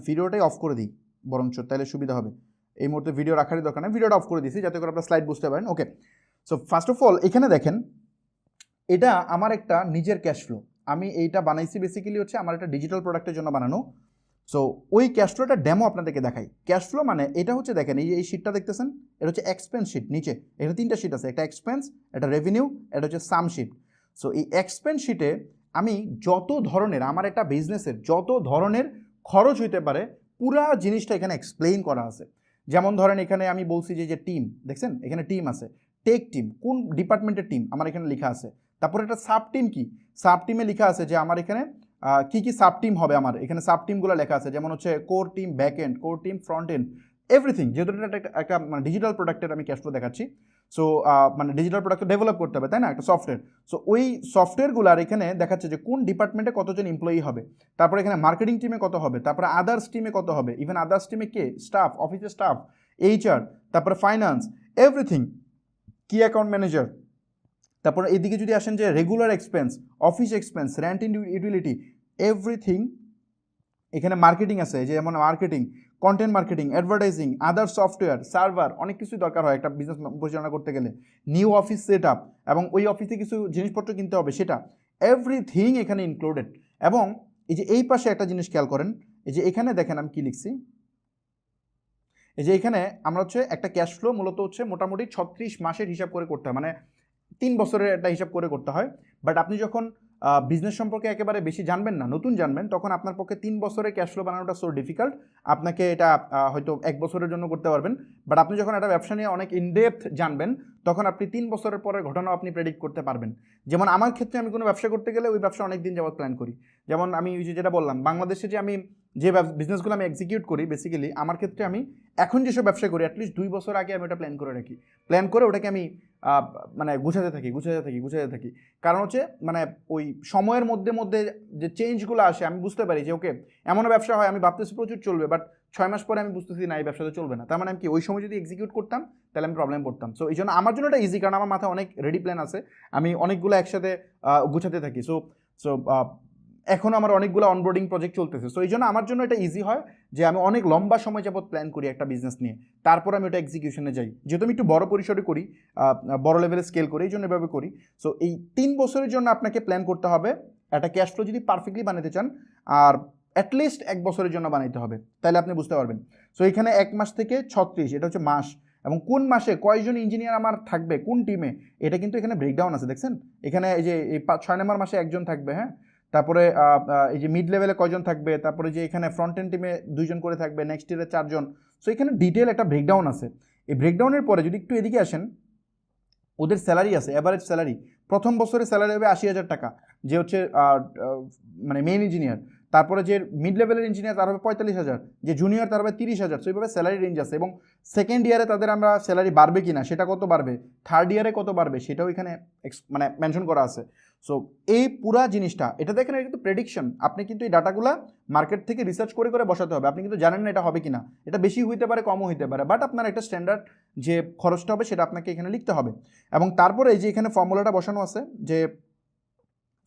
ভিডিওটাই অফ করে দিই বরঞ্চ, তাহলে সুবিধা হবে। এই মুহূর্তে ভিডিও রাখারই দরকার নেই, ভিডিওটা অফ করে দিয়েছি যাতে করে আপনার স্লাইড বুঝতে পারেন। ওকে, সো ফার্স্ট অফ অল এখানে দেখেন, এটা আমার একটা নিজের ক্যাশ ফ্লো। আমি এইটা বানাইছি বেসিক্যালি হচ্ছে আমার একটা ডিজিটাল প্রোডাক্টের জন্য বানানো। সো ওই ক্যাশ ফ্লোটা ডেমো আপনাদেরকে দেখাই। ক্যাশ ফ্লো মানে এটা হচ্ছে, দেখেন এই শিটটা দেখতেছেন, এটা হচ্ছে এক্সপেন্স শিট। নিচে এখানে 3টা শিট আছে, একটা এক্সপেন্স, একটা রেভিনিউ, এটা হচ্ছে সাম শিট। সো এই এক্সপেন্স শিটে আমি যত ধরনের, আমার একটা বিজনেসের যত ধরনের খরচ হইতে পারে পুরা জিনিসটা এখানে এক্সপ্লেইন করা আছে। যেমন ধরেন এখানে আমি বলছি যে টিম, দেখছেন এখানে টিম আছে, টেক টিম, কোন ডিপার্টমেন্টের টিম আমার এখানে লেখা আছে। তারপরে একটা সাব টিম, কি সাব টিমে লেখা আছে যে আমার এখানে কি কি সাব টিম হবে, আমার এখানে সাব টিমগুলো লেখা আছে। যেমন হচ্ছে core team back end, core team front end, everything. যেহেতু এটা একটা মানে ডিজিটাল প্রোডাক্টের আমি ক্যাশ ফ্লো দেখাচ্ছি। সো মানে ডিজিটাল প্রোডাক্ট ডেভেলপ করতে হবে, তাই না, একটা সফটওয়্যার। সো ওই সফটওয়্যারগুলার এখানে দেখাচ্ছে যে কোন ডিপার্টমেন্টে কতজন এমপ্লয়ি হবে, তারপরে এখানে মার্কেটিং টিমে কত হবে, তারপরে আদার্স টিমে কত হবে, ইভেন আদার্স টিমে কে স্টাফ, অফিসের স্টাফ, এইচআর, তারপরে ফাইন্যান্স, এভরিথিং, কি অ্যাকাউন্ট ম্যানেজার। তারপরে এদিকে যদি আসেন যে regular expense, office expense, rent in utility, everything. এখানে মার্কেটিং আছে, যেমন মার্কেটিং, কন্টেন্ট মার্কেটিং, অ্যাডভার্টাইজিং, আদার সফটওয়্যার, সার্ভার, অনেক কিছুই দরকার হয় একটা বিজনেস পরিচালনা করতে গেলে। নিউ অফিস সেট আপ, এবং ওই অফিসে কিছু জিনিসপত্র কিনতে হবে, সেটা এভরিথিং এখানে ইনক্লুডেড। এবং এই যে এই পাশে একটা জিনিস খেয়াল করেন, এই যে এখানে দেখেন আমি কি লিখছি, এই যে এখানে আমরা হচ্ছে একটা ক্যাশ ফ্লো মূলত হচ্ছে মোটামুটি 36 মাসের হিসাব করে করতে হয়, মানে 3 বছরের একটা হিসাব করে করতে হয়। বাট আপনি যখন বিজনেস সম্পর্কে একেবারে বেশি জানবেন না, নতুন জানবেন, তখন আপনার পক্ষে 3 বছরের ক্যাশ ফ্লো বানানোটা সো ডিফিকাল্ট। আপনাকে এটা হয়তো 1 বছরের জন্য করতে পারবেন। বাট আপনি যখন একটা ব্যবসা নিয়ে অনেক ইনডেপথ জানবেন, তখন আপনি 3 বছরের পরের ঘটনাও আপনি প্রেডিক্ট করতে পারবেন। যেমন আমার ক্ষেত্রে আমি কোনো ব্যবসা করতে গেলে ওই ব্যবসা অনেক দিন যাবত প্ল্যান করি। যেমন আমি যেটা বললাম, বাংলাদেশে যে আমি যে বিজনেসগুলো আমি এক্সিকিউট করি, বেসিক্যালি আমার ক্ষেত্রে আমি এখন যেসব ব্যবসা করি অ্যাটলিস্ট 2 বছর আগে আমি ওটা প্ল্যান করে রাখি। প্ল্যান করে ওটাকে আমি মানে গুছাতে থাকি। কারণ হচ্ছে মানে ওই সময়ের মধ্যে মধ্যে যে চেঞ্জগুলো আসে আমি বুঝতে পারি যে ওকে এমনও ব্যবসা হয় আমি ভাবতেছি প্রচুর চলবে, বাট 6 মাস পরে আমি বুঝতেছি না এই ব্যবসাটা চলবে না। তার মানে আমি কি ওই সময় যদি এক্সিকিউট করতাম তাহলে আমি প্রবলেম পড়তাম। সো এই জন্য আমার জন্য এটা ইজি, কারণ আমার মাথায় অনেক রেডি প্ল্যান আছে, আমি অনেকগুলো একসাথে গুছাতে থাকি। সো সো এখন আমার অনেকগুলো অনবোর্ডিং প্রজেক্ট চলতেছে। সো এই জন্য আমার জন্য এটা ইজি হয় যে আমি অনেক লম্বা সময় যাবত প্ল্যান করি একটা বিজনেস নিয়ে, তারপর আমি ওটা এক্সিকিউশনে যাই। যেহেতু আমি একটু বড় পরিসরে করি, বড় লেভেলে স্কেল করি, এই জন্য এভাবে করি। সো এই 3 বছরের জন্য আপনাকে প্ল্যান করতে হবে একটা ক্যাশ ফ্লো যদি পারফেক্টলি বানাতে চান, আর অ্যাটলিস্ট 1 বছরের জন্য বানাইতে হবে, তাহলে আপনি বুঝতে পারবেন। সো এখানে 1 মাস থেকে 36, এটা হচ্ছে মাস, এবং কোন মাসে কয়জন ইঞ্জিনিয়ার আমার থাকবে কোন টিমে, এটা কিন্তু এখানে ব্রেকডাউন আছে, দেখছেন এখানে এই যে এই 6 নম্বর মাসে একজন থাকবে, হ্যাঁ, তারপরে এই যে মিড লেভেলে কয়জন থাকবে, তারপরে যে এখানে ফ্রন্ট এন্ড টিমে 2 জন করে থাকবে, নেক্সট ইয়ারে 4 জন। সো এখানে ডিটেল একটা ব্রেকডাউন আছে। এই ব্রেকডাউনের পরে যদি একটু এদিকে আসেন, ওদের স্যালারি আছে, অ্যাভারেজ স্যালারি প্রথম বছরে স্যালারি হবে 80,000 টাকা, যে হচ্ছে মানে মেইন ইঞ্জিনিয়ার। তারপরে যে মিড লেভেলের ইঞ্জিনিয়ার তার হবে 45,000, যে জুনিয়র তার হবে 30,000। সো এইভাবে স্যালারি রেঞ্জ আছে, এবং সেকেন্ড ইয়ারে তাদের আমরা স্যালারি বাড়বে কিনা সেটা কত বাড়বে, থার্ড ইয়ারে কত বাড়বে সেটাও এখানে মানে মেনশন করা আছে। সো এই পুরা জিনিসটা এটা দেখেন, এটা কিন্তু প্রেডিকশন, আপনি কিন্তু এই ডাটাগুলো মার্কেট থেকে রিসার্চ করে করে বসাতে হবে। আপনি কিন্তু জানেন না এটা হবে কিনা, এটা বেশি হইতে পারে কমও হইতে পারে, বাট আপনার একটা স্ট্যান্ডার্ড যে খরচটা হবে সেটা আপনাকে এখানে লিখতে হবে। এবং তারপরে এই যে এখানে ফর্মুলাটা বসানো আছে, যে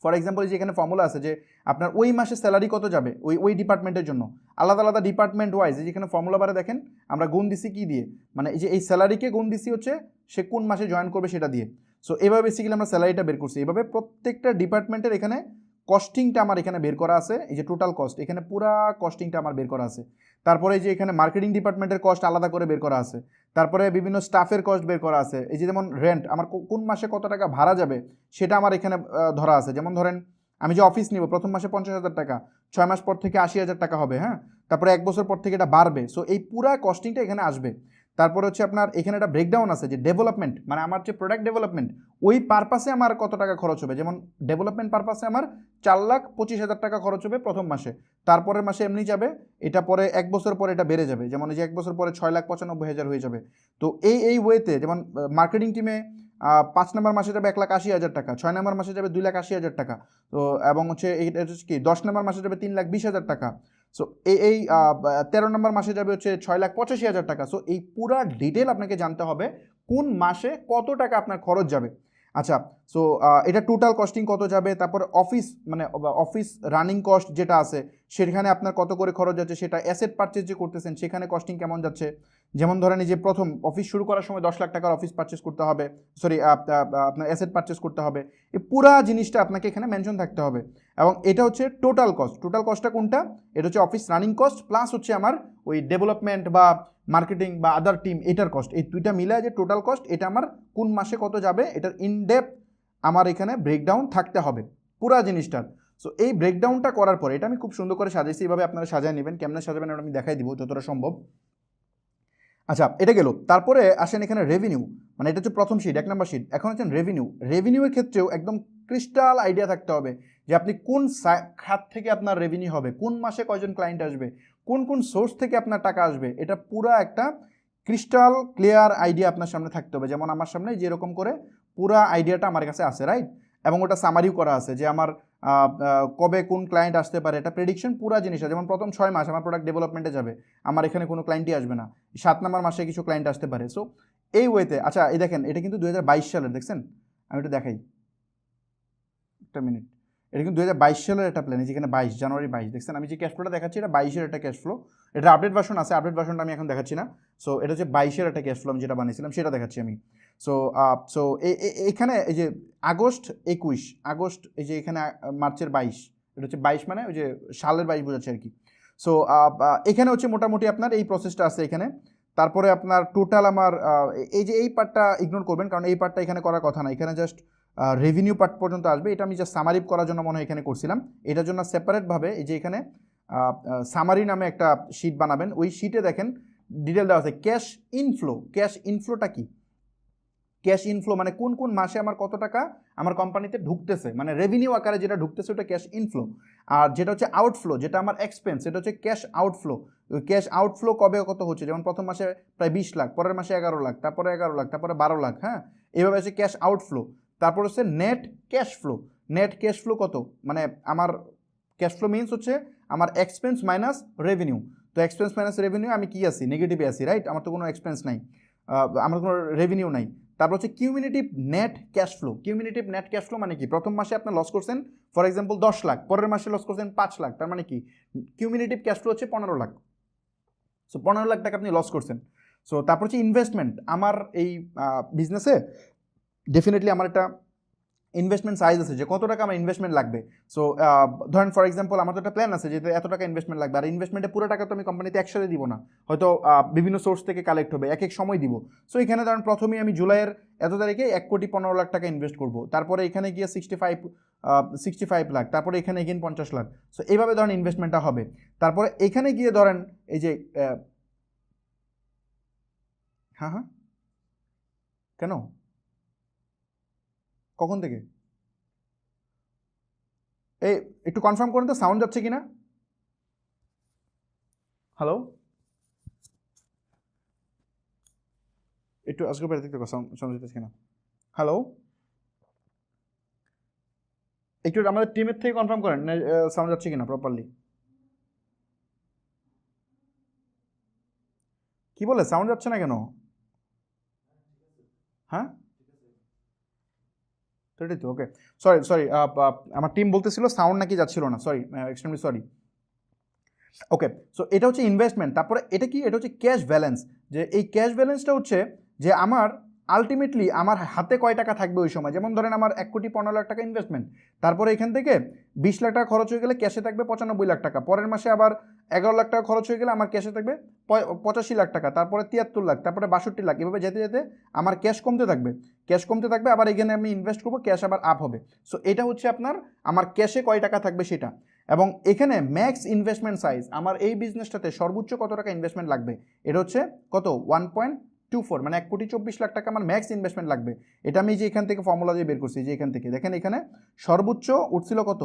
ফর এক্সাম্পল যে এখানে ফর্মুলা আছে যে আপনার ওই মাসে স্যালারি কত যাবে ওই ডিপার্টমেন্টের জন্য, আলাদা আলাদা ডিপার্টমেন্ট ওয়াইজ। যেখানে ফর্মুলা বারে দেখেন আমরা গুণ দিছি কি দিয়ে, মানে এই যে এই স্যালারিকে গুণ দিছি হচ্ছে সে কোন মাসে জয়েন করবে সেটা দিয়ে। সো এভাবে বেসিক্যালি আমরা স্যালারিটা বের করছি। এভাবে প্রত্যেকটা ডিপার্টমেন্টের এখানে কস্টিংটা আমার এখানে বের করা আছে, এই যে টোটাল কস্ট এখানে পুরা কস্টিংটা আমার বের করা আছে। তারপরে যে এখানে মার্কেটিং ডিপার্টমেন্টের কস্ট আলাদা করে বের করা আছে, তারপরে বিভিন্ন স্টাফের কস্ট বের করা আছে। এই যে যেমন রেন্ট, আমার কোন মাসে কত টাকা ভাড়া যাবে সেটা আমার এখানে ধরা আছে। যেমন ধরেন আমি যে অফিস নিব প্রথম মাসে 50,000 টাকা, 6 মাস পর থেকে 80,000 টাকা হবে, হ্যাঁ, তারপরে 1 বছর পর থেকে এটা বাড়বে। সো এই পুরা কস্টিংটা এখানে আসবে। তারপরে হচ্ছে আপনার এখানে একটা ব্রেকডাউন আছে যে ডেভেলপমেন্ট, মানে আমার যে প্রোডাক্ট ডেভেলপমেন্ট ওই পারপাসে আমার কত টাকা খরচ হবে। যেমন ডেভেলপমেন্ট পারপাসে আমার 4,25,000 টাকা খরচ হবে প্রথম মাসে, তারপরের মাসে এমনি যাবে, এটা পরে 1 বছর পরে এটা বেড়ে যাবে, যেমন এই যে 1 বছর পরে 6,95,000 হয়ে যাবে। তো এই ওয়েতে যেমন মার্কেটিং টিমে 5 নম্বর মাসে যাবে 1,80,000 টাকা, 6 নম্বর মাসে যাবে 2,80,000 টাকা, তো এবং হচ্ছে এইটা হচ্ছে কি 10 নম্বর মাসে যাবে 3,20,000 টাকা। সো এই 13 নম্বর মাসে যাবে হচ্ছে 6,85,000 টাকা। সো এই পুরা ডিটেল আপনাকে জানতে হবে কোন মাসে কত টাকা আপনার খরচ যাবে। আচ্ছা, সো এটা টোটাল কস্টিং কত যাবে, তারপর অফিস মানে অফিস রানিং কস্ট যেটা আছে সেখানে আপনার কত করে খরচ যাচ্ছে, সেটা অ্যাসেট পারচেজ যে করতেছেন সেখানে কস্টিং কেমন যাচ্ছে। যেমন ধরেন এই যে প্রথম অফিস শুরু করার সময় 10 লাখ টাকার অফিস পারচেজ করতে হবে, সরি আপনার অ্যাসেট পারচেজ করতে হবে, এই পুরা জিনিসটা আপনাকে এখানে মেনশন থাকতে হবে। এবং এটা হচ্ছে টোটাল কস্ট। টোটাল কস্টটা কোনটা, এটা হচ্ছে অফিস রানিং কস্ট প্লাস হচ্ছে আমার ওই ডেভেলপমেন্ট বা মার্কেটিং বা আদার টিম এটার কস্ট, এই দুইটা মিলায় যে টোটাল কস্ট এটা আমার কোন মাসে কত যাবে এটার ইনডেপথ আমার এখানে ব্রেকডাউন থাকতে হবে পুরা জিনিসটার। সো এই ব্রেকডাউনটা করার পরে এটা আমি খুব সুন্দর করে সাজাইছি, এইভাবে আপনারা সাজায় নেবেন, কেমনে সাজাবেন এটা আমি দেখাই দিব যতটা সম্ভব। আচ্ছা, এটা গেল। তারপরে আসেন এখানে রেভিনিউ, মানে এটা হচ্ছে প্রথম শিট, 1 নম্বর শিট। এখন হচ্ছেন রেভিনিউ। রেভিনিউয়ের ক্ষেত্রেও একদম ক্রিস্টাল আইডিয়া থাকতে হবে যে আপনি কোন খাত থেকে আপনার রেভিনিউ হবে, কোন মাসে কয়জন ক্লায়েন্ট আসবে, কোন কোন সোর্স থেকে আপনার টাকা আসবে, এটা পুরা একটা ক্রিস্টাল ক্লিয়ার আইডিয়া আপনার সামনে থাকতে হবে। যেমন আমার সামনে যেরকম করে পুরা আইডিয়াটা আমার কাছে আছে, রাইট, এবং ওটা সামারিও করা আছে যে আমার কবে কোন ক্লায়েন্ট আসতে পারে, এটা প্রেডিকশন পুরা জিনিসটা। যেমন প্রথম 6 মাস আমার প্রোডাক্ট ডেভেলপমেন্টে যাবে, আমার এখানে কোনো ক্লায়েন্টই আসবে না, 7 নম্বর মাসে কিছু ক্লায়েন্ট আসতে পারে। সো এই ওয়েতে, আচ্ছা এই দেখেন এটা কিন্তু 2022 সালের, দেখছেন, আমি এটা দেখাই একটা মিনিট, এটা কিন্তু 2022 সালের একটা প্ল্যান, যেখানে 22 জানুয়ারি 22 দেখছেন, আমি যে ক্যাশ ফ্লোটা দেখাচ্ছি এটা 22-এর একটা ক্যাশ ফ্লো, এটা আপডেট ভার্সন আছে, আপডেট ভার্সনটা আমি এখন দেখাচ্ছি না। সো এটা হচ্ছে 22-এর একটা ক্যাশ ফ্লো আমি যেটা বানিয়েছিলাম সেটা দেখাচ্ছি আমি। সো সো এখানে এই যে আগস্ট 21, আগস্ট এই যে এখানে মার্চের 22, এটা হচ্ছে 22 মানে ওই যে সালের 22 বোঝাচ্ছে আর কি। সো এখানে হচ্ছে মোটামুটি আপনার এই প্রসেসটা আছে এখানে। তারপরে আপনার টোটাল আমার এই যে এই পার্টটা ইগনোর করবেন, কারণ এই পার্টটা এখানে করার কথা না, এখানে জাস্ট রেভিনিউ পার্ট পর্যন্ত আসবে, এটা আমি জাস্ট সামারি করার জন্য মনে হয় এখানে করছিলাম। এটার জন্য সেপারেটভাবে এই যে এখানে সামারি নামে একটা শিট বানাবেন, ওই শিটে দেখেন ডিটেল দেওয়া আছে ক্যাশ ইনফ্লো। ক্যাশ ইনফ্লোটা কি, ক্যাশ ইনফ্লো মানে কোন কোন মাসে আমার কত টাকা আমার কোম্পানিতে ঢুকতেছে, মানে রেভিনিউ আকারে যেটা ঢুকতেছে ওটা ক্যাশ ইনফ্লো। আর যেটা হচ্ছে আউটফ্লো, যেটা আমার এক্সপেন্স, সেটা হচ্ছে ক্যাশ আউটফ্লো। ওই ক্যাশ আউটফ্লো কবে কত হচ্ছে, যেমন প্রথম মাসে প্রায় 20 লাখ, পরের মাসে 11 লাখ, তারপরে 11 লাখ, তারপরে 12 লাখ, হ্যাঁ, এইভাবে হচ্ছে ক্যাশ আউটফ্লো। তারপর হচ্ছে net cash flow. Net cash flow কত, মানে আমার ক্যাশ ফ্লো মিনস হচ্ছে আমার এক্সপেন্স মাইনাস রেভিনিউ। তো এক্সপেন্স মাইনাস রেভিনিউ আমি কি আছি, নেগেটিভে আছি, রাইট, আমার তো কোনো এক্সপেন্স নাই, আমার কোনো রেভিনিউ নাই। তারপর হচ্ছে cumulative net cash flow. Cumulative net cash flow মানে কি, প্রথম মাসে আপনার লস করছেন ফর এক্সাম্পল 10 লাখ, পরের মাসে লস করছেন 5 লাখ, তার মানে কি কিউমিনেটিভ ক্যাশ ফ্লো হচ্ছে 15 লাখ। সো 15 লাখ টাকা আপনি লস করছেন। সো তারপর হচ্ছে ইনভেস্টমেন্ট, আমার এই বিজনেসে ডেফিনেটলি আমার একটা ইনভেস্টমেন্ট সাইজ আছে যে কত টাকা আমার ইনভেস্টমেন্ট লাগবে। সো ধরেন ফর এক্সাম্পল আমার তো একটা প্ল্যান আছে যে এত টাকা ইনভেস্টমেন্ট লাগবে, আর ইনভেস্টমেন্টে পুরো টাকা তো আমি কোম্পানিতে একসাথে দিব না, হয়তো বিভিন্ন সোর্স থেকে কালেক্ট হবে, এক এক সময় দিব। সো এখানে ধরেন প্রথমেই আমি জুলাইয়ের এত তারিখে 1,15,00,000 টাকা ইনভেস্ট করব, তারপরে এখানে গিয়ে 65 লাখ, তারপরে এখানে এগেন 50 লাখ। সো এইভাবে ধরেন ইনভেস্টমেন্টটা হবে। তারপরে এখানে গিয়ে ধরেন এই যে হ্যাঁ হ্যাঁ কেন, কখন থেকে, এই একটু কনফার্ম করুন তো সাউন্ড যাচ্ছে কিনা। হ্যালো, একটু আজকে বেড়ে দেখতে সাউন্ড যাচ্ছে কিনা। হ্যালো, একটু আমাদের টিমের থেকে কনফার্ম করেন সাউন্ড যাচ্ছে কিনা প্রপারলি। কি বলে সাউন্ড যাচ্ছে না কেন, হ্যাঁ সেটাই তো, ওকে সরি সরি, আমার টিম বলতেছিল সাউন্ড নাকি যাচ্ছিল না, সরি এক্সট্রিমলি সরি। ওকে, সো এটা হচ্ছে ইনভেস্টমেন্ট। তারপরে এটা কি, এটা হচ্ছে ক্যাশ ব্যালেন্স, যে এই ক্যাশ ব্যালেন্সটা হচ্ছে যে আমার আলটিমেটলি আমার হাতে কয় টাকা থাকবে ওই সময়। যেমন ধরেন আমার 1,15,00,000 টাকা ইনভেস্টমেন্ট, তারপরে এখান থেকে 20 লাখ টাকা খরচ হয়ে গেলে ক্যাশে থাকবে 95 লাখ টাকা, পরের মাসে আবার 11 লাখ টাকা খরচ হয়ে গেলে আমার ক্যাশে থাকবে 85 লাখ টাকা, তারপরে 73 লাখ, তারপরে 62 লাখ, এভাবে যেতে যেতে আমার ক্যাশ কমতে থাকবে, ক্যাশ কমতে থাকবে, আবার এখানে আমি ইনভেস্ট করবো, ক্যাশ আবার আপ হবে। সো এটা হচ্ছে আপনার আমার ক্যাশে কয় টাকা থাকবে সেটা। এবং এখানে ম্যাক্স ইনভেস্টমেন্ট সাইজ, আমার এই বিজনেসটাতে সর্বোচ্চ কত টাকা ইনভেস্টমেন্ট লাগবে, এটা হচ্ছে কত 1.24, মানে 1,24,00,000 টাকা আমার ম্যাক্স ইনভেস্টমেন্ট লাগবে। এটা আমি যে এখান থেকে ফর্মুলা দিয়ে বের করছি, যে এখান থেকে দেখেন এখানে সর্বোচ্চ উঠছিল কত,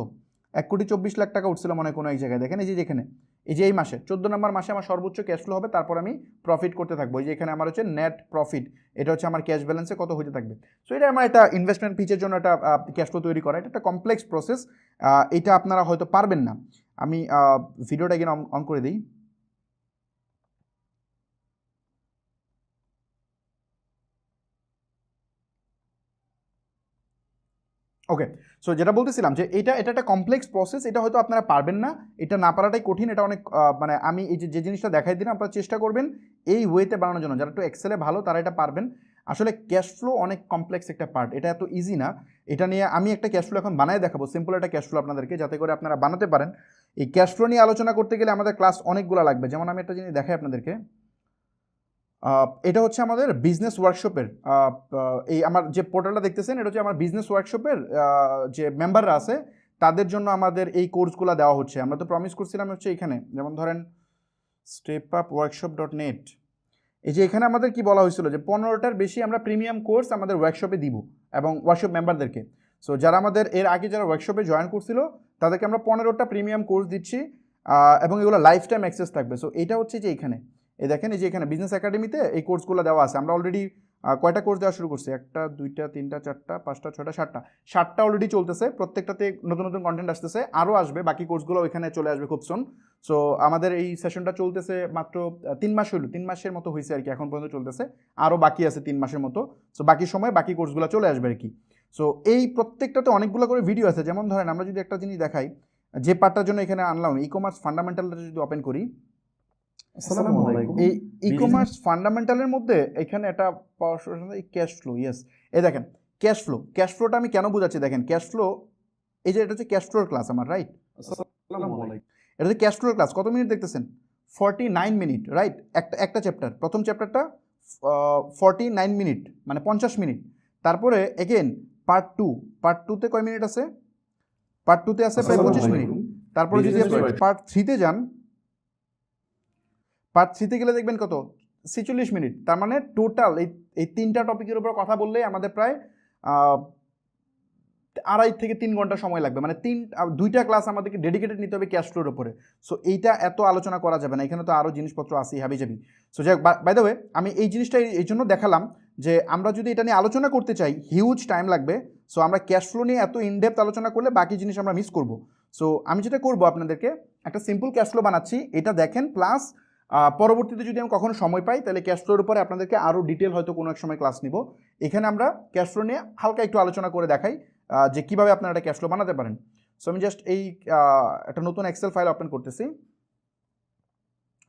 1,24,00,000 টাকা উঠছিল মনে কোনো এক জায়গায়, দেখেন এই যে যেখানে এই যে এই মাসে 14 নম্বর মাসে আমার সর্বোচ্চ ক্যাশ ফ্লো হবে, তারপর আমি প্রফিট করতে থাকবো। এই যে এখানে আমার হচ্ছে নেট প্রফিট, এটা হচ্ছে আমার ক্যাশ ব্যালেন্সে কত হতে থাকবে। সো এটা আমার একটা ইনভেস্টমেন্ট পিচের জন্য একটা ক্যাশ ফ্লো তৈরি করা, এটা একটা কমপ্লেক্স প্রসেস, এটা আপনারা হয়তো পারবেন না। আমি ভিডিওটা এগেন অন করে দিই। ওকে, সো যেটা বলতেছিলাম যে এটা একটা কমপ্লেক্স প্রসেস, এটা হয়তো আপনারা পারবেন না, এটা না পারাটাই কঠিন, এটা অনেক মানে আমি এই যে জিনিসটা দেখাই দিলাম আপনারা চেষ্টা করবেন এই ওয়েতে বানানোর জন্য, যারা একটু এক্সেলে ভালো তারা এটা পারবেন। আসলে ক্যাশ ফ্লো অনেক কমপ্লেক্স একটা পার্ট, এটা এত ইজি না। এটা নিয়ে আমি একটা ক্যাশ ফ্লো এখন বানায় দেখাবো, সিম্পল একটা ক্যাশ ফ্লো আপনাদেরকে, যাতে করে আপনারা বানাতে পারেন। এই ক্যাশ ফ্লো নিয়ে আলোচনা করতে গেলে আমাদের ক্লাস অনেকগুলো লাগবে। যেমন আমি একটা জিনিস দেখাই আপনাদেরকে, এটা হচ্ছে আমাদের বিজনেস ওয়ার্কশপের, এই আমার যে পোর্টালটা দেখতেছেন এটা হচ্ছে আমার বিজনেস ওয়ার্কশপের যে মেম্বাররা আছে তাদের জন্য আমাদের এই কোর্সগুলো দেওয়া হচ্ছে। আমরা তো প্রমিস করছিলাম হচ্ছে এখানে, যেমন ধরেন stepupworkshop.net, এই যে এখানে আমাদের কি বলা হয়েছিল যে 15টার বেশি আমরা প্রিমিয়াম কোর্স আমাদের ওয়ার্কশপে দিব এবং ওয়ার্কশপ মেম্বারদেরকে। সো যারা আমাদের এর আগে যারা ওয়ার্কশপে জয়েন করছিল তাদেরকে আমরা 15টা প্রিমিয়াম কোর্স দিচ্ছি, এবং এগুলো লাইফ টাইম অ্যাক্সেস থাকবে। সো এটা হচ্ছে যে এখানে এই দেখেন, এই যে এখানে বিজনেস একাডেমিতে এই কোর্সগুলো দেওয়া আছে। আমরা অলরেডি কয়টা কোর্স দেওয়া শুরু করছি, 1টা 2টা 3টা 4টা 5টা 6টা 7টা অলরেডি চলতেছে, প্রত্যেকটাতে নতুন নতুন কন্টেন্ট আসতেছে, আরও আসবে, বাকি কোর্সগুলো ওইখানে চলে আসবে খুব সুন। সো আমাদের এই সেশনটা চলতেছে মাত্র 3 মাস হইল, 3 মাসের মতো হয়েছে আর কি, এখন পর্যন্ত চলতেছে, আরও বাকি আছে 3 মাসের মতো। সো বাকি সময় বাকি কোর্সগুলো চলে আসবে আর কি। সো এই প্রত্যেকটাতে অনেকগুলো করে ভিডিও আছে। যেমন ধরেন আমরা যদি একটা জিনিস দেখাই, যে পার্টটার জন্য এখানে আনলাম ই কমার্স ফান্ডামেন্টালটা যদি ওপেন করি, এই ই কমার্স ফান্ডামেন্টালের মধ্যে এখানে একটা ক্যাশ ফ্লো, ইয়েস, এই দেখেন ক্যাশ ফ্লো, ক্যাশ ফ্লোটা আমি কেন বোঝাচ্ছি দেখেন, ক্যাশ ফ্লো এই যে এটা হচ্ছে ক্যাশ ফ্লোর ক্লাস আমার, রাইট? এটা হচ্ছে ক্যাশ ফ্লোর ক্লাস, কত মিনিট দেখতেছেন, 49 মিনিট, রাইট? একটা চ্যাপ্টার, প্রথম চ্যাপ্টারটা 49 মিনিট মানে 50 মিনিট। তারপরে এগেন পার্ট টুতে কয় মিনিট আছে, পার্ট টুতে আছে প্রায় 25 মিনিট। তারপরে যদি আপনি পার্ট থ্রিতে যান, পার্ট থ্রিতে গেলে দেখবেন কত, 46 মিনিট। তার মানে টোটাল এই 3টা টপিকের উপর কথা বললেই আমাদের প্রায় 2.5 থেকে 3 ঘন্টা সময় লাগবে, মানে 2টা ক্লাস আমাদেরকে ডেডিকেটেড নিতে হবে ক্যাশ ফ্লোর উপরে। সো এইটা এত আলোচনা করা যাবে না, এখানে তো আরও জিনিসপত্র আসেই হাবি যাবি। সো যাই হোক, বাই দ্য ওয়ে আমি এই জিনিসটা এই জন্য দেখালাম যে আমরা যদি এটা নিয়ে আলোচনা করতে চাই হিউজ টাইম লাগবে। সো আমরা ক্যাশ ফ্লো নিয়ে এত ইনডেপথ আলোচনা করলে বাকি জিনিস আমরা মিস করব। সো আমি যেটা করবো, আপনাদেরকে একটা সিম্পল ক্যাশ ফ্লো বানাচ্ছি, এটা দেখেন, প্লাস পরবর্তীতে যদি আমি কখনো সময় পাই তাহলে ক্যাশ ফ্লোর উপরে আপনাদেরকে আরও ডিটেল হয়তো কোনো এক সময় ক্লাস নিব। এখানে আমরা ক্যাশ ফ্লো নিয়ে হালকা একটু আলোচনা করে দেখাই যে কীভাবে আপনারা একটা ক্যাশ ফ্লো বানাতে পারেন। সো আমি জাস্ট এই একটা নতুন এক্সেল ফাইল ওপেন করতেছি।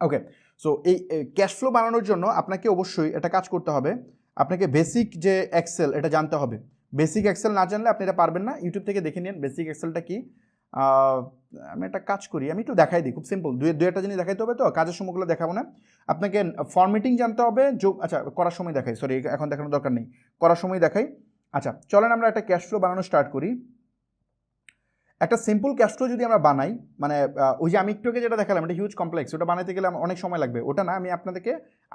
ওকে, সো এই ক্যাশ ফ্লো বানানোর জন্য আপনাকে অবশ্যই একটা কাজ করতে হবে, আপনাকে বেসিক যে এক্সেল এটা জানতে হবে। বেসিক এক্সেল না জানলে আপনি এটা পারবেন না, ইউটিউব থেকে দেখে নিন বেসিক এক্সেলটা কি। আমি একটা কাজ করি, আমি একটু দেখাই দিই, খুব সিম্পল, দু একটা জিনিস দেখাইতে হবে, তো কাজের সময়গুলো দেখাবো না। আপনাকে ফরম্যাটিং জানতে হবে, আচ্ছা করার সময় দেখাই, সরি এখন দেখানোর দরকার নেই, করার সময় দেখাই। আচ্ছা চলেন আমরা একটা ক্যাশ ফ্লো বানানো স্টার্ট করি। একটা সিম্পল ক্যাশ ফ্লো যদি আমরা বানাই, মানে ওই যে আমি একটু আগে যেটা দেখালাম এটা হিউজ কমপ্লেক্স, ওটা বানাইতে গেলে অনেক সময় লাগবে, ওটা না, আমি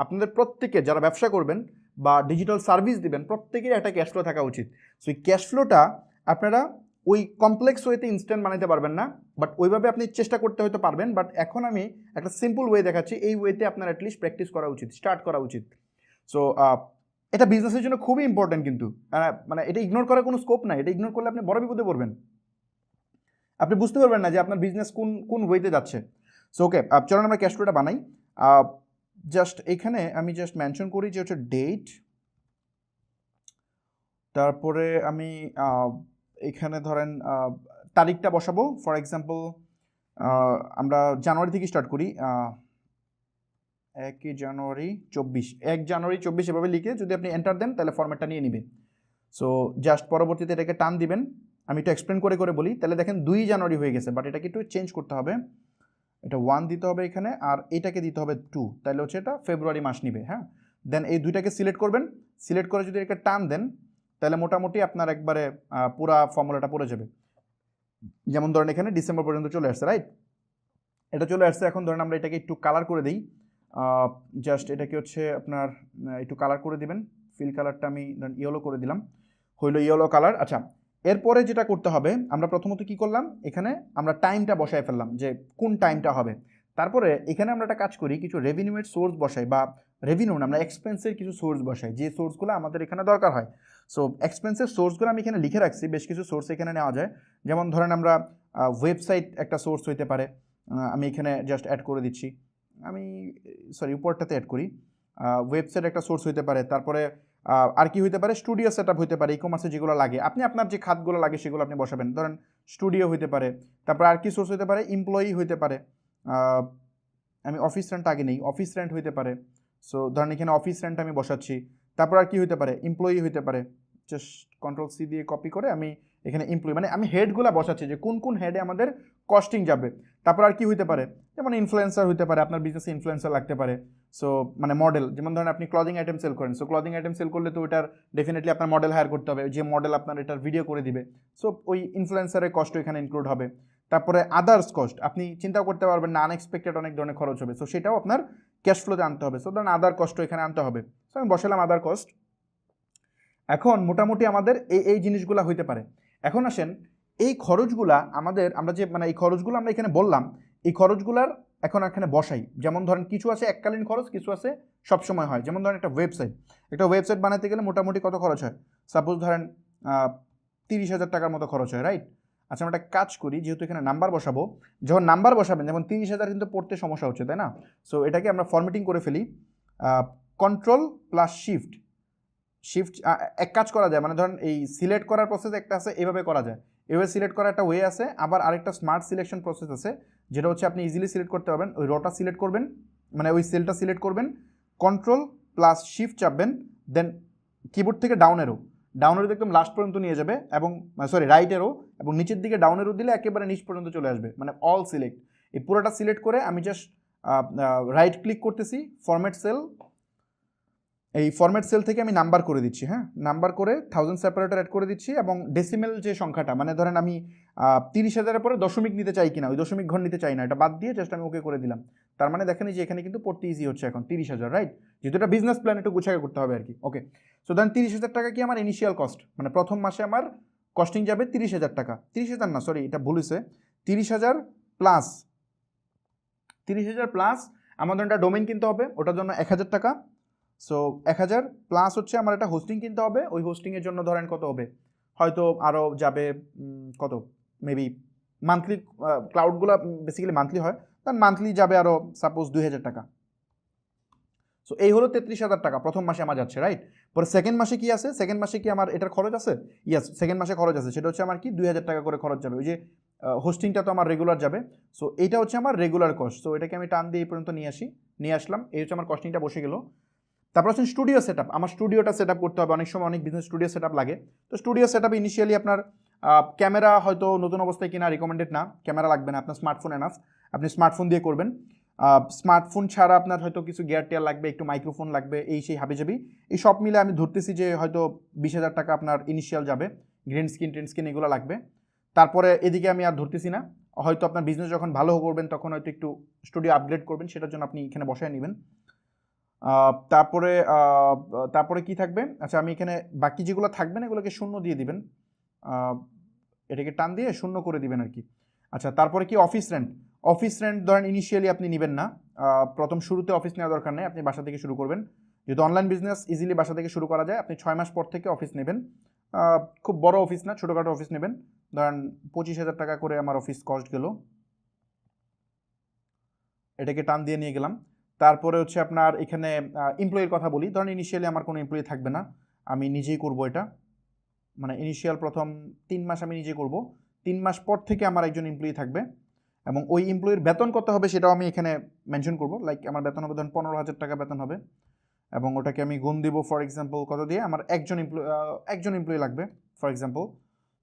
আপনাদের প্রত্যেকে যারা ব্যবসা করবেন বা ডিজিটাল সার্ভিস দিবেন প্রত্যেকেরই একটা ক্যাশ ফ্লো থাকা উচিত। সো এই ক্যাশ ফ্লোটা আপনারা ওই কমপ্লেক্স ওয়েতে ইনস্ট্যান্ট বানাইতে পারবেন না, বাট ওইভাবে আপনি চেষ্টা করতে হয়তো পারবেন। বাট এখন আমি একটা সিম্পল ওয়ে দেখাচ্ছি, এই ওয়েতে আপনার অ্যাটলিস্ট প্র্যাকটিস করা উচিত, স্টার্ট করা উচিত। সো এটা বিজনেসের জন্য খুবই ইম্পর্টেন্ট, কিন্তু মানে এটা ইগনোর করার কোনো স্কোপ নাই, এটা ইগনোর করলে আপনি বড় বিপদে পড়বেন, আপনি বুঝতে পারবেন না যে আপনার বিজনেস কোন ওয়েতে যাচ্ছে। সো ওকে, চলুন আমরা ক্যাশ ফ্লোটা বানাই। জাস্ট এখানে আমি জাস্ট মেনশন করি যে হচ্ছে ডেট, তারপরে আমি এখানে ধরেন তারিখটা বসাবো, ফর এক্সাম্পল আমরা জানুয়ারি থেকে স্টার্ট করি, 1 জানুয়ারি 24, 1 জানুয়ারি 24 এভাবে লিখে যদি আপনি এন্টার দেন তাহলে ফরম্যাটটা নিয়ে নিবে। সো জাস্ট পরবর্তীতে এটাকে টান দিবেন, আমি একটু এক্সপ্লেন করে বলি, তাহলে দেখেন 2 জানুয়ারি হয়ে গেছে, বাট এটাকে একটু চেঞ্জ করতে হবে, এটা 1 দিতে হবে এখানে, আর এটাকে দিতে হবে 2, তাহলে হচ্ছে এটা ফেব্রুয়ারি মাস নিবে। হ্যাঁ, দেন এই দুইটাকে সিলেক্ট করবেন, সিলেক্ট করে যদি এটাকে টান দেন তাহলে মোটামুটি আপনার একবারে পুরা ফর্মুলাটা পড়ে যাবে। যেমন ধরেন এখানে ডিসেম্বর পর্যন্ত চলে আসছে, রাইট? এটা চলে আসছে। এখন ধরেন আমরা এটাকে একটু কালার করে দিই, জাস্ট এটাকে হচ্ছে আপনার একটু কালার করে দিবেন। ফিল কালারটা আমি ধরেন ইয়েলো করে দিলাম, হইলো ইয়েলো কালার। আচ্ছা, এরপরে যেটা করতে হবে, আমরা প্রথমত কি করলাম, এখানে আমরা টাইমটা বসায় ফেললাম যে কোন টাইমটা হবে। তারপরে এখানে আমরা একটা কাজ করি, কিছু রেভিনিউয়ের সোর্স বসাই, বা রেভিনিউ না, আমরা এক্সপেন্সের কিছু সোর্স বসাই, যে সোর্সগুলো আমাদের এখানে দরকার হয়। সো এক্সপেন্সের সোর্সগুলো আমি এখানে লিখে রাখছি, বেশ কিছু সোর্স এখানে নেওয়া যায়। যেমন ধরেন আমরা ওয়েবসাইট একটা সোর্স হইতে পারে, আমি এখানে জাস্ট অ্যাড করে দিচ্ছি, আমি সরি উপরটাতে অ্যাড করি। ওয়েবসাইট একটা সোর্স হইতে পারে, তারপরে আর কি হইতে পারে, স্টুডিও সেট আপ হইতে পারে, ই কমার্সে যেগুলো লাগে আপনি আপনার যে খাতগুলো লাগে সেগুলো আপনি বসাবেন, ধরেন স্টুডিও হইতে পারে। তারপর আর কি সোর্স হইতে পারে, এমপ্লয়ি হইতে পারে, আমি অফিস রেন্ট আগে নেই, অফিস রেন্ট হইতে পারে। সো ধরেন এখানে অফিস রেন্ট আমি বসাচ্ছি। তারপর আর কি হইতে পারে, এমপ্লয়ি হইতে পারে, জাস্ট কন্ট্রোল সি দিয়ে কপি করে আমি এখানে এমপ্লয়ি, মানে আমি হেডগুলো বসাচ্ছি যে কোন কোন হেডে আমাদের কস্টিং যাবে। তারপর আর কি হইতে পারে, যেমন ইনফ্লুয়েন্সার হইতে পারে, আপনার বিজনেসে ইনফ্লুয়েন্সার লাগতে পারে। সো মানে মডেল, যেমন ধরেন আপনি ক্লদিং আইটেম সেল করেন, সো ক্লদিং আইটেম সেল করলে তো ওটার ডেফিনেটলি আপনার মডেল হায়ার করতে হবে, যে মডেল আপনার এটার ভিডিও করে দিবে। সো ওই ইনফ্লুয়েন্সারের কস্ট এখানে ইনক্লুড হবে। তারপরে আদার্স কস্ট, আপনি চিন্তাও করতে পারবেন না, আনএক্সপেক্টেড অনেক ধরনের খরচ হবে, সো সেটাও আপনার ক্যাশ ফ্লোতে আনতে হবে। সো ধরেন আদার কস্ট এখানে আনতে হবে, সো আমি বসালাম আদার কস্ট। এখন মোটামুটি আমাদের এই জিনিসগুলো হইতে পারে। এখন আসেন এই খরচগুলা আমাদের, আমরা যে মানে এই খরচগুলো আমরা এখানে বললাম, এই খরচগুলার এখন এখানে বসাই। যেমন ধরেন কিছু আছে এককালীন খরচ, কিছু আছে সবসময় হয়। যেমন ধরেন একটা ওয়েবসাইট বানাতে গেলে মোটামুটি কত খরচ হয়, সাপোজ ধরেন 30,000 টাকার মতো খরচ হয়, রাইট? আচ্ছা, আমরা একটা কাজ করি, যেহেতু এখানে নাম্বার বসাবো, যখন নাম্বার বসাবেন, যেমন 30,000 কিন্তু পড়তে সমস্যা হচ্ছে, তাই না? সো এটাকে আমরা ফরম্যাটিং করে ফেলি, কন্ট্রোল প্লাস শিফট এক কাজ করা যায়, মানে ধরেন এই সিলেক্ট করার প্রসেস একটা আছে, এভাবে করা যায়, এভাবে সিলেক্ট করার একটা ওয়ে আছে। আবার আরেকটা স্মার্ট সিলেকশন প্রসেস আছে, যেটা হচ্ছে আপনি ইজিলি সিলেক্ট করতে পারবেন। ওই রটা সিলেক্ট করবেন, মানে ওই সেলটা সিলেক্ট করবেন, কন্ট্রোল প্লাস শিফট চাপবেন, দেন কিবোর্ড থেকে ডাউন এরো একদম লাস্ট পর্যন্ত নিয়ে যাবে, এবং সরি রাইট এরো, এবং নিচের দিকে ডাউন এরো দিলে একেবারে নিচ পর্যন্ত চলে আসবে, মানে অল সিলেক্ট। এই পুরোটা সিলেক্ট করে আমি জাস্ট রাইট ক্লিক করতেছি, ফরম্যাট সেল, এই ফরম্যাট সেল থেকে আমি নাম্বার করে দিচ্ছি, হ্যাঁ, নাম্বার করে 1000 সেপারেটর অ্যাড করে দিচ্ছি, এবং ডেসিমেল যে সংখ্যাটা, মানে ধরেন আমি 30,000-এর পরে দশমিক নিতে চাই কিনা, ওই দশমিক ঘর নিতে চাই না, এটা বাদ দিয়ে জাস্ট আমি ওকে করে দিলাম। তার মানে দেখেন যে এখানে কিন্তু পড়তে ইজি হচ্ছে এখন 30,000, রাইট? যেহেতু এটা বিজনেস প্ল্যান একটু গুছাকে করতে হবে আর কি। ওকে, সো ধরেন 30,000 টাকা কি আমার ইনিশিয়াল কস্ট, মানে প্রথম মাসে আমার কস্টিং যাবে 30,000 টাকা, 30,000 না, সরি এটা ভুল হয়েছে, 30,000 প্লাস 30,000 প্লাস আমাদের একটা ডোমেইন কিনতে হবে, ওটার জন্য 1,000 টাকা। সো 1,000 প্লাস হচ্ছে আমার একটা হোস্টিং কিনতে হবে, ওই হোস্টিংয়ের জন্য ধরেন কত হবে, হয়তো আরও যাবে কত, মেবি মান্থলি, ক্লাউডগুলো বেসিক্যালি মান্থলি হয়, তার মান্থলি যাবে আরও সাপোজ 2,000 টাকা। সো এই হলো 33,000 টাকা প্রথম মাসে আমার যাচ্ছে, রাইট? পরে সেকেন্ড মাসে কি আছে, সেকেন্ড মাসে কি আমার এটার খরচ আছে? ইয়াস, সেকেন্ড মাসে খরচ আছে, সেটা হচ্ছে আমার কি 2,000 টাকা করে খরচ যাবে, ওই যে হোস্টিংটা তো আমার রেগুলার যাবে। সো এইটা হচ্ছে আমার রেগুলার কস্ট। সো এটাকে আমি টান দিয়ে এই পর্যন্ত নিয়ে আসলাম, এই হচ্ছে আমার কস্টিংটা বসে গেল। তারপর হচ্ছে স্টুডিও সেট আপ, আমার স্টুডিওটা সেট আপ করতে হবে, অনেক সময় অনেক বিজনেস স্টুডিও সেট আপ লাগে। তো স্টুডিও সেট আপ ইনিশিয়ালি আপনার ক্যামেরা হয়তো নতুন অবস্থায় কিনা রিকমেন্ডেড না, ক্যামেরা লাগবে না, আপনার স্মার্টফোন এনাফ, আপনি স্মার্টফোন দিয়ে করবেন। স্মার্টফোন ছাড়া আপনার হয়তো কিছু গিয়ার টিয়ার লাগবে, একটু মাইক্রোফোন লাগবে, এই সেই হাবিজাবি, এই সব মিলে আমি ধরতেছি যে হয়তো 20,000 টাকা আপনার ইনিশিয়াল যাবে, গ্রিন স্ক্রিন এগুলো লাগবে। তারপরে এদিকে আমি আর ধরতেছি না, হয়তো আপনার বিজনেস যখন ভালো করবেন তখন হয়তো একটু স্টুডিও আপগ্রেড করবেন, সেটার জন্য আপনি এখানে বসায় নেবেন। তারপরে কি থাকবে, আচ্ছা আমি এখানে বাকি যেগুলো থাকবে না এগুলোকে শূন্য দিয়ে দিবেন, এটাকে টান দিয়ে শূন্য করে দিবেন আর কি। আচ্ছা, তারপরে কি অফিস রেন্ট ধরেন ইনিশিয়ালি আপনি নেবেন না, প্রথম শুরুতে অফিস নেওয়া দরকার নেই, আপনি বাসা থেকে শুরু করবেন, যেহেতু অনলাইন বিজনেস ইজিলি বাসা থেকে শুরু করা যায়। আপনি 6 মাস পর থেকে অফিস নেবেন, খুব বড় অফিস না, ছোটোখাটো অফিস নেবেন, ধরেন 25,000 টাকা করে আমার অফিস কস্ট গেল, এটাকে টান দিয়ে নিয়ে গেলাম। তারপরে হচ্ছে আপনার এখানে এমপ্লয়ির কথা বলি, ধরেন ইনিশিয়ালি আমার কোনো এমপ্লয়ি থাকবে না, আমি নিজেই করব এটা, মানে ইনিশিয়াল প্রথম 3 মাস আমি নিজে করব, 3 মাস পর থেকে আমার একজন এমপ্লয়ি থাকবে, এবং ওই এমপ্লয়ির বেতন কত হবে সেটাও আমি এখানে মেনশন করব, লাইক আমার বেতন হবে ধরেন 15,000 টাকা বেতন হবে, এবং ওটাকে আমি গুণ দিব ফর এক্সাম্পল কত দিয়ে, আমার একজন এমপ্লয়ি লাগবে ফর এক্সাম্পল।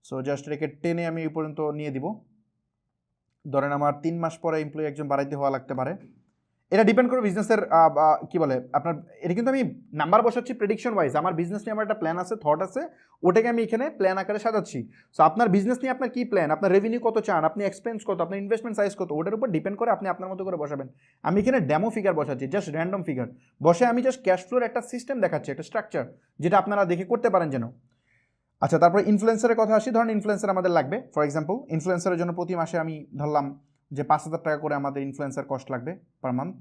সো জাস্ট এটাকে টেনে আমি এই পর্যন্ত নিয়ে দিব, ধরেন আমার 3 মাস পরে এমপ্লয়ি একজন বাড়াইতে হওয়া লাগতে পারে, এটা ডিপেন্ড করে বিজনেসের কি বলে আপনার, এটা কিন্তু আমি নাম্বার বসাচ্ছি প্রেডিকশন ওয়াইজ, আমার বিজনেস নিয়ে আমার একটা প্ল্যান আছে, থট আছে, ওটাকে আমি এখানে প্ল্যান আকারে সাজাচ্ছি। সো আপনার বিজনেস নিয়ে আপনার কি প্ল্যান, আপনার রেভিনিউ কত চান, আপনি এক্সপেন্স কত, আপনার ইনভেস্টমেন্ট সাইজ কত, ওটার উপর ডিপেন্ড করে আপনি আপনার মতো করে বসাবেন। আমি এখানে ডেমো ফিগার বসাচ্ছি, জাস্ট র্যান্ডম ফিগার বসে আমি জাস্ট ক্যাশ ফ্লোর একটা সিস্টেম দেখাচ্ছি, একটা স্ট্রাকচার, যেটা আপনারা দেখে করতে পারেন যেন। আচ্ছা, তারপরে ইনফ্লুয়েন্সারের কথা আসি। ধরেন ইনফ্লুয়েন্সার আমাদের লাগবে, ফর এক্সাম্পল ইনফ্লুয়েন্সারের জন্য প্রতি মাসে আমি ধরলাম যে 5,000 টাকা করে আমাদের ইনফ্লুয়েন্সার কস্ট লাগবে পার মান্থ।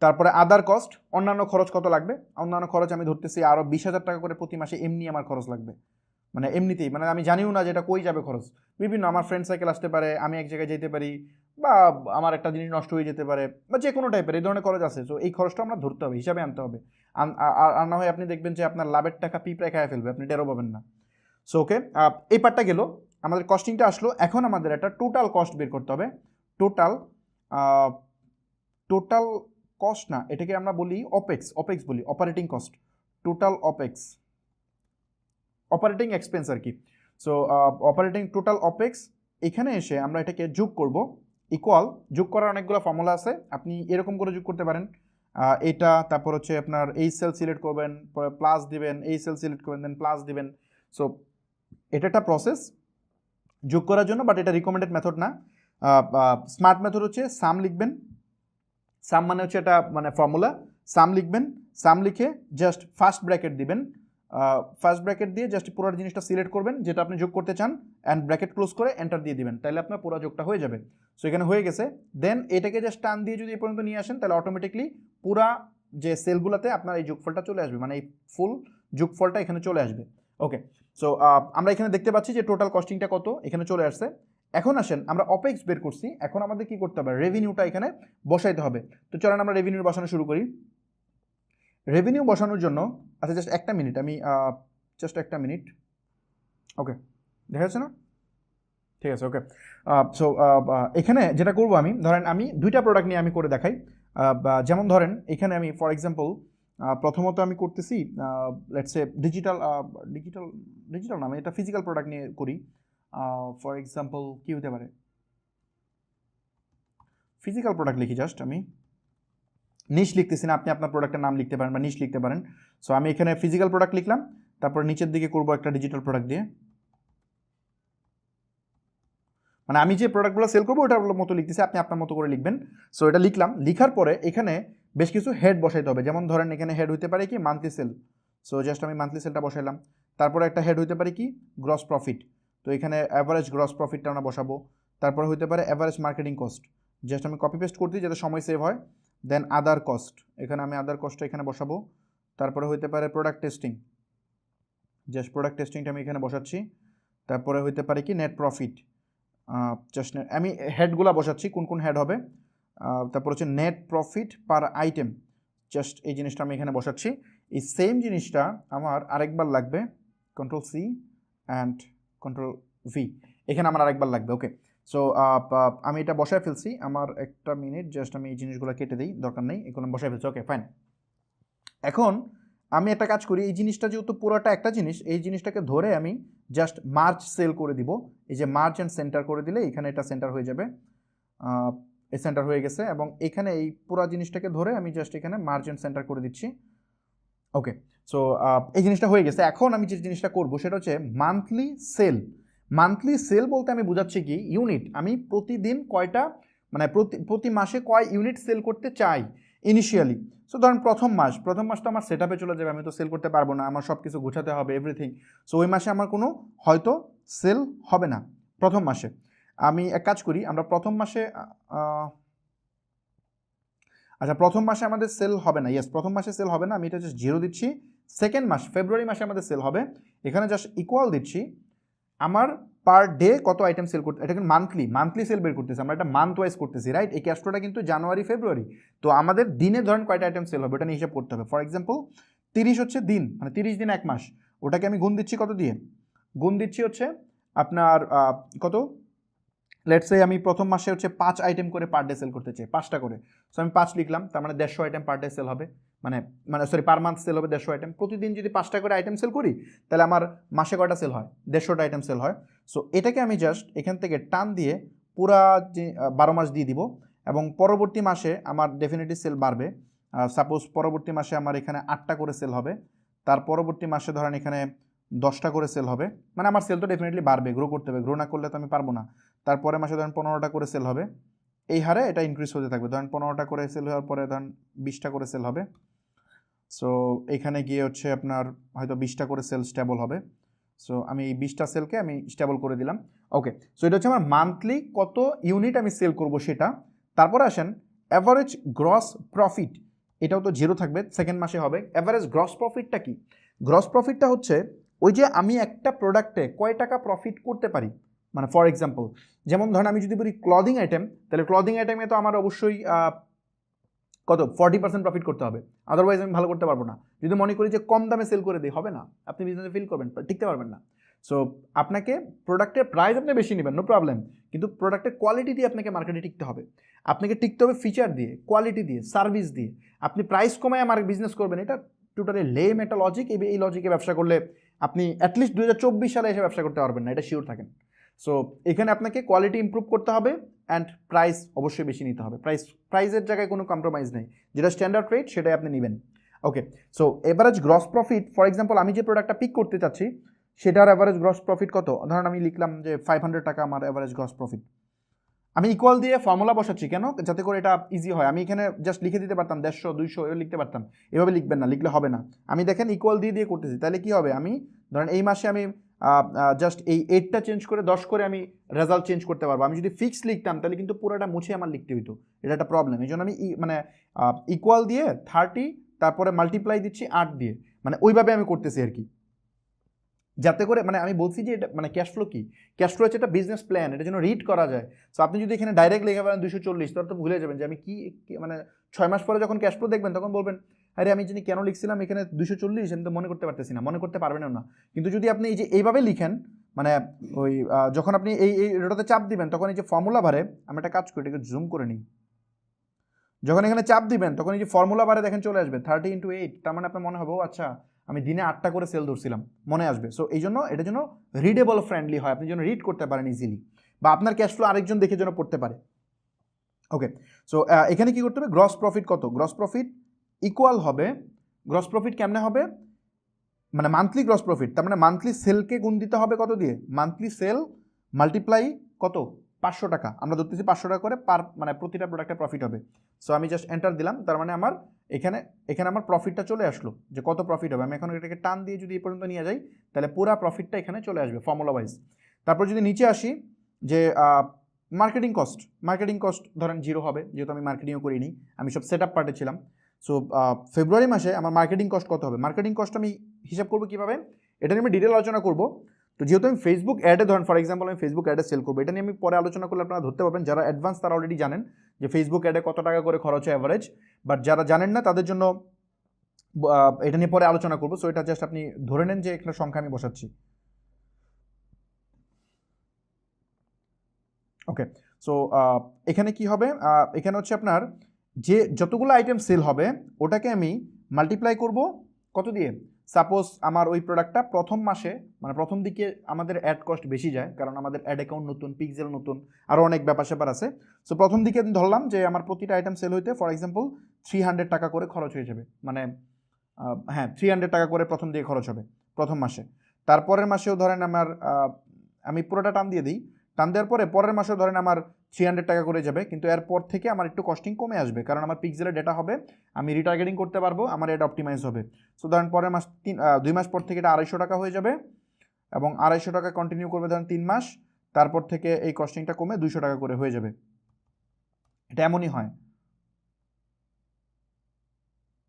তারপরে আদার কস্ট, অন্যান্য খরচ কত লাগবে, অন্যান্য খরচ আমি ধরতেছি আরও 20,000 টাকা করে প্রতি মাসে এমনি আমার খরচ লাগবে, মানে এমনিতেই, মানে আমি জানিও না যেটা কই যাবে খরচ, বিভিন্ন আমার ফ্রেন্ড সাইকেল আসতে পারে, আমি এক জায়গায় যেতে পারি, বা আমার একটা জিনিস নষ্ট হয়ে যেতে পারে, বা যে কোনো টাইপের এই ধরনের খরচ আছে। তো এই খরচটা আমরা ধরতে হবে, হিসাবে আনতে হবে। আর না হয় আপনি দেখবেন যে আপনার লাভের টাকা পিঁপড়ে খায় ফেলবে, আপনি টেরও পাবেন না। সো ওকে, এই পার্টটা গেল, আমাদের কস্টিংটা আসলো। এখন আমাদের একটা টোটাল কস্ট বের করতে হবে। টোটাল টোটাল কস্ট না, এটাকে আমরা বলি অপেক্স বলি, operating cost, total operating expense আর কি। সো অপারেটিং টোটাল অপেক্স, এখানে এসে আমরা এটাকে যোগ করব, ইকুয়াল, যোগ করার অনেকগুলো ফর্মুলা আছে, আপনি এরকম করে যোগ করতে পারেন। এটা তারপর হচ্ছে আপনার এই সেল সিলেক্ট করবেন, পরে প্লাস দিবেন, এই সেল সিলেক্ট করবেন, দেন প্লাস দিবেন। সো এটা একটা প্রসেস যোগ করার জন্য, বাট এটা রিকমেন্ডেড মেথড না। স্মার্ট মেথড হচ্ছে সাম লিখবেন, সাম মানে হচ্ছে এটা মানে ফর্মুলা, সাম লিখবেন, সাম লিখে জাস্ট ফার্স্ট ব্র্যাকেট দিবেন, ফার্স্ট ব্র্যাকেট দিয়ে জাস্ট পুরো জিনিসটা সিলেক্ট করবেন যেটা আপনি যোগ করতে চান, অ্যান্ড ব্র্যাকেট ক্লোজ করে এন্টার দিয়ে দিবেন, তাহলে আপনার পুরো যোগটা হয়ে যাবে। সো এখানে হয়ে গেছে। দেন এটাকে জাস্ট টান দিয়ে যদি এ পর্যন্ত নিয়ে আসেন, তাহলে অটোমেটিকলি পুরা যে সেলগুলোতে আপনার এই যোগফলটা চলে আসবে, মানে এই ফুল যোগফলটা এখানে চলে আসবে। ওকে, সো আমরা এখানে দেখতে পাচ্ছি যে টোটাল কস্টিংটা কত এখানে চলে আসছে। এখন আসেন, আমরা অপেক্স বের করছি, এখন আমাদের কি করতে হবে, রেভিনিউটা এখানে বসাইতে হবে। তো চলেন আমরা রেভিনিউ বসানো শুরু করি। রেভিনিউ বসানোর জন্য, আচ্ছা জাস্ট একটা মিনিট, আমি জাস্ট একটা মিনিট, ওকে দেখা যাচ্ছে না, ঠিক আছে, ওকে। সো এখানে যেটা করবো আমি, ধরেন আমি দুইটা প্রোডাক্ট নিয়ে আমি করে দেখাই। যেমন ধরেন এখানে আমি ফর এক্সাম্পল প্রথমত আমি করতেছি লেটস সে ডিজিটাল না, আমি এটা ফিজিক্যাল প্রোডাক্ট নিয়ে করি। ফর এক্সাম্পল কী হতে পারে, ফিজিক্যাল প্রোডাক্ট লিখি, জাস্ট আমি নিশ লিখতেছি না, আপনি আপনার প্রোডাক্টের নাম লিখতে পারেন বা নিশ লিখতে পারেন। সো আমি এখানে ফিজিক্যাল প্রোডাক্ট লিখলাম, তারপর নিচের দিকে করবো একটা ডিজিটাল প্রোডাক্ট দিয়ে, মানে আমি যে প্রোডাক্টগুলো সেল করবো ওটার মতো লিখতেছি, আপনি আপনার মতো করে লিখবেন। সো এটা লিখলাম, লিখার পরে এখানে বেশ কিছু হেড বসাইতে হবে। যেমন ধরেন এখানে হেড হইতে পারে কি মান্থলি সেল, সো জাস্ট আমি মান্থলি সেলটা বসাইলাম। তারপরে একটা হেড হইতে পারে কি গ্রস প্রফিট, তো এখানে অ্যাভারেজ গ্রস প্রফিটটা আমরা বসাবো। তারপরে হইতে পারে অ্যাভারেজ মার্কেটিং কস্ট, জাস্ট আমি কপি পেস্ট করতেই যাতে সময় সেভ হয়। দেন আদার কস্ট, এখানে আমি আদার কস্টটা এখানে বসাবো। তারপরে হইতে পারে প্রোডাক্ট টেস্টিং, জাস্ট প্রোডাক্ট টেস্টিংটা আমি এখানে বসাচ্ছি। তারপরে হইতে পারে কি নেট প্রফিট, জাস্ট আমি হেডগুলো বসাচ্ছি কোন কোন হেড হবে। তারপর হচ্ছে নেট প্রফিট পার আইটেম, জাস্ট এই জিনিসটা আমি এখানে বসাচ্ছি। এই সেম জিনিসটা আমার আরেকবার লাগবে, control C and control V, এখানে আমার আরেকবার লাগবে। ওকে, সো আমি এটা বসায় ফেলছি, আমার একটা মিনিট, জাস্ট আমি এই জিনিসগুলো কেটে দিই, দরকার নেই, এগুলো বসায় ফেলছি। Okay fine. এখন আমি একটা কাজ করি, এই জিনিসটা যেহেতু পুরোটা একটা জিনিস, এই জিনিসটাকে ধরে আমি জাস্ট মার্চ সেল করে দিব। এই যে মার্চ অ্যান্ড সেন্টার করে দিলে এখানে এটা সেন্টার হয়ে যাবে, এই সেন্টার হয়ে গেছে। এবং এখানে এই পুরো জিনিসটাকে ধরে আমি জাস্ট এখানে মার্চ অ্যান্ড সেন্টার করে দিচ্ছি। ওকে, সো এই জিনিসটা হয়ে গেছে। এখন আমি যে জিনিসটা করবো সেটা হচ্ছে মান্থলি সেল। মান্থলি সেল বলতে আমি বোঝাচ্ছি কি ইউনিট, আমি প্রতিদিন কয়টা, মানে প্রতি মাসে কয় ইউনিট সেল করতে চাই ইনিশিয়ালি। সো ধরেন প্রথম মাস তো আমার সেট আপে চলে যাবে, আমি তো সেল করতে পারবো না, আমার সব কিছু গোছাতে হবে এভরিথিং। সো ওই মাসে আমার কোনো হয়তো সেল হবে না প্রথম মাসে। আমি এক কাজ করি, আমরা প্রথম মাসে আচ্ছা প্রথম মাসে আমাদের সেল হবে না, ইয়েস প্রথম মাসে সেল হবে না, আমি এটা জাস্ট 0 দিচ্ছি। সেকেন্ড মাস ফেব্রুয়ারি মাসে আমাদের সেল হবে, এখানে জাস্ট ইকুয়াল দিচ্ছি আমার পার ডে কত আইটেম সেল করতে, এটা কিন্তু মান্থলি সেল বের করতেছি, আমরা এটা মান্থ ওয়াইজ করতেছি, রাইট। এই ক্যাশ ফ্লোটা কিন্তু জানুয়ারি ফেব্রুয়ারি, তো আমাদের দিনে ধরেন কয়টা আইটেম সেল হবে ওটা নিয়ে হিসাব করতে হবে। ফর এক্সাম্পল 30 হচ্ছে দিন, মানে 30 দিন এক মাস, ওটাকে আমি গুণ দিচ্ছি কত দিয়ে, গুণ দিচ্ছি হচ্ছে আপনার কত, লেটস সে আমি প্রথম মাসে হচ্ছে 5 আইটেম করে পার ডে সেল করতে চাই, 5টা করে। সো আমি 5 লিখলাম, তার মানে 150 আইটেম পার ডে সেল হবে, মানে সরি পার মান্থ সেল হবে 150 আইটেম। প্রতিদিন যদি 5টা করে আইটেম সেল করি তাহলে আমার মাসে কয়টা সেল হয়, 150টা আইটেম সেল হয়। সো এটাকে আমি জাস্ট এখান থেকে টান দিয়ে পুরা যে 12 মাস দিয়ে দিব। এবং পরবর্তী মাসে আমার ডেফিনেটলি সেল বাড়বে। সাপোজ পরবর্তী মাসে আমার এখানে 8টা করে সেল হবে, তার পরবর্তী মাসে ধরেন এখানে 10টা করে সেল হবে, মানে আমার সেল তো ডেফিনেটলি বাড়বে, গ্রো করতে হবে, গ্রো না করলে তো আমি পারবো না। তারপরে মাসে ধরেন 15টা করে সেল হবে, এই হারে এটা ইনক্রিজ হতে থাকবে। ধরেন 15টা করে সেল হওয়ার পরে ধরেন 20টা করে সেল হবে। সো এখানে গিয়ে হচ্ছে আপনার হয়তো 20টা করে সেল স্টেবল হবে। সো আমি এই 20টা সেলকে আমি স্টেবল করে দিলাম। ওকে, সো এটা হচ্ছে আমার মান্থলি কত ইউনিট আমি সেল করব সেটা। তারপরে আসেন অ্যাভারেজ গ্রস প্রফিট, এটাও তো 0 থাকবে, সেকেন্ড মাসে হবে। অ্যাভারেজ গ্রস প্রফিটটা কি? গ্রস প্রফিটটা হচ্ছে ওই যে আমি একটা প্রোডাক্টে কয় টাকা প্রফিট করতে পারি। মানে ফর এক্সাম্পল, যেমন ধরেন আমি যদি বলি ক্লদিং আইটেম, তাহলে ক্লদিং আইটেমে তো আমার অবশ্যই কত 40% প্রফিট করতে হবে, আদারওয়াইজ আমি ভালো করতে পারবো না। যদি মনে করি যে কম দামে সেল করে দিই, হবে না, আপনি বিজনেসে ফিল করবেন, টিকতে পারবেন না। সো আপনাকে প্রোডাক্টের প্রাইস আপনি বেশি নেবেন, নো প্রবলেম, কিন্তু প্রোডাক্টের কোয়ালিটি দিয়ে আপনাকে মার্কেটে টিকতে হবে। আপনাকে টিকতে হবে ফিচার দিয়ে, কোয়ালিটি দিয়ে, সার্ভিস দিয়ে। আপনি প্রাইস কমায় আমার বিজনেস করবেন, এটা টোটালি লেম একটা লজিক। এই লজিকে ব্যবসা করলে আপনি অ্যাটলিস্ট 2024 সালে এসে ব্যবসা করতে পারবেন না, এটা শিওর থাকেন। সো এখানে আপনাকে কোয়ালিটি ইমপ্রুভ করতে হবে অ্যান্ড প্রাইস অবশ্যই বেশি নিতে হবে। প্রাইসের জায়গায় কোনো কম্প্রোমাইজ নেই, যেটা স্ট্যান্ডার্ড রেট সেটাই আপনি নেবেন। Okay, so average gross profit, for example আমি যে প্রোডাক্টটা পিক করতে চাচ্ছি সেটার অ্যাভারেজ গ্রস প্রফিট কত, ধরুন আমি লিখলাম যে 500 টাকা আমার অ্যাভারেজ গ্রস প্রফিট। আমি ইকুয়াল দিয়ে ফর্মুলা বসাচ্ছি কেন, যাতে করে এটা ইজি হয়। আমি এখানে জাস্ট লিখে দিতে পারতাম 150 200 এভাবে লিখতে পারতাম, এভাবে লিখবেন না, লিখলে হবে না। আমি দেখেন ইকুয়াল দিয়ে করতেছি, তাহলে কি হবে, আমি ধরেন এই মাসে আমি জাস্ট এই 8টা চেঞ্জ করে 10 করে আমি রেজাল্ট চেঞ্জ করতে পারবো। আমি যদি ফিক্স লিখতাম তাহলে কিন্তু পুরোটা মুছে আমার লিখতে হইতো, এটা একটা প্রবলেম। এই জন্য আমি মানে ইকুয়াল দিয়ে 30 তারপরে মাল্টিপ্লাই দিচ্ছি 8 দিয়ে, মানে ওইভাবে আমি করতেছি আর কি, যাতে করে মানে আমি বলছি যে এটা মানে ক্যাশ ফ্লো কি, ক্যাশ ফ্লো হচ্ছে একটা বিজনেস প্ল্যান, এটা যেন রিড করা যায়। সো আপনি যদি এখানে ডাইরেক্ট লিখে ফেলেন 240, তাহলে তো ভুলে যাবেন যে আমি কি মানে 6 মাস পরে যখন ক্যাশ ফ্লো দেখবেন তখন বলবেন আরে আমি জানি কেন লিখছিলাম এখানে 240, আমি তো মনে করতে পারতেছি না, মনে করতে পারবেনও না। কিন্তু যদি আপনি এই যে এইভাবে লিখেন, মানে ওই যখন আপনি এই রেটাতে চাপ দিবেন তখন এই যে ফর্মুলা বারে, আমি একটা কাজ করি এটাকে জুম করে নিই, যখন এখানে চাপ দিবেন তখন এই যে ফর্মুলা বারে দেখেন চলে আসবে 30 × 8, তার মানে আপনার মনে হবে ও আচ্ছা আমি দিনে 8টা করে সেল ধরছিলাম, মনে আসবে। সো এই জন্য এটা যেন রিডেবল ফ্রেন্ডলি হয়, আপনি যেন রিড করতে পারেন ইজিলি, বা আপনার ক্যাশ ফ্লো আরেকজন দেখে যেন পড়তে পারে। ওকে, সো এখানে কি করতে হবে, গ্রস প্রফিট কত, গ্রস প্রফিট ইকুয়াল হবে, গ্রস প্রফিট কেমনে হবে, মানে মান্থলি গ্রস প্রফিট, তার মানে মান্থলি সেলকে গুণ দিতে হবে কত দিয়ে, মান্থলি সেল মাল্টিপ্লাই কত 500 টাকা, আমরা ধরতেছি 500 টাকা করে পার, মানে প্রতিটা প্রোডাক্টের প্রফিট হবে। সো আমি জাস্ট এন্টার দিলাম, তার মানে আমার এখানে আমার প্রফিটটা চলে আসলো, যে কত প্রফিট হবে। আমি এখন এটাকে টান দিয়ে যদি এই পর্যন্ত নিয়ে যাই তাহলে পুরো প্রফিটটা এখানে চলে আসবে ফর্মুলা ওয়াইজ। তারপর যদি নিচে আসি যে মার্কেটিং কস্ট ধরেন 0 হবে, যেহেতু আমি মার্কেটিংও করিনি, আমি সব সেট আপ পার্টে ছিলাম। সো ফেব্রুয়ারি মাসে আমার মার্কেটিং কস্ট কত হবে, মার্কেটিং কস্ট আমি হিসাব করবো কীভাবে, এটা নিয়ে আমি ডিটেল আলোচনা করবো। তো যেহেতু আমি ফেসবুক অ্যাডে ধরেন ফর এক্সাম্পল আমি ফেসবুক অ্যাডে সেল করবো, এটা নিয়ে আমি পরে আলোচনা করলে আপনারা ধরতে পারবেন। যারা অ্যাডভান্স তারা অলরেডি জানেন যে ফেসবুক অ্যাডে কত টাকা করে খরচ হয় অ্যাভারেজ, বাট যারা জানেন না তাদের জন্য এটা নিয়ে পরে আলোচনা করবো। সো এটা জাস্ট আপনি ধরে নেন যে একটা সংখ্যা আমি বসাচ্ছি। ওকে, সো এখানে কি হবে, এখানে হচ্ছে আপনার যে যতগুলো আইটেম সেল হবে ওটাকে আমি মাল্টিপ্লাই করব কত দিয়ে, সাপোজ আমার ওই প্রোডাক্টটা প্রথম মাসে মানে প্রথম দিকে আমাদের অ্যাড কস্ট বেশি যায়, কারণ আমাদের অ্যাড অ্যাকাউন্ট নতুন, পিক্সেল নতুন, আরও অনেক ব্যাপার স্যাপার আছে। সো প্রথম দিকে ধরলাম যে আমার প্রতিটা আইটেম সেল হইতে ফর এক্সাম্পল 300 টাকা করে খরচ হয়ে যাবে, মানে হ্যাঁ 300 টাকা করে প্রথম দিকে খরচ হবে প্রথম মাসে। তারপরের মাসেও ধরেন আমার আমি পুরোটা টান দিয়ে দিই, টান দেওয়ার পরে পরের মাসেও ধরেন আমার 300 টাকা করে যাবে, কিন্তু এরপর থেকে আমার একটু কস্টিং কমে আসবে, কারণ আমার পিক্সেলের ডেটা হবে, আমি রিটার্গেটিং করতে পারবো, আমার এটা অপটিমাইজ হবে। সো ধরেন পরের মাস 2 মাস পর থেকে এটা 250 টাকা হয়ে যাবে, এবং 250 টাকা কন্টিনিউ করবে ধরেন 3 মাস, তারপর থেকে এই কস্টিংটা কমে 200 টাকা করে হয়ে যাবে। এটা এমনই হয়,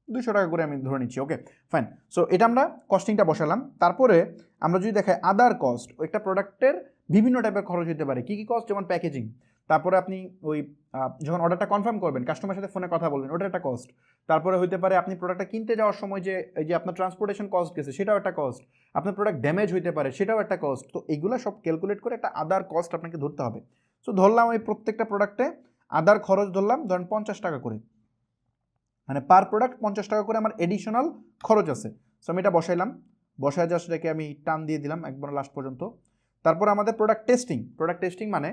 200 টাকা করে আমি ধরে নিচ্ছি। ওকে ফাইন, সো এটা আমরা কস্টিংটা বসালাম। তারপরে আমরা যদি দেখাই আদার কস্ট, একটা প্রোডাক্টের বিভিন্ন টাইপের খরচ হতে পারে, কী কী কস্ট, যেমন প্যাকেজিং, তারপরে আপনি ওই যখন অর্ডারটা কনফার্ম করবেন কাস্টমারের সাথে ফোনে কথা বলবেন, ওটা একটা কস্ট। তারপরে হতে পারে আপনি প্রোডাক্টটা কিনতে যাওয়ার সময় যে এই যে আপনার ট্রান্সপোর্টেশন কস্ট গেছে সেটাও একটা কস্ট, আপনার প্রোডাক্ট ড্যামেজ হতে পারে সেটাও একটা কস্ট। তো এইগুলো সব ক্যালকুলেট করে একটা আদার কস্ট আপনাকে ধরতে হবে। সো ধরলাম এই প্রত্যেকটা প্রোডাক্টে আদার খরচ ধরলাম ধরেন 50 টাকা করে, মানে পার প্রোডাক্ট 50 টাকা করে আমার এডিশনাল খরচ আছে। সো আমি এটা বসাইলাম, বসায় জাস্ট এটাকে আমি টান দিয়ে দিলাম একবার লাস্ট পর্যন্ত। তারপর আমাদের প্রোডাক্ট টেস্টিং মানে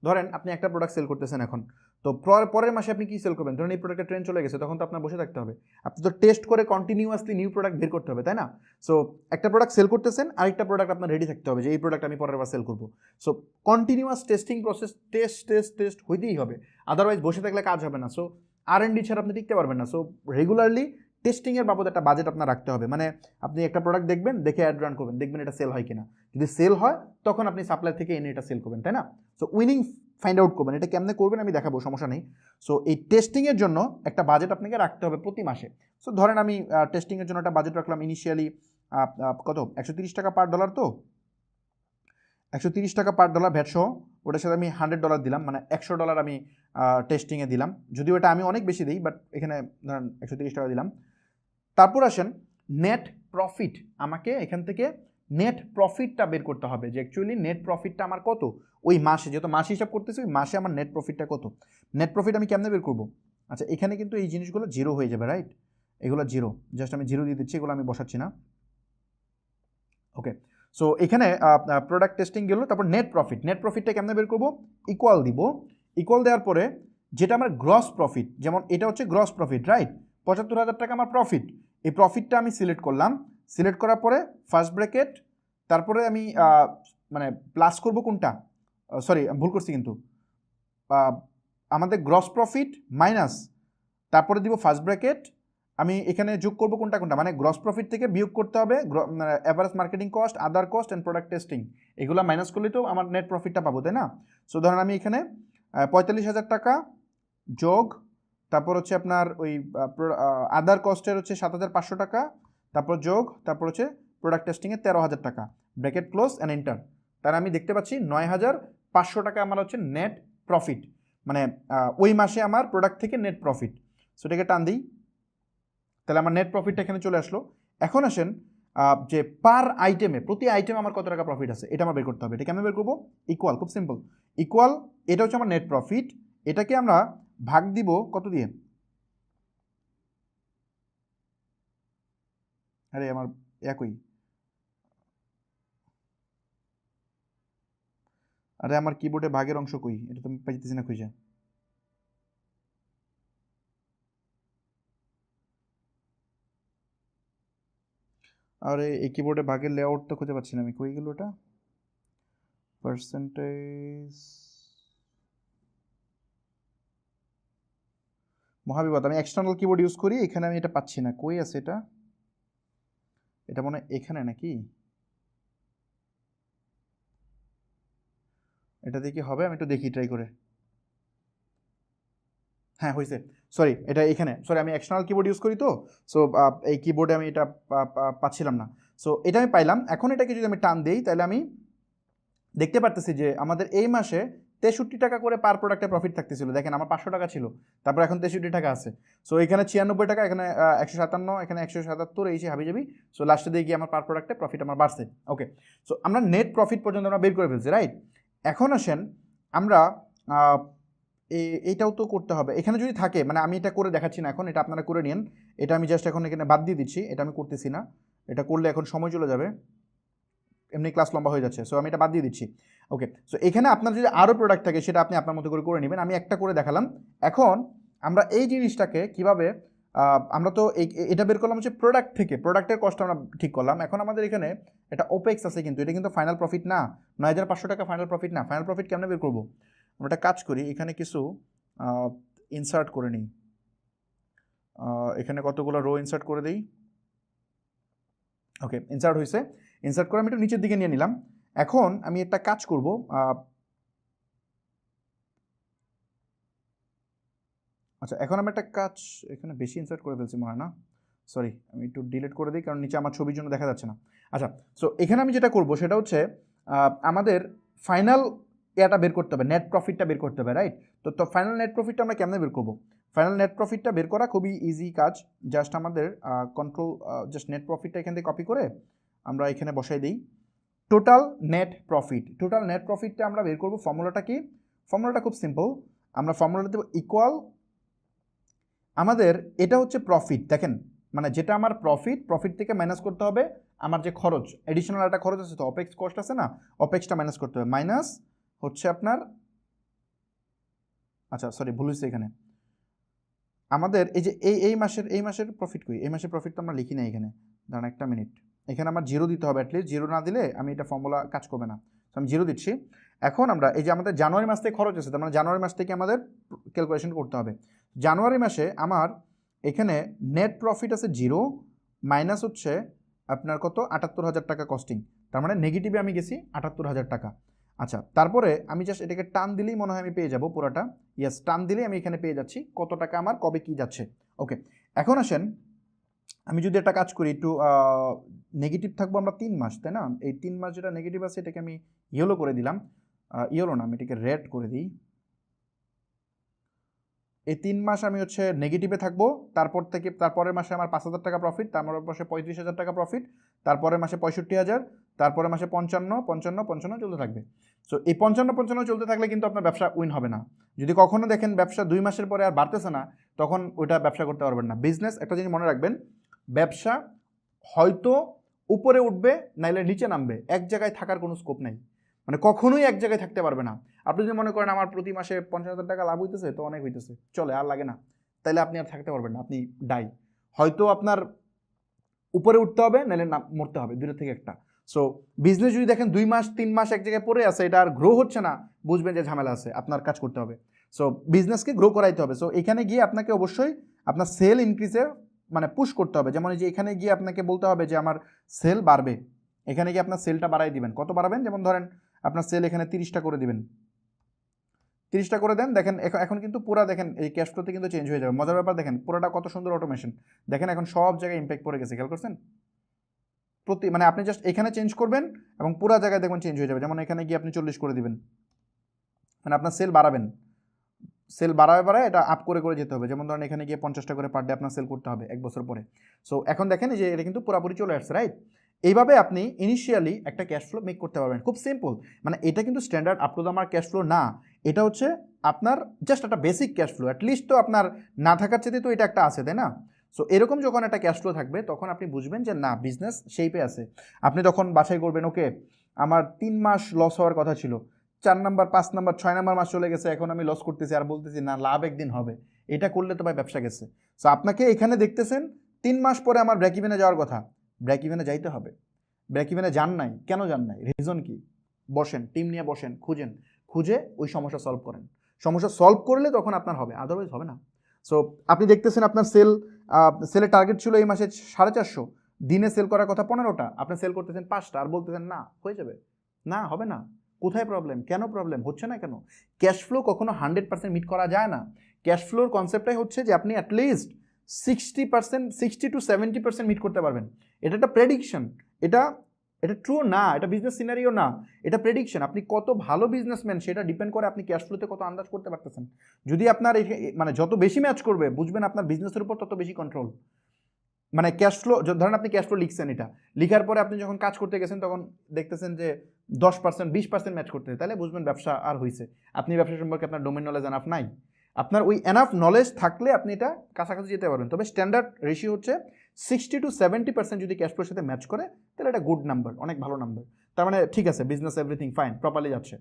ধরেন আপনি একটা প্রোডাক্ট সেল করতেছেন এখন, তো পরের মাসে আপনি কি সেল করবেন? ধরুন এই প্রোডাক্টের ট্রেন্ড চলে গেছে, তখন তো আপনার বসে থাকতে হবে। আপনি তো টেস্ট করে কন্টিনিউয়াসলি নিউ প্রোডাক্ট বের করতে হবে, তাই না? সো একটা প্রোডাক্ট সেল করতেছেন, আরেকটা প্রোডাক্ট আপনার রেডি থাকতে হবে যে এই প্রোডাক্ট আমি পরের বার সেল করবো। So continuous testing process, test হইতেই হবে, আদারওয়াইজ বসে থাকলে কাজ হবে না। সো R&D ছাড়া আপনি টিকতে পারবেন না। সো রেগুলারলি টেস্টিংয়ের বাবদ একটা বাজেট আপনার রাখতে হবে। মানে আপনি একটা প্রোডাক্ট দেখবেন, দেখে অ্যাড রান করবেন, দেখবেন এটা সেল হয় কিনা। যদি সেল হয় তখন আপনি সাপ্লাই থেকে এনে এটা সেল করবেন, তাই না? সো উইনিং ফাইন্ড আউট করবেন। এটা কেমনে করবেন আমি দেখাবো, সমস্যা নেই। সো এই টেস্টিংয়ের জন্য একটা বাজেট আপনাকে রাখতে হবে প্রতি মাসে। সো ধরেন আমি টেস্টিংয়ের জন্য একটা বাজেট রাখলাম ইনিশিয়ালি কত, $130 পার ডলার। তো $130 পার ডলার ভ্যাট সহ, ওটার সাথে আমি $100 দিলাম, মানে $100 আমি টেস্টিংয়ে দিলাম। যদিও এটা আমি অনেক বেশি দিই, বাট এখানে ধরেন $130 দিলাম। তারপর আসেন নেট প্রফিট। আমাকে এখান থেকে নেট প্রফিটটা বের করতে হবে যে অ্যাকচুয়ালি নেট প্রফিটটা আমার কত ওই মাসে, যেহেতু মাস হিসাব করতেছি, ওই মাসে আমার নেট প্রফিটটা কত। নেট প্রফিট আমি কেমনে বের করবো? আচ্ছা, এখানে কিন্তু এই জিনিসগুলো জিরো হয়ে যাবে, রাইট? এগুলো জিরো, জাস্ট আমি জিরো দিয়ে দিচ্ছি, এগুলো আমি বসাচ্ছি না। ওকে, সো এখানে প্রোডাক্ট টেস্টিং গেল। তারপর নেট প্রফিটটা কেমনে বের করবো? ইকুয়াল দিব। ইকুয়াল দেওয়ার পরে যেটা আমার গ্রস প্রফিট, যেমন এটা হচ্ছে গ্রস প্রফিট, রাইট? ৭৫,০০০ টাকা আমার প্রফিট। এই প্রফিটটা আমি সিলেক্ট করলাম। সিলেক্ট করার পরে ফার্স্ট ব্র্যাকেট, তারপরে আমি মানে প্লাস করব কোনটা, সরি ভুল করছি কিন্তু, আমাদের গ্রস প্রফিট মাইনাস, তারপরে দিব ফার্স্ট ব্র্যাকেট, আমি এখানে যোগ করব কোনটা, মানে গ্রস প্রফিট থেকে বিয়োগ করতে হবে average marketing cost, other cost and product testing, এগুলো মাইনাস করলে তো আমার নেট প্রফিটটা পাবো, তাই না? সো ধরেন আমি এখানে ৪৫,০০০ টাকা যোগ, তারপর হচ্ছে আপনার ওই আদার কস্টের হচ্ছে ৭৫০০ টাকা, তারপর যোগ, তারপর হচ্ছে প্রোডাক্ট টেস্টিংয়ে ১৩,০০০ টাকা, ব্র্যাকেট ক্লোজ অ্যান্ড এন্টার। তার আমি দেখতে পাচ্ছি ৯,৫০০ টাকা আমার হচ্ছে নেট প্রফিট, মানে ওই মাসে আমার প্রোডাক্ট থেকে নেট প্রফিট। সো এটাকে টান দিই, তাহলে আমার নেট প্রফিটটা এখানে চলে আসলো। এখন আসেন যে পার আইটেমে, প্রতি আইটেমে আমার কত টাকা প্রফিট আছে এটা আমার বের করতে হবে। এটা কেমন বের করবো? ইকুয়াল, খুব সিম্পল। ইকুয়াল, এটা হচ্ছে আমার নেট প্রফিট, এটাকে আমরা ভাগ দিব কত দিয়ে? আরে আমার একই, আরে আমার কিবোর্ডে ভাগের অংশ কই, এটা তো আমি পাইতেছি না খুঁজে। আরে এই কিবোর্ডে ভাগের লেআউট তো খুঁজে পাচ্ছি না আমি, কই গেল ওটা? পার্সেন্টেজ, মহাবিপদ। আমি এক্সটার্নাল কিবোর্ড ইউজ করি, এখানে আমি এটা পাচ্ছি না, কই আছে এটা? এটা মনে হয় এখানে নাকি, এটা দিয়ে কি হবে? আমি একটু দেখি, ট্রাই করে। হ্যাঁ হয়েছে, সরি এটা এখানে, সরি আমি এক্সটার্নাল কিবোর্ড ইউজ করি তো, সো এই কিবোর্ডে আমি এটা পাচ্ছিলাম না। সো এটা আমি পাইলাম। এখন এটাকে যদি আমি টান দিই, তাহলে আমি দেখতে পারতেছি যে আমাদের এই মাসে ৬৩ টাকা করে পার প্রোডাক্টে প্রফিট থাকতেছিল। দেখেন আমার ৫০০ টাকা ছিল, তারপর এখন ৬৩ টাকা আছে। সো এখানে ৯৬ টাকা, এখানে ১৫৭, এখানে ১৭৭, এই যে হাবিজাবি। সো লাস্টে দিয়ে গিয়ে আমার পার প্রোডাক্টে প্রফিট আমার বাড়ছে। ওকে, সো আমরা নেট প্রফিট পর্যন্ত আমরা বের করে ফেলছি, রাইট? এখন আসেন আমরা এইটাও তো করতে হবে। এখানে যদি থাকে, মানে আমি এটা করে দেখাচ্ছি না এখন, এটা আপনারা করে নিন। এটা আমি জাস্ট এখন এখানে বাদ দিয়ে দিচ্ছি, এটা আমি করতেছি না। এটা করলে এখন সময় চলে যাবে, এমনি ক্লাস লম্বা হয়ে যাচ্ছে। সো আমি এটা বাদ দিয়ে দিচ্ছি। ওকে, সো এখানে আপনার যদি আরও প্রোডাক্ট থাকে সেটা আপনি আপনার মতো করে নেবেন। আমি একটা করে দেখালাম। এখন আমরা এই জিনিসটাকে কিভাবে, আমরা তো এটা বের করলাম হচ্ছে প্রোডাক্ট থেকে, প্রোডাক্টের কষ্ট আমরা ঠিক করলাম। এখন আমাদের এখানে একটা ওপেক্স আছে, কিন্তু এটা কিন্তু ফাইনাল প্রফিট না। ৯,৫০০ টাকা ফাইনাল প্রফিট না। ফাইনাল প্রফিট কেমনে বের করবো? আমরা একটা কাজ করি, এখানে কিছু ইনসার্ট করে নিই। এখানে কতগুলো রো ইনসার্ট করে দিই। ওকে, ইনসার্ট হয়েছে। ইনসার্ট করে আমি একটু নিচের দিকে নিয়ে নিলাম। এখন আমি একটা কাজ করব, আচ্ছা এখন আমি একটা কাজ, এখানে বেশি ইনসার্ট করে ফেলছি মনে হয় না, সরি আমি একটু ডিলিট করে দিই, কারণ নিচে আমার ছবির জন্য দেখা যাচ্ছে না। আচ্ছা, সো এখানে আমি যেটা করব সেটা হচ্ছে আমাদের ফাইনাল এটা বের করতে হবে, নেট প্রফিটটা বের করতে হবে, রাইট? তো ফাইনাল নেট প্রফিটটা আমরা কেমনে বের করবো? ফাইনাল নেট প্রফিটটা বের করা খুবই ইজি কাজ। জাস্ট আমাদের কন্ট্রোল, জাস্ট নেট প্রফিটটা এখান থেকে কপি করে আমরা এখানে বসাই দিই total net profit. Total net প্রফিটটা আমরা বের করবো। ফর্মুলাটা কি? ফর্মুলাটা খুব সিম্পল। আমরা ফর্মুলাটা দেবো ইকুয়াল, আমাদের এটা হচ্ছে প্রফিট, দেখেন মানে যেটা আমার প্রফিট থেকে মাইনাস করতে হবে আমার যে খরচ, এডিশনাল একটা খরচ আছে তো, অপেক্স কস্ট আছে না, অপেক্সটা মাইনাস করতে হবে, মাইনাস হচ্ছে আপনার আচ্ছা সরি ভুল হয়েছে এখানে, আমাদের এই যে এই মাসের প্রফিট কই, এই মাসের প্রফিট তো আমরা লিখি না এখানে, দাঁড়ান একটা মিনিট, এখানে আমার জিরো দিতে হবে, অ্যাটলিস্ট জিরো না দিলে আমি এটা ফর্মুলা কাজ করবে না। তো আমি জিরো দিচ্ছি। এখন আমরা এই যে আমাদের জানুয়ারি মাস থেকে খরচ আছে, তার মানে জানুয়ারি মাস থেকে আমাদের ক্যালকুলেশন করতে হবে। জানুয়ারি মাসে আমার এখানে নেট প্রফিট আছে জিরো, মাইনাস হচ্ছে আপনার কত 78,000 টাকা কস্টিং, তার মানে নেগেটিভে আমি গেছি 78,000 টাকা। আচ্ছা তারপরে আমি জাস্ট এটাকে টান দিলেই মনে হয় আমি পেয়ে যাব পুরোটা, ইয়েস টান দিলেই আমি এখানে পেয়ে যাচ্ছি কত টাকা আমার কবে কি যাচ্ছে। ওকে এখন আসেন আমি যদি একটা কাজ করি একটু নেগেটিভ থাকবো আমরা 3 মাস, তাই না? এই 3 মাস যেটা নেগেটিভ আছে এটাকে আমি ইয়েলো করে দিলাম, ইয়েলো না আমি এটাকে রেড করে দিই। এই 3 মাস আমি হচ্ছে নেগেটিভে থাকবো, তারপর থেকে তারপরের মাসে আমার 5,000 টাকা প্রফিট, তারপরের মাসে 35,000 টাকা প্রফিট, তারপরের মাসে 65,000, তারপরের মাসে 55 চলতে থাকবে। সো এই 55 চলতে থাকলে কিন্তু আপনার ব্যবসা উইন হবে না। যদি কখনো দেখেন ব্যবসা 2 মাসের পরে আর বাড়তেছে না, তখন ওইটা ব্যবসা করতে পারবেন না। বিজনেস একটা জিনিস মনে রাখবেন, ব্যবসা হয়তো উপরে উঠবে নাইলে নিচে নামবে, এক জায়গায় থাকার কোনো স্কোপ নাই, মানে কখনোই এক জায়গায় থাকতে পারবে না। আপনি যদি মনে করেন আমার প্রতি মাসে 50,000 টাকা লাভ হইতেছে তো অনেক হইতেছে, চলে আর লাগে না, তাইলে আপনি আর থাকতে পারবেন না, আপনি ডাই। হয়তো আপনার উপরে উঠতে হবে নাহলে মরতে হবে, দুটো থেকে একটা। সো বিজনেস যদি দেখেন 2 মাস 3 মাস এক জায়গায় পড়ে আছে, এটা আর গ্রো হচ্ছে না, বুঝবেন যে ঝামেলা আছে, আপনার কাজ করতে হবে। সো বিজনেসকে গ্রো করাইতে হবে। সো এখানে গিয়ে আপনাকে অবশ্যই আপনার সেল ইনক্রিজে মানে পুশ করতে হবে। যেমন এই যে এখানে গিয়ে আপনাকে বলতে হবে যে আমার সেল বাড়বে, এখানে গিয়ে আপনার সেলটা বাড়াই দিবেন। কত বাড়াবেন? যেমন ধরেন আপনার সেল এখানে 30টা করে দিবেন, 30টা করে দেন। দেখেন এখন কিন্তু পুরা দেখেন এই ক্যাশ ফ্লোতে কিন্তু চেঞ্জ হয়ে যাবে। মজার ব্যাপার দেখেন পুরোটা কত সুন্দর অটোমেশন, দেখেন এখন সব জায়গায় ইম্প্যাক্ট পড়ে গেছে, খেয়াল করছেন? মানে আপনি জাস্ট এখানে চেঞ্জ করবেন এবং পুরো জায়গায় দেখবেন চেঞ্জ হয়ে যাবে। যেমন এখানে গিয়ে আপনি 40 করে দিবেন, মানে আপনার সেল বাড়াবেন, সেল বাড়ায় এটা আপ করে করে যেতে হবে। যেমন ধরেন এখানে গিয়ে 50টা করে পার ডে আপনার সেল করতে হবে 1 বছর পরে। সো এখন দেখেন যে এটা কিন্তু পুরোপুরি চলে আসছে, রাইট? এইভাবে আপনি ইনিশিয়ালি একটা ক্যাশ ফ্লো মেক করতে পারবেন, খুব সিম্পল। মানে এটা কিন্তু standard up to the mark cash flow না, এটা হচ্ছে আপনার জাস্ট একটা বেসিক ক্যাশ ফ্লো। অ্যাটলিস্ট তো আপনার না থাকার চেয়ে তো এটা একটা আছে, তাই না? সো এরকম যখন একটা ক্যাশ ফ্লো থাকবে তখন আপনি বুঝবেন যে না বিজনেস শেপে আছে। আপনি তখন বাছাই করবেন, ওকে আমার 3 মাস লস হওয়ার কথা ছিল, 4 নাম্বার 5 নাম্বার 6 নাম্বার মাস চলে গেছে, এখন আমি লস করতেছি আর বলতেছি না লাভ একদিন হবে, এটা করলে তো ভাই ব্যবসা গেছে। সো আপনাকে এখানে দেখতেছেন 3 মাস পরে আমার ব্রেক ইভেনে যাওয়ার কথা, ব্রেক ইভেনে যাইতে হবে। ব্রেক ইভেনে যান নাই, কেন যান নাই, রিজন কি? বসেন, টিম নিয়ে বসেন, খুঁজে ওই সমস্যা সলভ করেন। সমস্যা সলভ করলে তখন আপনার হবে, আদারওয়াইজ হবে না। সো আপনি দেখতেছেন আপনার সেলের টার্গেট ছিল এই মাসে 450, দিনে সেল করার কথা 15টা, আপনি সেল করতেছেন 5টা আর বলতেছেন না হয়ে যাবে, না হবে না। কোথায় প্রবলেম? কেন প্রবলেম হচ্ছে না কেন? ক্যাশ ফ্লো কখনো 100% মিট করা যায় না। ক্যাশ ফ্লোর কনসেপ্টটাই হচ্ছে যে আপনি অ্যাটলিস্ট 60%, 60 to 70% মিট করতে পারবেন। এটা একটা প্রেডিকশন, এটা ট্রু না, এটা বিজনেস সিনারিও না, এটা প্রেডিকশন। আপনি কত ভালো বিজনেসম্যান সেটা ডিপেন্ড করে আপনি ক্যাশ ফ্লোতে কত আন্দাজ করতে পারতেছেন। যদি আপনার মানে যত বেশি ম্যাচ করবে বুঝবেন আপনার বিজনেসের উপর তত বেশি কন্ট্রোল। মানে ক্যাশ ফ্লো ধরেন আপনি ক্যাশ ফ্লো লিখছেন, এটা লিখার পরে আপনি যখন কাজ করতে গেছেন তখন দেখতেছেন যে 10% 20% ম্যাচ করতে, তাহলে বুঝবেন ব্যবসা আর হয়েছে। আপনি ব্যবসা সম্পর্কে আপনার ডোমেন নলেজ এনাফ নাই। আপনার ওই এনাফ নলেজ থাকলে আপনি এটা কাছাকাছি যেতে পারবেন। তবে স্ট্যান্ডার্ড রেশিও হচ্ছে 60 to 70% যদি ক্যাশ ফ্লোর সাথে ম্যাচ করে তাহলে এটা গুড নাম্বার, অনেক ভালো নাম্বার। তার মানে ঠিক আছে, বিজনেস এভরিথিং ফাইন, প্রপারলি যাচ্ছে।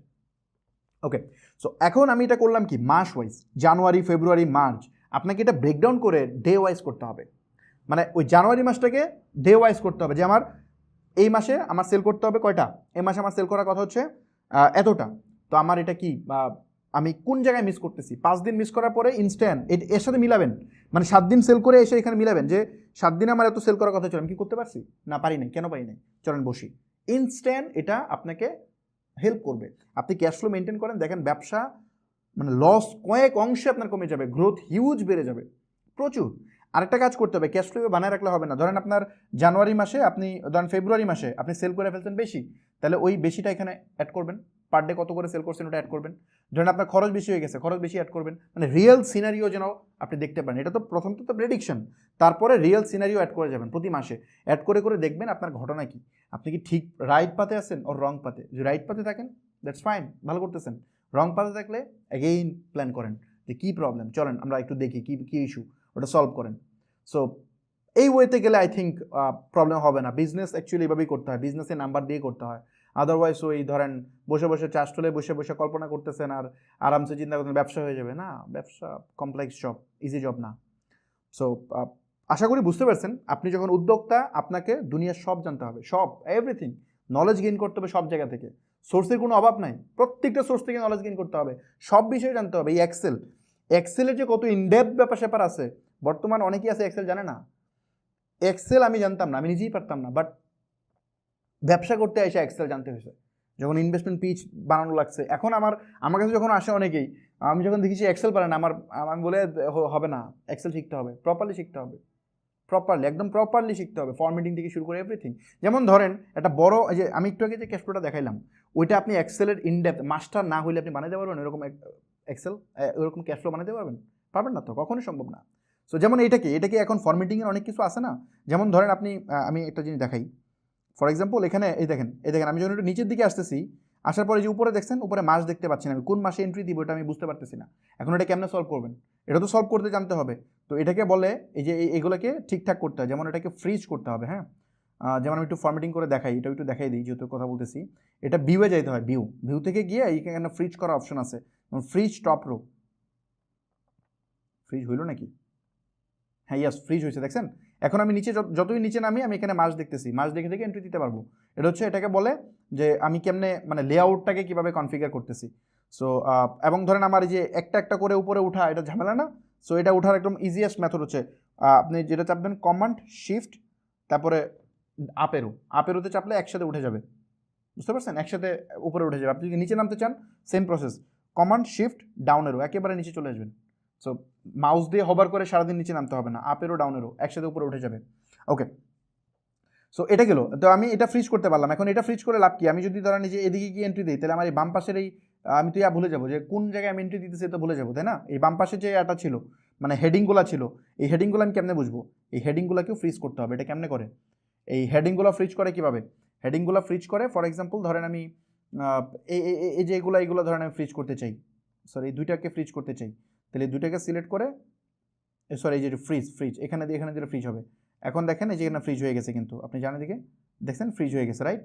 ওকে, সো এখন আমি এটা করলাম কি মাস ওয়াইজ, জানুয়ারি ফেব্রুয়ারি মার্চ, আপনাকে এটা ব্রেকডাউন করে ডে ওয়াইজ করতে হবে। মানে ওই জানুয়ারি মাসটাকে ডে ওয়াইজ করতে হবে যে আমার এই মাসে আমার সেল করতে হবে কয়টা, এই মাসে আমার সেল করার কথা হচ্ছে এতটা, তো আমার এটা কি আমি কোন জায়গায় মিস করতেছি। 5 দিন মিস করার পরে ইনস্ট্যান্ট এর সাথে মিলাবেন, মানে 7 দিন সেল করে এসে এখানে মিলাবেন যে 7 দিনে আমার এত সেল করার কথা ছিল, আমি কি করতে পারছি? না পারি নাই, কেন পারি নাই? চলেন বসি। ইনস্ট্যান্ট এটা আপনাকে হেল্প করবে। আপনি ক্যাশ ফ্লো মেনটেন করেন, দেখেন ব্যবসা মানে লস কয়েক অংশে আপনার কমে যাবে, গ্রোথ হিউজ বেড়ে যাবে প্রচুর। আরেকটা কাজ করতে হবে, ক্যাশ ফ্লো বানায় রাখলে হবে না। ধরেন আপনার জানুয়ারি মাসে আপনি ধরেন ফেব্রুয়ারি মাসে আপনি সেল করে ফেলছেন বেশি, তাহলে ওই বেশিটা এখানে অ্যাড করবেন, পার ডে কত করে সেল করছেন ওটা অ্যাড করবেন। ধরেন আপনার খরচ বেশি হয়ে গেছে, খরচ বেশি অ্যাড করবেন, মানে রিয়েল সিনারিও যেন আপনি দেখতে পারেন। এটা তো প্রথম তো প্রেডিকশন, তারপরে রিয়েল সিনারিও অ্যাড করে যাবেন প্রতি মাসে, অ্যাড করে করে দেখবেন আপনার ঘটনা কি, আপনি কি ঠিক রাইট পাতে আছেন ওর রং পাতে। যদি রাইট পাতে থাকেন দ্যাটস ফাইন, ভালো করতেছেন। রং পাতে থাকলে অ্যাগেইন প্ল্যান করেন যে কী প্রবলেম, চলেন আমরা একটু দেখি কী ইস্যু, ওটা সলভ করেন। সো এই ওয়েতে গেলে আই থিঙ্ক প্রবলেম হবে না। বিজনেস অ্যাকচুয়ালি এভাবেই করতে হয়, বিজনেসে নাম্বার দিয়ে করতে হয়। আদারওয়াইজ ওই ধরেন বসে বসে চাষটলে বসে বসে কল্পনা করতেছেন আর আরামসে চিন্তা করতেন ব্যবসা হয়ে যাবে, না, ব্যবসা কমপ্লেক্স জব, ইজি জব না। সো আশা করি বুঝতে পারছেন, আপনি যখন উদ্যোক্তা আপনাকে দুনিয়ার সব জানতে হবে, সব, এভরিথিং, নলেজ গেইন করতে হবে সব জায়গা থেকে, সোর্সের কোনো অভাব নাই, প্রত্যেকটা সোর্স থেকে নলেজ গেইন করতে হবে, সব বিষয়ে জানতে হবে। এই এক্সেলের যে কত ইনডেপথ ব্যাপার স্যাপার আছে, বর্তমান অনেকেই আছে এক্সেল জানে না। এক্সেল আমি জানতাম না, আমি নিজেই পারতাম না, বাট ব্যবসা করতে এসে এক্সেল জানতে হয়েছে, যখন ইনভেস্টমেন্ট পিচ বানানো লাগছে। এখন আমার কাছে যখন আসে অনেকেই, আমি যখন দেখি এক্সেল পারে না, আমি বলে হবে না, এক্সেল শিখতে হবে, প্রপারলি শিখতে হবে, একদম প্রপারলি শিখতে হবে, ফরম্যাটিং থেকে শুরু করে এভরিথিং। যেমন ধরেন একটা বড়, যে আমি একটু আগে যে ক্যাশ ফ্লোটা দেখাইলাম, ওইটা আপনি এক্সেলের ইনডেপথ মাস্টার না হইলে আপনি বানাতে পারবেন এরকম এক্সেল, এরকম ক্যাশ ফ্লো বানাতে পারবেন না তো, কখনোই সম্ভব না। সো যেমন এটাকে এখন ফরম্যাটিংয়ের অনেক কিছু আছে না, যেমন ধরেন আমি একটা জিনিস দেখাই, ফর এক্সাম্পল এখানে এই দেখেন আমি যখন একটু নিচের দিকে আসতেছি, আসার পরে যে উপরে দেখছেন, উপরে মাস দেখতে পাচ্ছি না, আমি কোন মাসে এন্ট্রি দিব এটা আমি বুঝতে পারতেছি না। এখন এটা কেমনে সলভ করবেন, এটা তো সলভ করতে জানতে হবে। তো এটাকে বলে এই যে এগুলোকে ঠিকঠাক করতে হয়, যেমন এটাকে ফ্রিজ করতে হবে, হ্যাঁ। যেমন আমি একটু ফরম্যাটিং করে দেখাই, এটা একটু দেখাই দিই যেহেতু কথা বলতেছি। এটা ভিউয়ে যাইতে হয়, ভিউ থেকে গিয়ে এইখানে ফ্রিজ করার অপশন আছে, ফ্রিজ টপ রো, ফ্রিজ হইল নাকি, হ্যাঁ ইয়াস, ফ্রিজ হয়েছে, দেখছেন। এখন আমি নিচে যতই নিচে নামি, আমি এখানে মাস দেখতেছি, মাস দেখে এন্ট্রি দিতে পারবো। এটা হচ্ছে, এটাকে বলে যে আমি কেমনে মানে লেআউটটাকে কীভাবে কনফিগার করতেছি। সো এবং ধরেন আমার এই যে একটা একটা করে উপরে উঠা, এটা ঝামেলা না। সো এটা উঠার একদম ইজিয়েস্ট মেথড হচ্ছে আপনি যেটা চাপবেন কমান্ড শিফট তারপরে আপেরোতে চাপলে একসাথে উঠে যাবে, বুঝতে পারছেন, একসাথে উপরে উঠে যাবে। আপনি যদি নিচে নামতে চান সেম প্রসেস, কমান্ড শিফট ডাউনেরও একেবারে নিচে চলে আসবেন। সো মাউস দিয়ে হবার করে সারাদিন নিচে নামতে হবে না, আপেরও ডাউনেরও একসাথে উপরে উঠে যাবে। ওকে, সো এটা গেল। তো আমি এটা ফ্রিজ করতে পারলাম। এখন এটা ফ্রিজ করে লাভ কি, আমি যদি ধরেন যে এদিকে গিয়ে এন্ট্রি দিই, তাহলে আমার এই বাম পাশের আমি তো ভুলে যাবো যে কোন জায়গায় আমি এন্ট্রি দিতেছি, তো ভুলে যাবো, তাই না। এই বাম পাশে যে এটা ছিল মানে হেডিংগুলো ছিল, এই হেডিংগুলো আমি কেমনে বুঝবো, এই হেডিংগুলোকেও ফ্রিজ করতে হবে। এটা কেমনে করে, এই হেডিংগুলো ফ্রিজ করে কীভাবে, হেডিংগুলো ফ্রিজ করে ফর এক্সাম্পল ধরেন আমি এই যে এইগুলো ধরেন আমি ফ্রিজ করতে চাই, সরি এই দুইটাকে ফ্রিজ করতে চাই, তাহলে এই দুইটাকে সিলেক্ট করে, সরি এই যে ফ্রিজ এখানে দিলে ফ্রিজ হবে। এখন দেখেন এই যে এখানে ফ্রিজ হয়ে গেছে, কিন্তু আপনি জানেন দিকে দেখছেন ফ্রিজ হয়ে গেছে, রাইট,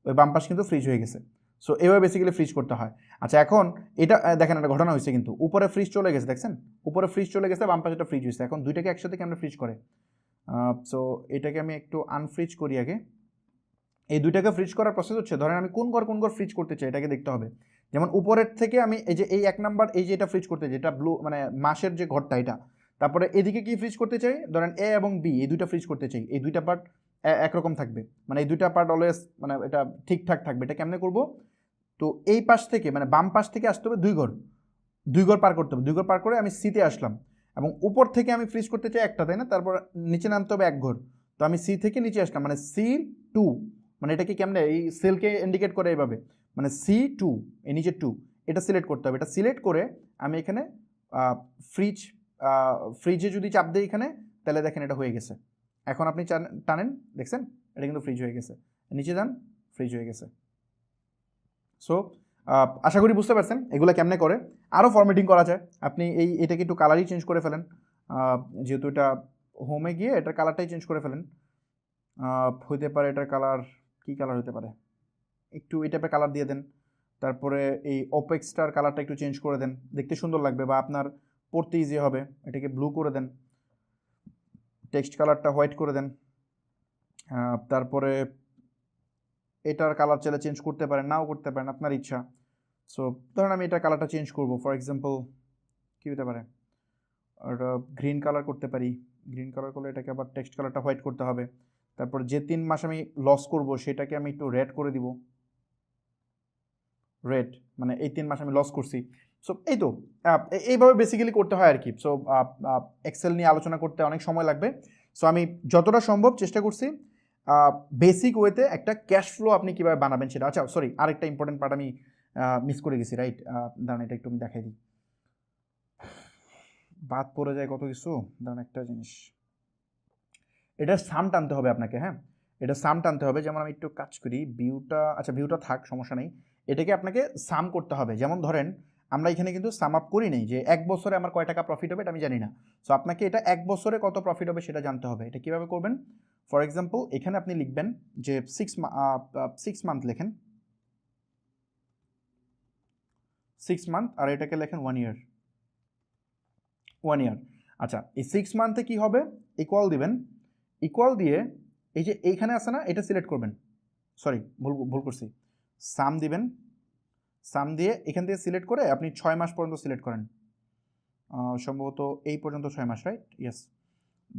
ওই বাম পাশ কিন্তু ফ্রিজ হয়ে গেছে। সো এভাবে বেসিক্যালি ফ্রিজ করতে হয়। আচ্ছা, এখন এটা দেখেন একটা ঘটনা হয়েছে, কিন্তু উপরে ফ্রিজ চলে গেছে, দেখছেন উপরে ফ্রিজ চলে গেছে, বাম পাশে একটা ফ্রিজ হয়েছে। এখন দুইটাকে একসাথে কেমন ফ্রিজ করে, সো এটাকে আমি একটু আনফ্রিজ করি আগে। এই দুইটাকে ফ্রিজ করার প্রসেস হচ্ছে, ধরেন আমি কোন ঘর ফ্রিজ করতে চাই এটাকে দেখতে হবে। যেমন উপরের থেকে আমি এই যে এই 1 নাম্বার এই যে এটা ফ্রিজ করতে চাই, এটা ব্লু মানে মাসের যে ঘরটা এটা, তারপরে এদিকে কি ফ্রিজ করতে চাই, ধরেন এ এবং বি এই দুইটা ফ্রিজ করতে চাই, এই দুইটা পার্ট একরকম থাকবে, মানে এই দুইটা পার্ট অলওয়েজ মানে এটা ঠিকঠাক থাকবে। এটা কেমনে করব, তো এই পাশ থেকে মানে বাম পাশ থেকে আসতে হবে 2 ঘর পার করতে হবে, 2 ঘর পার করে আমি সিতে আসলাম, এবং উপর থেকে আমি ফ্রিজ করতে চাই একটা, তাই না, তারপর নিচে নামতে হবে 1 ঘর। তো আমি সি থেকে নিচে আসলাম, মানে C2, মানে এটাকে কেমনে এই সেলকে ইন্ডিকেট করে এইভাবে, মানে C2 এই নিচে 2 এটা সিলেক্ট করতে হবে। এটা সিলেক্ট করে আমি এখানে ফ্রিজে যদি চাপ দিই এখানে, তাহলে দেখেন এটা হয়ে গেছে। এখন আপনি টানেন, দেখছেন এটা কিন্তু ফ্রিজ হয়ে গেছে, নিচে যান ফ্রিজ হয়ে গেছে। সো আশা করি বুঝতে পারছেন এগুলো কেমনে করে। আরও ফরম্যাটিং করা যায়, আপনি এটাকে একটু কালারই চেঞ্জ করে ফেলেন, যেহেতু এটা হোমে গিয়ে এটার কালারটাই চেঞ্জ করে ফেলেন। হইতে পারে এটার কালার, কী কালার হতে পারে, একটু এই টাইপের কালার দিয়ে দেন। তারপরে এই ওপেক্সটার কালারটা একটু চেঞ্জ করে দেন, দেখতে সুন্দর লাগবে বা আপনার পড়তে ইজি হবে। এটাকে ব্লু করে দেন, টেক্সট কালারটা হোয়াইট করে দেন। তারপরে এটার কালার চাইলে চেঞ্জ করতে পারেন, নাও করতে পারেন, আপনার ইচ্ছা। সো ধরেন আমি এটার কালারটা চেঞ্জ করব, ফর এক্সাম্পল কী হতে পারে, ওটা গ্রিন কালার করতে পারি। গ্রিন কালার করলে এটাকে আবার টেক্সট কালারটা হোয়াইট করতে হবে। তারপর যে 3 মাস আমি লস করব সেটাকে আমি একটু রেড করে দিব, রেড মানে এই 3 মাস আমি লস করছি। সো এই তো এইভাবে বেসিক্যালি করতে হয় আর কি। সো এক্সেল নিয়ে আলোচনা করতে অনেক সময় লাগবে। সো আমি যতটা সম্ভব চেষ্টা করছি বেসিক ওয়েতে একটা ক্যাশ ফ্লো আপনি কীভাবে বানাবেন সেটা। আচ্ছা সরি, আরেকটা ইম্পর্টেন্ট পার্ট আমি মিস করে গেছি, রাইট, দাঁড়ান এটা একটু আমি দেখাই দিই, বাদ পড়ে যায় কত কিছু। দাঁড়ান একটা জিনিস, এটার সাম টানতে হবে আপনাকে, হ্যাঁ এটা সাম টানতে হবে। যেমন আমি একটু কাজ করি, ভিউটা, আচ্ছা ভিউটা থাক সমস্যা নেই, এটাকে আপনাকে সাম করতে হবে। যেমন ধরেন আমরা এখানে কিন্তু সাম আপ করি নেই যে 1 বছরে আমার কয় টাকা প্রফিট হবে এটা আমি জানি না। সো আপনাকে এটা 1 বছরে কত প্রফিট হবে সেটা জানতে হবে। এটা কীভাবে করবেন, ফর এক্সাম্পল এখানে আপনি লিখবেন যে 6 মান্থ লেখেন, 6 মান্থ আর এটাকে লেখেন 1 ইয়ার, 1 ইয়ার। আচ্ছা, এই 6 মান্থে কী হবে, ইকুয়াল দিবেন, ইকুয়াল দিয়ে এই যে এইখানে আছে না, এটা সিলেক্ট করবেন, সরি ভুল করছি, সাম দিবেন, সাম দিয়ে এখান থেকে সিলেক্ট করে আপনি 6 মাস পর্যন্ত সিলেক্ট করেন, সম্ভবত এই পর্যন্ত 6 মাস, right? Yes,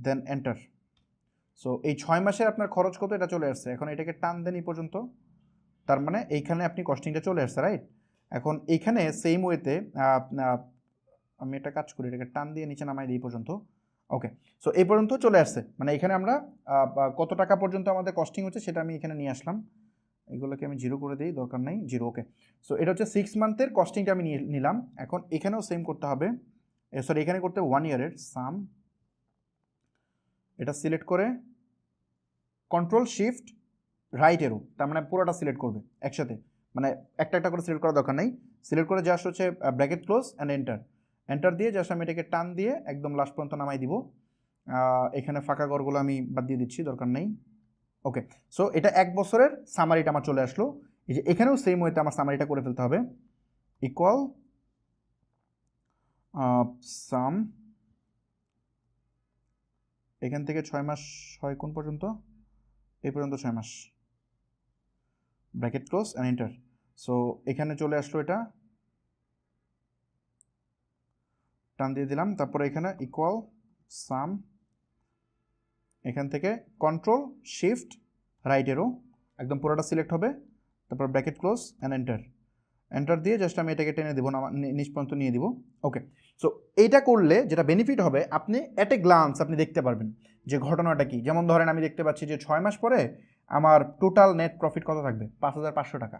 then enter. So এই 6 মাসের আপনার খরচ কত এটা চলে আসছে, এখন এটাকে টান দেন এই পর্যন্ত, তার মানে এইখানে আপনি কস্টিংটা চলে আসছে, রাইট? এখন এইখানে সেম ওয়েতে আমি একটা কাজ করি, এটাকে টান দিয়ে নিচে নামাই দিই পর্যন্ত, ওকে। সো এই পর্যন্ত চলে আসছে, মানে এখানে আমরা কত টাকা পর্যন্ত আমাদের কস্টিং হচ্ছে সেটা আমি এখানে নিয়ে আসলাম, এগুলোকে আমি 0 করে দিই, দরকার নেই 0, ওকে। সো এটা হচ্ছে 6 মান্থের কস্টিংটা আমি নিলাম। এখন এখানেও সেম করতে হবে, সরি এখানে করতে হবে 1 ইয়ারের সাম, এটা সিলেক্ট করে কন্ট্রোল শিফট রাইট এরো, তার মানে পুরোটা সিলেক্ট করবে একসাথে, মানে একটা একটা করে সিলেক্ট করার দরকার নেই, সিলেক্ট করে জাস্ট হচ্ছে bracket close and enter, enter দিয়ে জাস্ট আমি এটাকে টান দিয়ে একদম লাস্ট পর্যন্ত নামাই দিব, এখানে ফাঁকা ঘরগুলো আমি বাদ দিয়ে দিচ্ছি, দরকার নেই, ওকে। সো এটা 1 বছরের সামারিটা আমার চলে আসলো। এই যে এখানেও সেম ওয়েতে আমার সামারিটা করে ফেলতে হবে, ইকুয়াল সাম, এখান থেকে 6 মাস হয় কোন পর্যন্ত, এই পর্যন্ত 6 মাস, bracket close and enter. So এখানে চলে আসলো, এটা টান দিয়ে দিলাম, তারপরে এখানে ইকুয়াল সাম, এখান থেকে কন্ট্রোল শিফট রাইট এরো, একদম পুরোটা সিলেক্ট হবে, তারপর bracket close and enter, enter দিয়ে জাস্ট আমি এটাকে টেনে দেবো না, নিচ পর্যন্ত নিয়ে দিব, ওকে। সো এইটা করলে যেটা বেনিফিট হবে, আপনি অ্যাট এ গ্লান্স আপনি দেখতে পারবেন যে ঘটনাটা কি। যেমন ধরেন আমি দেখতে পাচ্ছি যে 6 মাস পরে আমার টোটাল নেট প্রফিট কত থাকবে, 5,500 টাকা,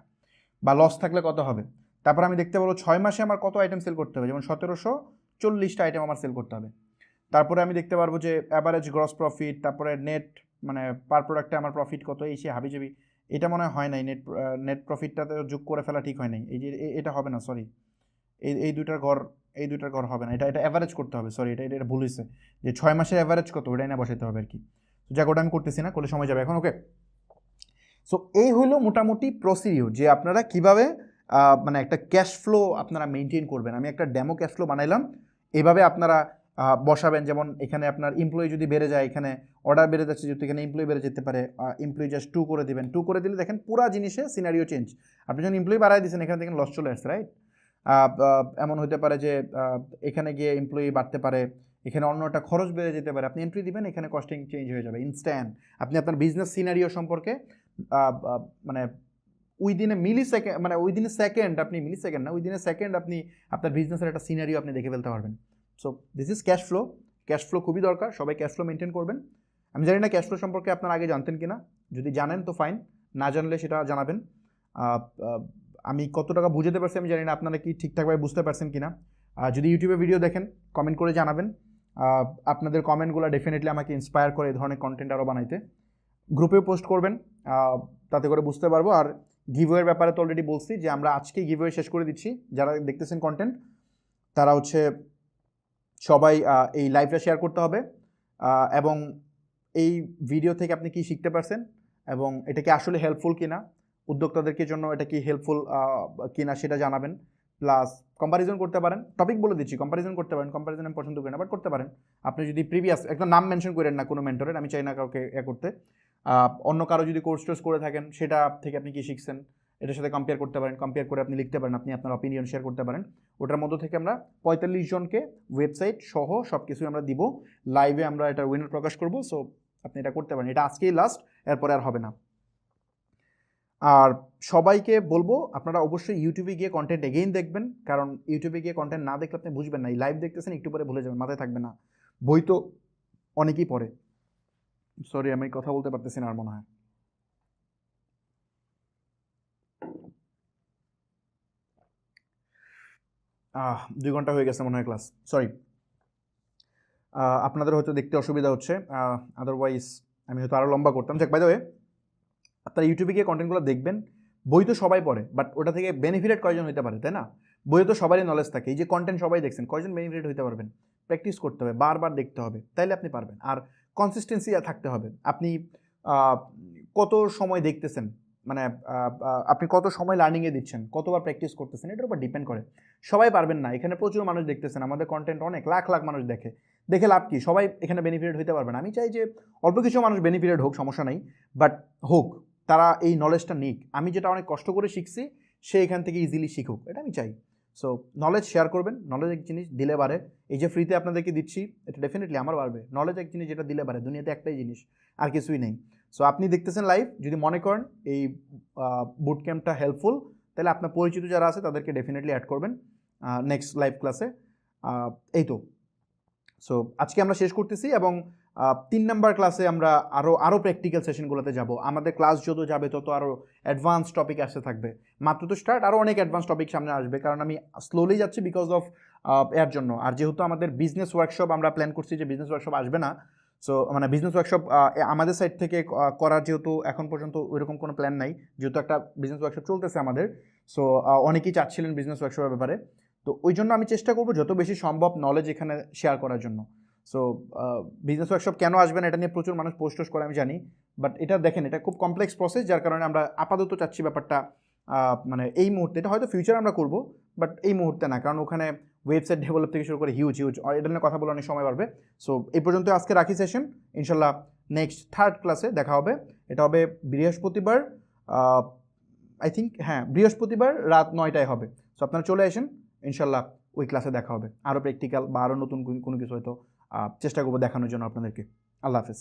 বা লস থাকলে কত হবে। তারপর আমি দেখতে পারবো 6 মাসে আমার কত আইটেম সেল করতে হবে, যেমন 1740টা আইটেম আমার সেল করতে হবে। তারপরে আমি দেখতে পারবো যে অ্যাভারেজ গ্রস প্রফিট, তারপরে নেট মানে পার প্রোডাক্টে আমার প্রফিট কত, এই সে হাবিজাবি। এটা মনে হয় নাই, নেট প্রফিটটাতে যোগ করে ফেলা ঠিক হয় নাই, এই যে এটা হবে না, সরি, এই দুইটার ঘর হবে না, এটা অ্যাভারেজ করতে হবে, সরি এটা ভুল হয়েছে, যে 6 মাসের অ্যাভারেজ কত ওটাই না বসাতে হবে আর কি। যাক, ওটা আমি করতেছি না, করলে সময় যাবে এখন, ওকে। সো এই হলো মোটামুটি প্রসিডিউর, যে আপনারা কিভাবে মানে একটা ক্যাশ ফ্লো আপনারা মেনটেন করবেন। আমি একটা ডেমো ক্যাশ ফ্লো বানাইলাম, এভাবে আপনারা বসাবেন। যেমন এখানে আপনার এমপ্লয়ি যদি বেড়ে যায়, এখানে অর্ডার বেড়ে যাচ্ছে, যেহেতু এখানে এমপ্লয়ি বেড়ে যেতে পারে, এমপ্লয়ি জাস্ট 2 করে দেবেন, 2 করে দিলে দেখেন পুরা জিনিসে সিনারিও চেঞ্জ। আপনি যখন এমপ্লয়ি বাড়াই দিচ্ছেন, এখানে দেখেন লস চলে আসছে, রাইট? এমন হতে পারে যে এখানে গিয়ে এমপ্লয়ি বাড়তে পারে, এখানে অন্য একটা খরচ বেড়ে যেতে পারে, আপনি এন্ট্রি দিবেন, এখানে কস্টিং চেঞ্জ হয়ে যাবে ইনস্ট্যান্ট। আপনি আপনার বিজনেস সিনারিও সম্পর্কে মানে উইদিন এ মিলি সেকেন্ড, মানে উইদিন এ সেকেন্ড, আপনি মিলি সেকেন্ড না, উইদিন এ সেকেন্ড আপনি আপনার বিজনেসের একটা সিনারিও আপনি দেখে ফেলতে পারবেন। So this is cash flow. Cash flow খুবই দরকার, সবাই ক্যাশ ফ্লো মেনটেন করবেন। আমি জানি না ক্যাশ ফ্লো সম্পর্কে আপনারা আগে জানতেন কিনা, যদি জানেন তো ফাইন, না জানলে সেটা জানাবেন। আমি কত টাকা বুঝতে পারছি আমি জানি না, আপনারা কি ঠিকঠাকভাবে বুঝতে পারছেন কিনা। যদি ইউটিউবে ভিডিও দেখেন কমেন্ট করে জানাবেন, আপনাদের কমেন্টগুলো ডেফিনেটলি আমাকে ইন্সপায়ার করে এই ধরনের কন্টেন্ট আরও বানাইতে। গ্রুপেও পোস্ট করবেন, তাতে করে বুঝতে পারবো। আর গিভওয়ের ব্যাপারে তো অলরেডি বলছি যে আমরা আজকেই গিভওয়ে শেষ করে দিচ্ছি। যারা দেখতেছেন কন্টেন্ট তারা হচ্ছে সবাই এই লাইভটা শেয়ার করতে হবে, এবং এই ভিডিও থেকে আপনি কি শিখতে পারছেন এবং এটা কি আসলে হেল্পফুল কিনা, উদ্যোক্তাদেরকে জন্য এটা কি হেল্পফুল কিনা সেটা জানাবেন। প্লাস কম্পারিজন করতে পারেন, টপিক বলে দিচ্ছি, কম্পারিজন করতে পারেন। কম্পারিজন আমি পছন্দ করি না, বাট করতে পারেন। আপনি যদি প্রিভিয়াস একটা নাম মেনশন করেন না কোনো মেন্টরের, আমি চাই না কাউকে করতে। অন্য কারো যদি কোর্স টোর্স করে থাকেন সেটা থেকে আপনি কি শিখছেন এটার সাথে কম্পেয়ার করতে পারেন, কম্পেয়ার করে আপনি লিখতে পারেন, আপনি আপনার অপিনিয়ন শেয়ার করতে পারেন। ওটার মধ্য থেকে আমরা 45 জনকে ওয়েবসাইট সহ সব কিছুই আমরা দিব, লাইভে আমরা এটা উইনার প্রকাশ করব। সো আপনি এটা করতে পারেন, এটা আজকেই লাস্ট, এরপরে আর হবে না। আর সবাইকে বলবো আপনারা অবশ্যই ইউটিউবে গিয়ে কন্টেন্ট এগেইন দেখবেন, কারণ ইউটিউবে গিয়ে কন্টেন্ট না দেখলে আপনি বুঝবেন না। এই লাইভ দেখতেছেন, একটু পরে ভুলে যাবেন, মাথায় থাকবে না। বই তো অনেকেই পড়ে, সরি আমি কথা বলতে পারতেছি না আর মনে হয়। 2 ঘন্টা হয়ে গেছে মনে হয় ক্লাস, সরি। আপনাদের হয়তো দেখতে অসুবিধা হচ্ছে, আদারওয়াইজ আমি হয়তো আরও লম্বা করতাম। যাক, বাই দ্য ওয়ে, আপনারা ইউটিউবে গিয়ে কন্টেন্টগুলো দেখবেন। বই তো সবাই পড়ে, বাট ওটা থেকে বেনিফিটেড কয়জন হতে পারে, তাই না? বইয়ে তো সবারই নলেজ থাকে। এই যে কন্টেন্ট সবাই দেখছেন, কয়জন বেনিফিটেড হতে পারবেন? প্র্যাকটিস করতে হবে, বারবার দেখতে হবে, তাইলে আপনি পারবেন। আর কনসিস্টেন্সি থাকতে হবে। আপনি কত সময় দেখতেছেন, মানে আপনি কত সময় লার্নিংয়ে দিচ্ছেন, কতবার প্র্যাকটিস করতেছেন, এটার উপর ডিপেন্ড করে। সবাই পারবেন না, এখানে প্রচুর মানুষ দেখতেছেন, আমাদের কন্টেন্ট অনেক লাখ লাখ মানুষ দেখে লাভ কি? সবাই এখানে বেনিফিটেড হতে পারবে না। আমি চাই যে অল্প কিছু মানুষ বেনিফিটেড হোক, সমস্যা নাই, বাট হোক, তারা এই নলেজটা নিক। আমি যেটা অনেক কষ্ট করে শিখছি সে এখান থেকে ইজিলি শিখুক, এটা আমি চাই। সো নলেজ শেয়ার করবেন, নলেজ এক জিনিস দিলে বাড়ে। এই যে ফ্রিতে আপনাদেরকে দিচ্ছি এটা ডেফিনেটলি আমার বাড়বে। নলেজ এক জিনিস যেটা দিলে বাড়ে, দুনিয়াতে একটাই জিনিস, আর কিছুই নেই। সো আপনি দেখতেছেন লাইভ, যদি মনে করেন এই বুট ক্যাম্পটা হেল্পফুল, তাহলে আপনার পরিচিত যারা আছে তাদেরকে ডেফিনেটলি অ্যাড করবেন নেক্সট লাইভ ক্লাসে। এই তো। সো আজকে আমরা শেষ করতেছি, এবং 3 নাম্বার ক্লাসে আমরা আরও প্র্যাকটিক্যাল সেশনগুলোতে যাব। আমাদের ক্লাস যত যাবে তত আরও অ্যাডভান্স টপিক আসতে থাকবে। মাত্র তো স্টার্ট, আরও অনেক অ্যাডভান্স টপিক সামনে আসবে, কারণ আমি স্লোলি যাচ্ছি বিকজ অফ এর জন্য। আর যেহেতু আমাদের বিজনেস ওয়ার্কশপ আমরা প্ল্যান করছি যে বিজনেস ওয়ার্কশপ আসবে না, সো মানে বিজনেস ওয়ার্কশপ আমাদের সাইড থেকে করার যেহেতু এখন পর্যন্ত ওইরকম কোনো প্ল্যান নাই, যেহেতু একটা বিজনেস ওয়ার্কশপ চলতেছে আমাদের। সো অনেকেই চাচ্ছিলেন বিজনেস ওয়ার্কশপের ব্যাপারে, তো ওই জন্য আমি চেষ্টা করবো যত বেশি সম্ভব নলেজ এখানে শেয়ার করার জন্য। সো বিজনেস ওয়ার্কশপ কেন আসবে না এটা নিয়ে প্রচুর মানুষ পোস্ট করে আমি জানি, বাট এটা দেখেন, এটা খুব কমপ্লেক্স প্রসেস, যার কারণে আমরা আপাতত চাচ্ছি ব্যাপারটা মানে এই মুহূর্তে, এটা হয়তো ফিউচারে আমরা করবো, বাট এই মুহূর্তে না, কারণ ওখানে ওয়েবসাইট ডেভেলপ থেকে শুরু করে হিউজ এটা নিয়ে কথা বলে অনেক সময় পারবে। সো এই পর্যন্ত আজকে রাখি সেশন, ইনশাল্লাহ নেক্সট 3rd ক্লাসে দেখা হবে। এটা হবে বৃহস্পতিবার, আই থিঙ্ক, হ্যাঁ বৃহস্পতিবার রাত 9টায় হবে। সো আপনারা চলে আসেন, ইনশাল্লাহ ওই ক্লাসে দেখা হবে। আরও প্র্যাকটিক্যাল বা আরও নতুন কোনো কিছু হয়তো চেষ্টা করবো দেখানোর জন্য আপনাদেরকে। আল্লাহ হাফেজ।